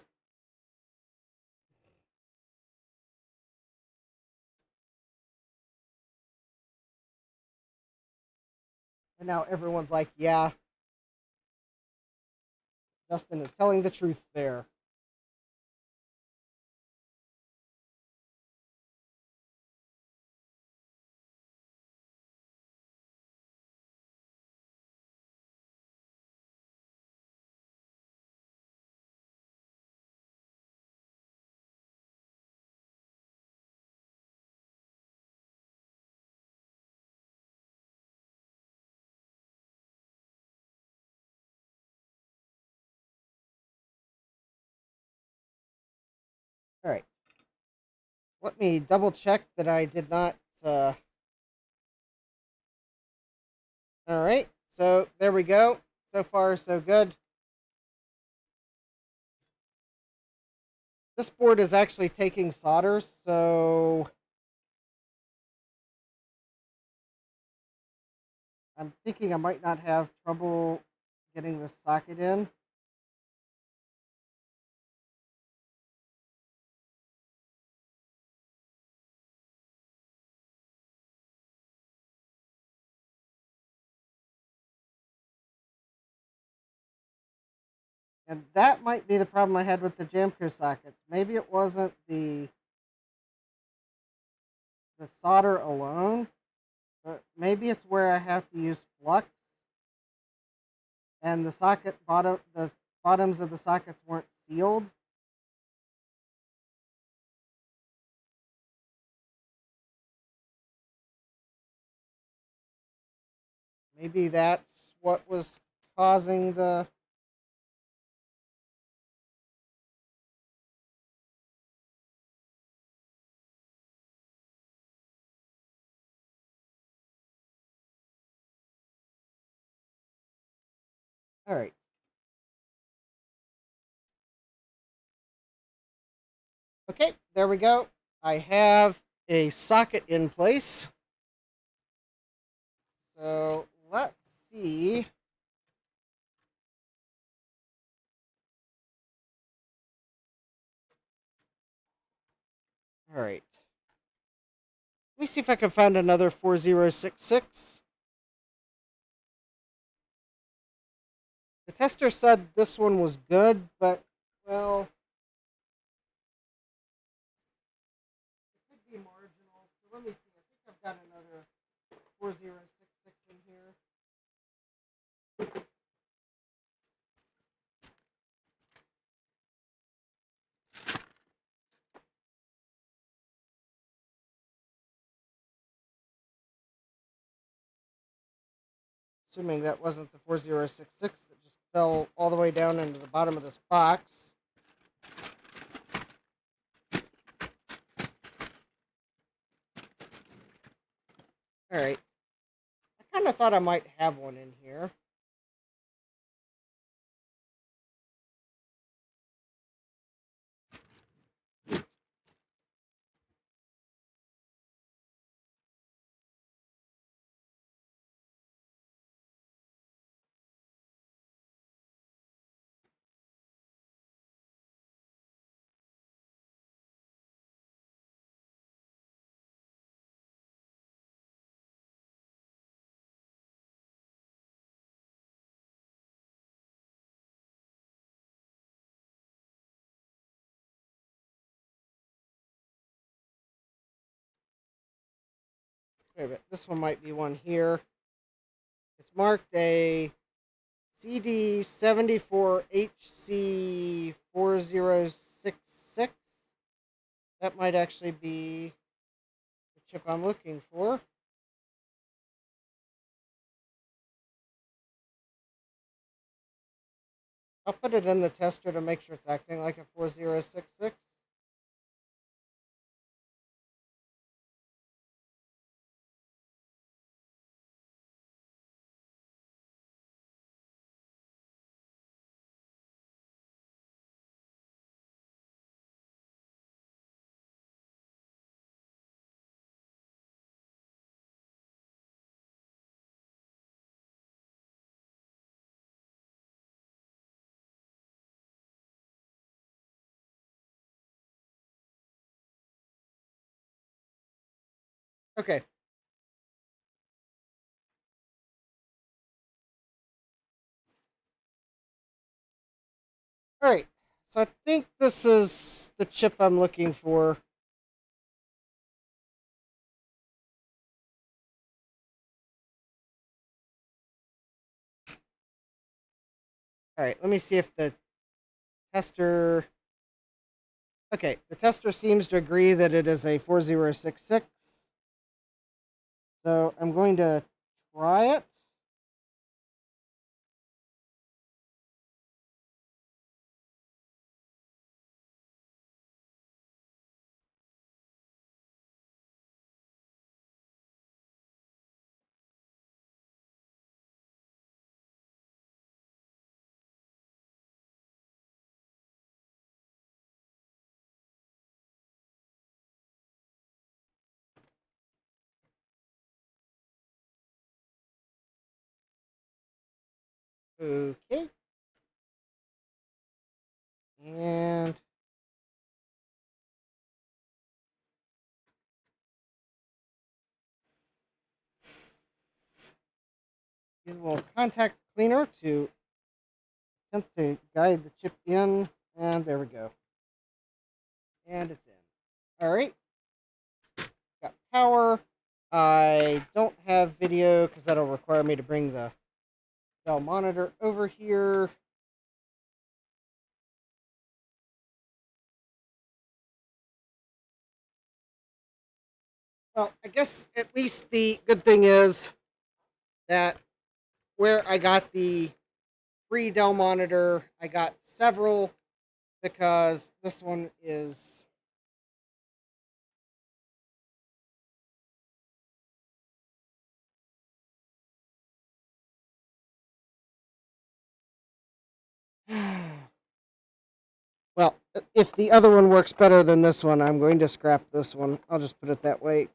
[SPEAKER 1] And now everyone's like, yeah, Justin is telling the truth there. All right. Let me double check that I did not. All right. So there we go. So far, so good. This board is actually taking solder, so I'm thinking I might not have trouble getting this socket in. And that might be the problem I had with the Jamco sockets. Maybe it wasn't the solder alone, but maybe it's where I have to use flux, and the bottoms of the sockets weren't sealed. Maybe that's what was causing the... All right. Okay, there we go. I have a socket in place. So let's see. All right. Let me see if I can find another 4066. tester said this one was good, but, well, it could be marginal. So let me see. I think I've got another 4066 in here. Assuming that wasn't the 4066 that just fell all the way down into the bottom of this box. Alright. I kind of thought I might have one in here. Wait a minute, this one might be one here. It's marked a CD74HC4066. That might actually be the chip I'm looking for. I'll put it in the tester to make sure it's acting like a 4066. Okay. All right. So I think this is the chip I'm looking for. All right, let me see if the tester... Okay, the tester seems to agree that it is a 4066. So I'm going to try it. Okay. And use a little contact cleaner to attempt to guide the chip in. And there we go. And it's in. All right. Got power. I don't have video because that'll require me to bring the Dell monitor over here. Well, I guess at least the good thing is that where I got the free Dell monitor, I got several because this one is well, if the other one works better than this one, I'm going to scrap this one. I'll just put it that way.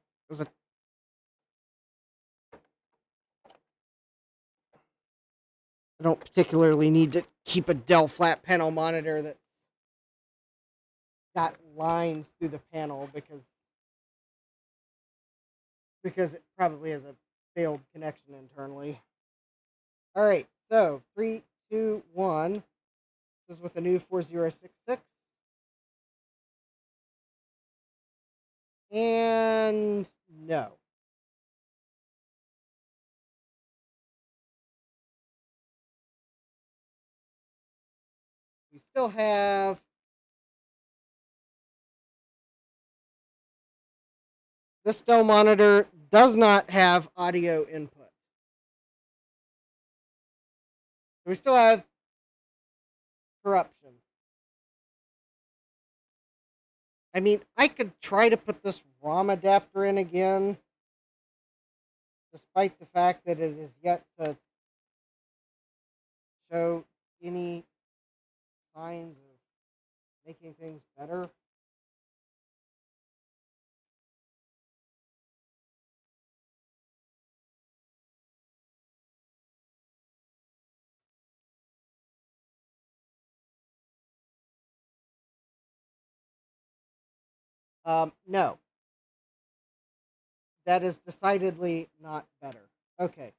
[SPEAKER 1] I don't particularly need to keep a Dell flat panel monitor that's got lines through the panel because it probably has a failed connection internally. All right, so 3, 2, 1. This is with the new 4066. And no. We still have this Dell monitor does not have audio input. We still have corruption. I mean, I could try to put this ROM adapter in again, despite the fact that it is yet to show any signs of making things better. No. That is decidedly not better. Okay.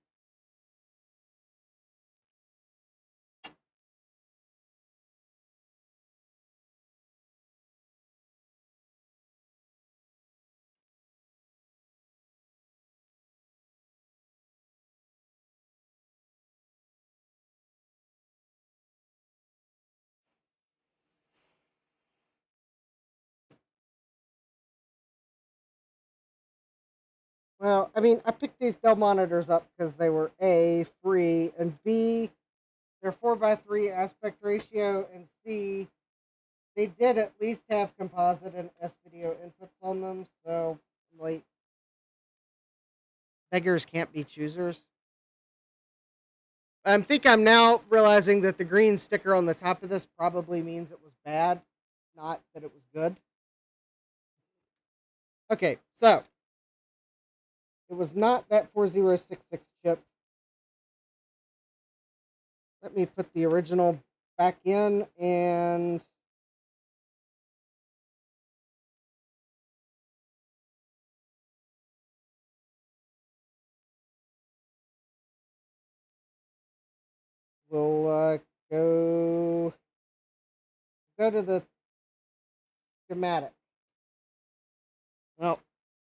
[SPEAKER 1] Well, I mean, I picked these Dell monitors up because they were A, free, and B, they're 4:3 aspect ratio, and C, they did at least have composite and S video inputs on them, so, like, beggars can't be choosers. I think I'm now realizing that the green sticker on the top of this probably means it was bad, not that it was good. Okay, so it was not that 4066 chip. Let me put the original back in and we'll go to the schematic. Well,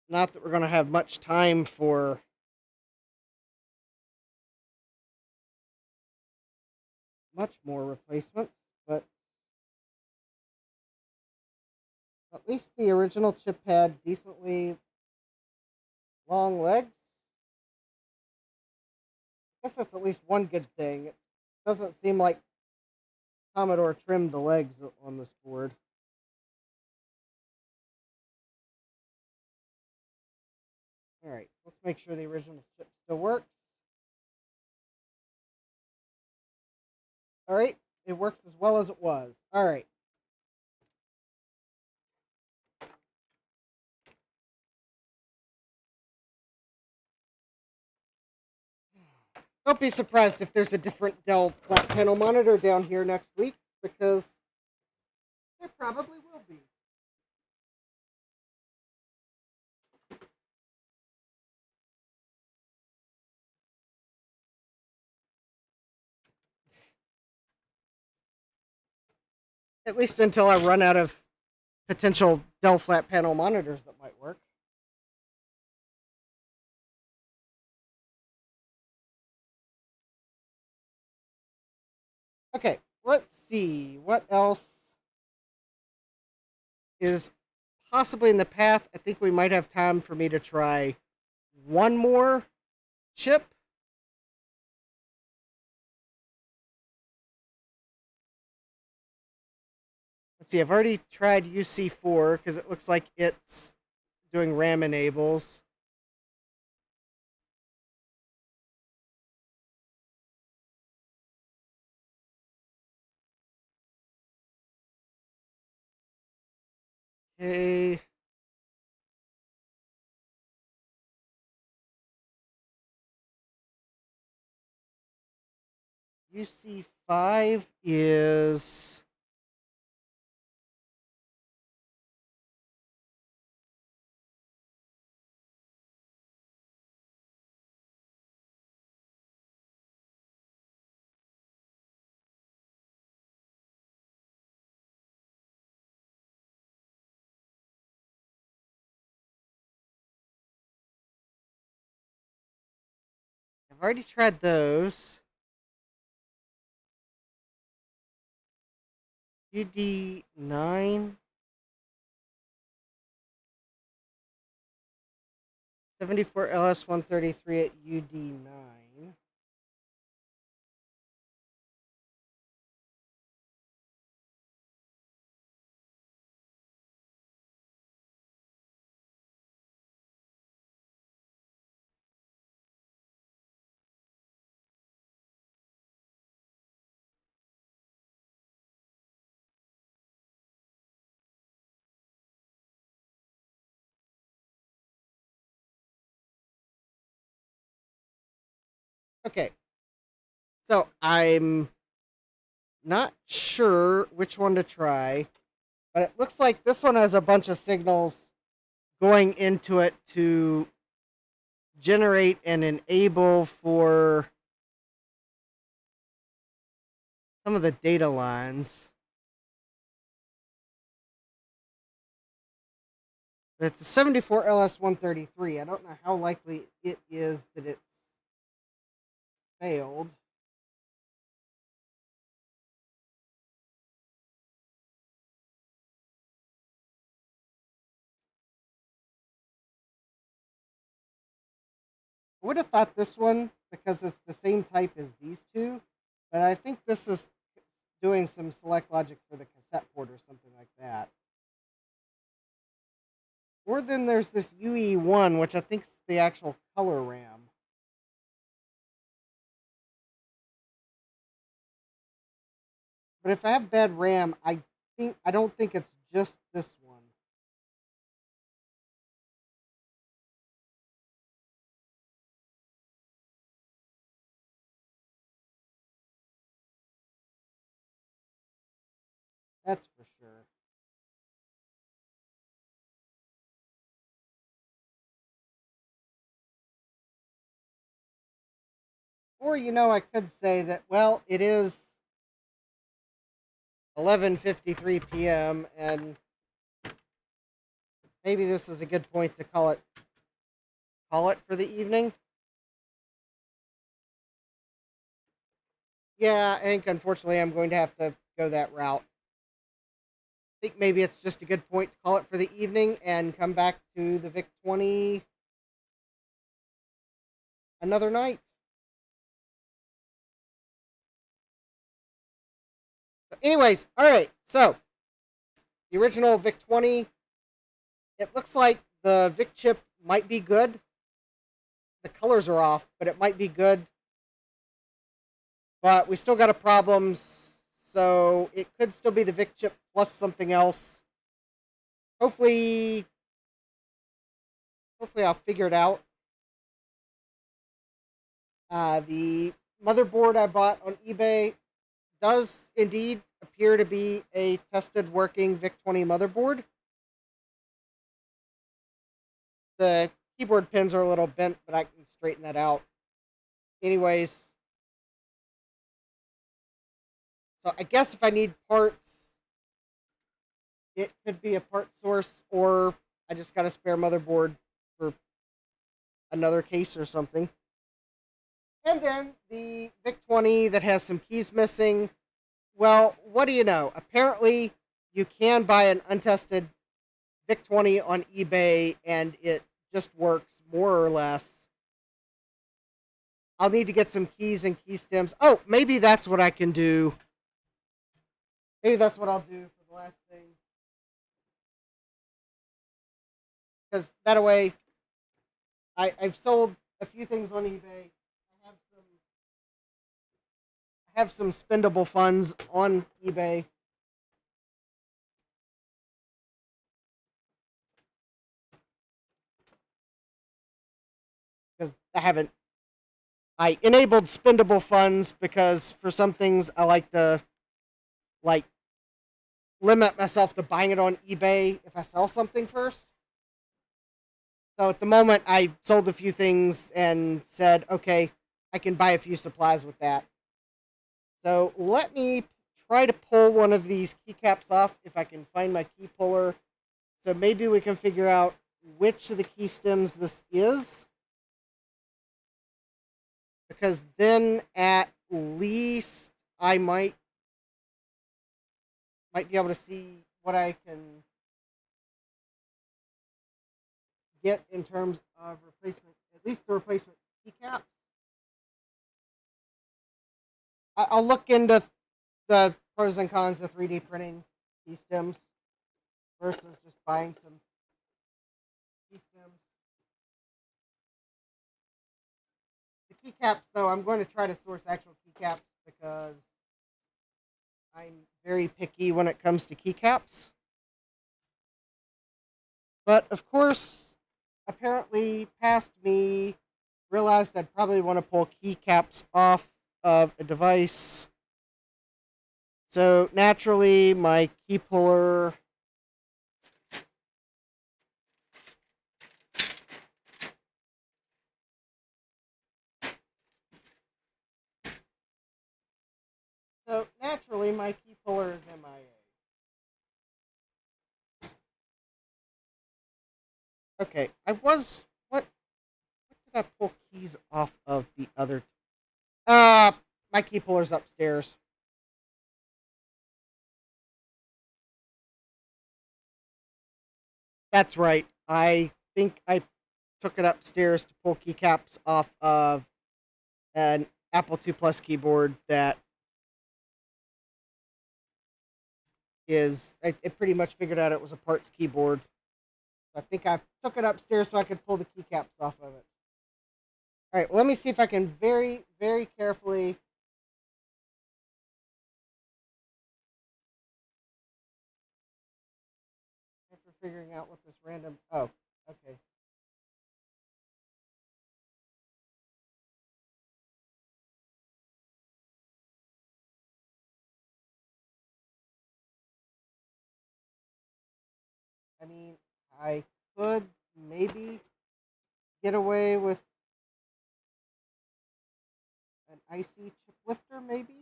[SPEAKER 1] not that we're going to have much time for much more replacements, but at least the original chip had decently long legs. I guess that's at least one good thing. It doesn't seem like Commodore trimmed the legs on this board. All right, let's make sure the original chip still works. All right, it works as well as it was. All right. Don't be surprised if there's a different Dell flat panel monitor down here next week, because there probably will be. At least until I run out of potential Dell flat panel monitors that might work. Okay, let's see what else is possibly in the path. I think we might have time for me to try one more chip. Let's see, I've already tried UC4 because it looks like it's doing RAM enables. Okay. UC5 is I've already tried those. UD9. 74 LS133 at UD9. Okay. So I'm not sure which one to try, but it looks like this one has a bunch of signals going into it to generate and enable for some of the data lines. But it's a 74 LS133. I don't know how likely it is that it's failed. I would have thought this one, because it's the same type as these two, but I think this is doing some select logic for the cassette port or something like that. Or then there's this UE1, which I think is the actual color RAM. But if I have bad RAM, I don't think it's just this one. That's for sure. Or, I could say that, well, it is 11:53 p.m. and maybe this is a good point to call it for the evening. Yeah, I think unfortunately I'm going to have to go that route. I think maybe it's just a good point to call it for the evening and come back to the VIC-20 another night. But anyways, all right. So the original VIC-20, it looks like the VIC chip might be good. The colors are off, but it might be good. But we still got a problem, so it could still be the VIC chip plus something else. Hopefully I'll figure it out. The motherboard I bought on eBay does indeed appear to be a tested working VIC-20 motherboard. The keyboard pins are a little bent, but I can straighten that out. Anyways, so I guess if I need parts, it could be a part source, or I just got a spare motherboard for another case or something. And then the VIC-20 that has some keys missing. Well, what do you know? Apparently, you can buy an untested VIC-20 on eBay, and it just works more or less. I'll need to get some keys and key stems. Oh, maybe that's what I can do. Maybe that's what I'll do for the last thing. Because that way, I've sold a few things on eBay. I have some spendable funds on eBay. Because I enabled spendable funds because for some things I like to limit myself to buying it on eBay if I sell something first. So at the moment I sold a few things and said, okay, I can buy a few supplies with that. So let me try to pull one of these keycaps off if I can find my key puller. So maybe we can figure out which of the key stems this is. because then at least I might be able to see what I can get in terms of replacement, at least the replacement keycaps. I'll look into the pros and cons of 3D printing key stems versus just buying some key stems. The keycaps, though, I'm going to try to source actual keycaps because I'm very picky when it comes to keycaps. But, of course, apparently past me realized I'd probably want to pull keycaps off of a device. So, naturally, my key puller is MIA. Okay, what did I pull keys off of the other? My key puller's upstairs. That's right. I think I took it upstairs to pull keycaps off of an Apple II Plus keyboard that it pretty much figured out it was a parts keyboard. I think I took it upstairs so I could pull the keycaps off of it. All right, well, let me see if I can very, very carefully. After figuring out what this random. Oh, okay. I mean, I could maybe get away with an icy chip lifter, maybe.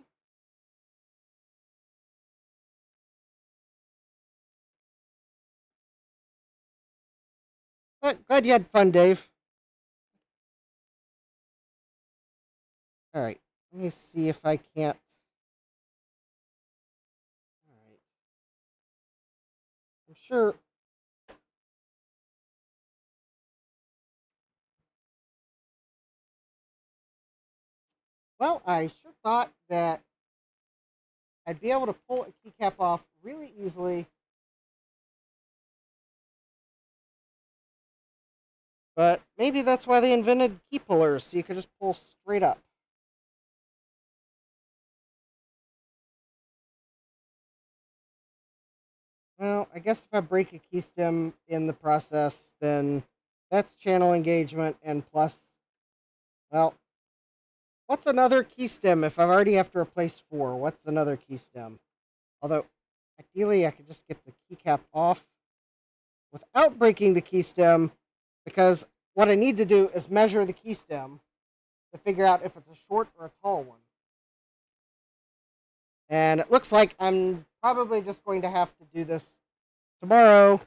[SPEAKER 1] But glad you had fun, Dave. All right, let me see if I can't. All right, I'm sure. Well, I sure thought that I'd be able to pull a keycap off really easily. But maybe that's why they invented key pullers, so you could just pull straight up. Well, I guess if I break a key stem in the process, then that's channel engagement, and plus, well, what's another key stem if I already have to replace 4? What's another key stem? Although, ideally, I could just get the keycap off without breaking the key stem, because what I need to do is measure the key stem to figure out if it's a short or a tall one. And it looks like I'm probably just going to have to do this tomorrow,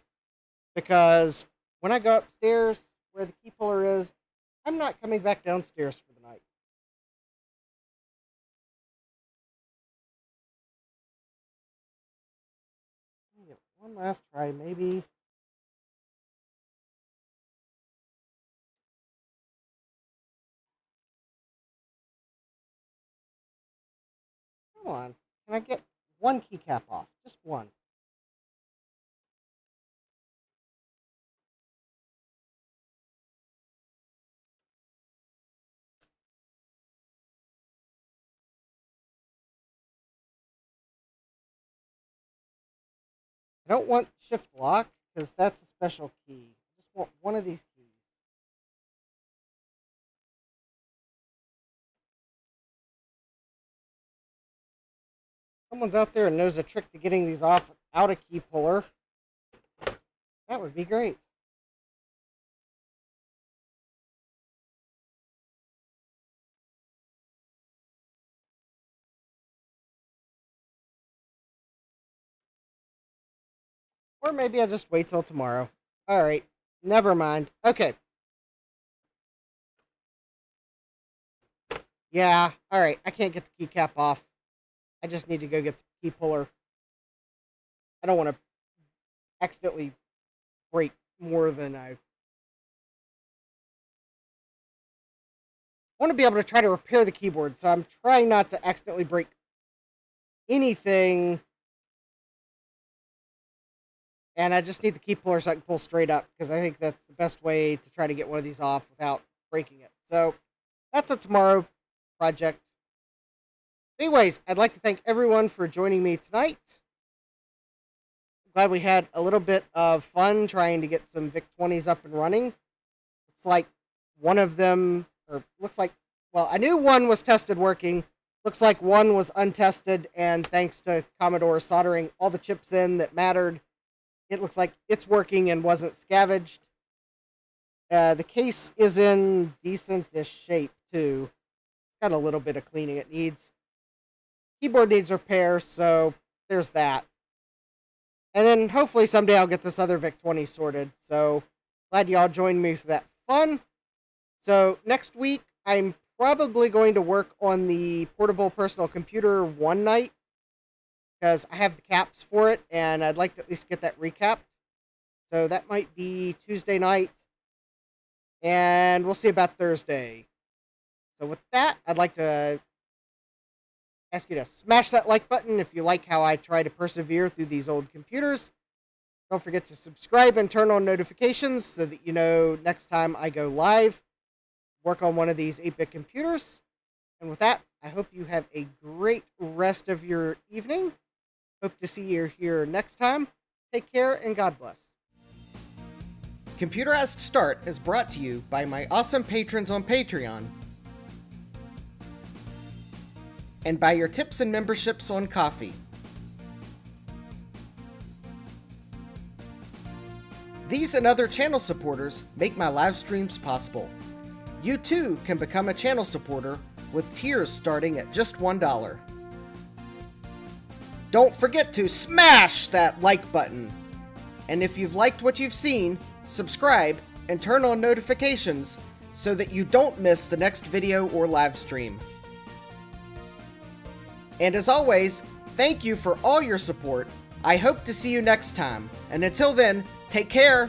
[SPEAKER 1] because when I go upstairs where the key puller is, I'm not coming back downstairs for the night. One last try, maybe. Come on. Can I get one keycap off? Just one. I don't want shift lock, because that's a special key. I just want one of these keys. Someone's out there and knows a trick to getting these off without a key puller. That would be great. Or maybe I'll just wait till tomorrow. Alright, never mind. Okay. Yeah, alright, I can't get the keycap off. I just need to go get the key puller. I don't want to accidentally break more than I want to be able to try to repair the keyboard, so I'm trying not to accidentally break anything. And I just need the key puller so I can pull straight up, because I think that's the best way to try to get one of these off without breaking it. So that's a tomorrow project. Anyways, I'd like to thank everyone for joining me tonight. Glad we had a little bit of fun trying to get some VIC-20s up and running. Looks like one of them, or looks like, well, I knew one was tested working. Looks like one was untested, and thanks to Commodore soldering all the chips in that mattered, it looks like it's working and wasn't scavenged. The case is in decent-ish shape, too. Got a little bit of cleaning it needs. Keyboard needs repair, so there's that. And then hopefully someday I'll get this other VIC-20 sorted. So glad y'all joined me for that fun. So next week, I'm probably going to work on the portable personal computer one night, because I have the caps for it, and I'd like to at least get that recapped. So that might be Tuesday night, and we'll see about Thursday. So with that, I'd like to ask you to smash that like button if you like how I try to persevere through these old computers. Don't forget to subscribe and turn on notifications so that you know next time I go live, work on one of these 8-bit computers. And with that, I hope you have a great rest of your evening. Hope to see you here next time. Take care and God bless. Computerized Start is brought to you by my awesome patrons on Patreon, and by your tips and memberships on Ko-fi. These and other channel supporters make my live streams possible. You too can become a channel supporter with tiers starting at just $1. Don't forget to smash that like button. And if you've liked what you've seen, subscribe and turn on notifications so that you don't miss the next video or live stream. And as always, thank you for all your support. I hope to see you next time. And until then, take care.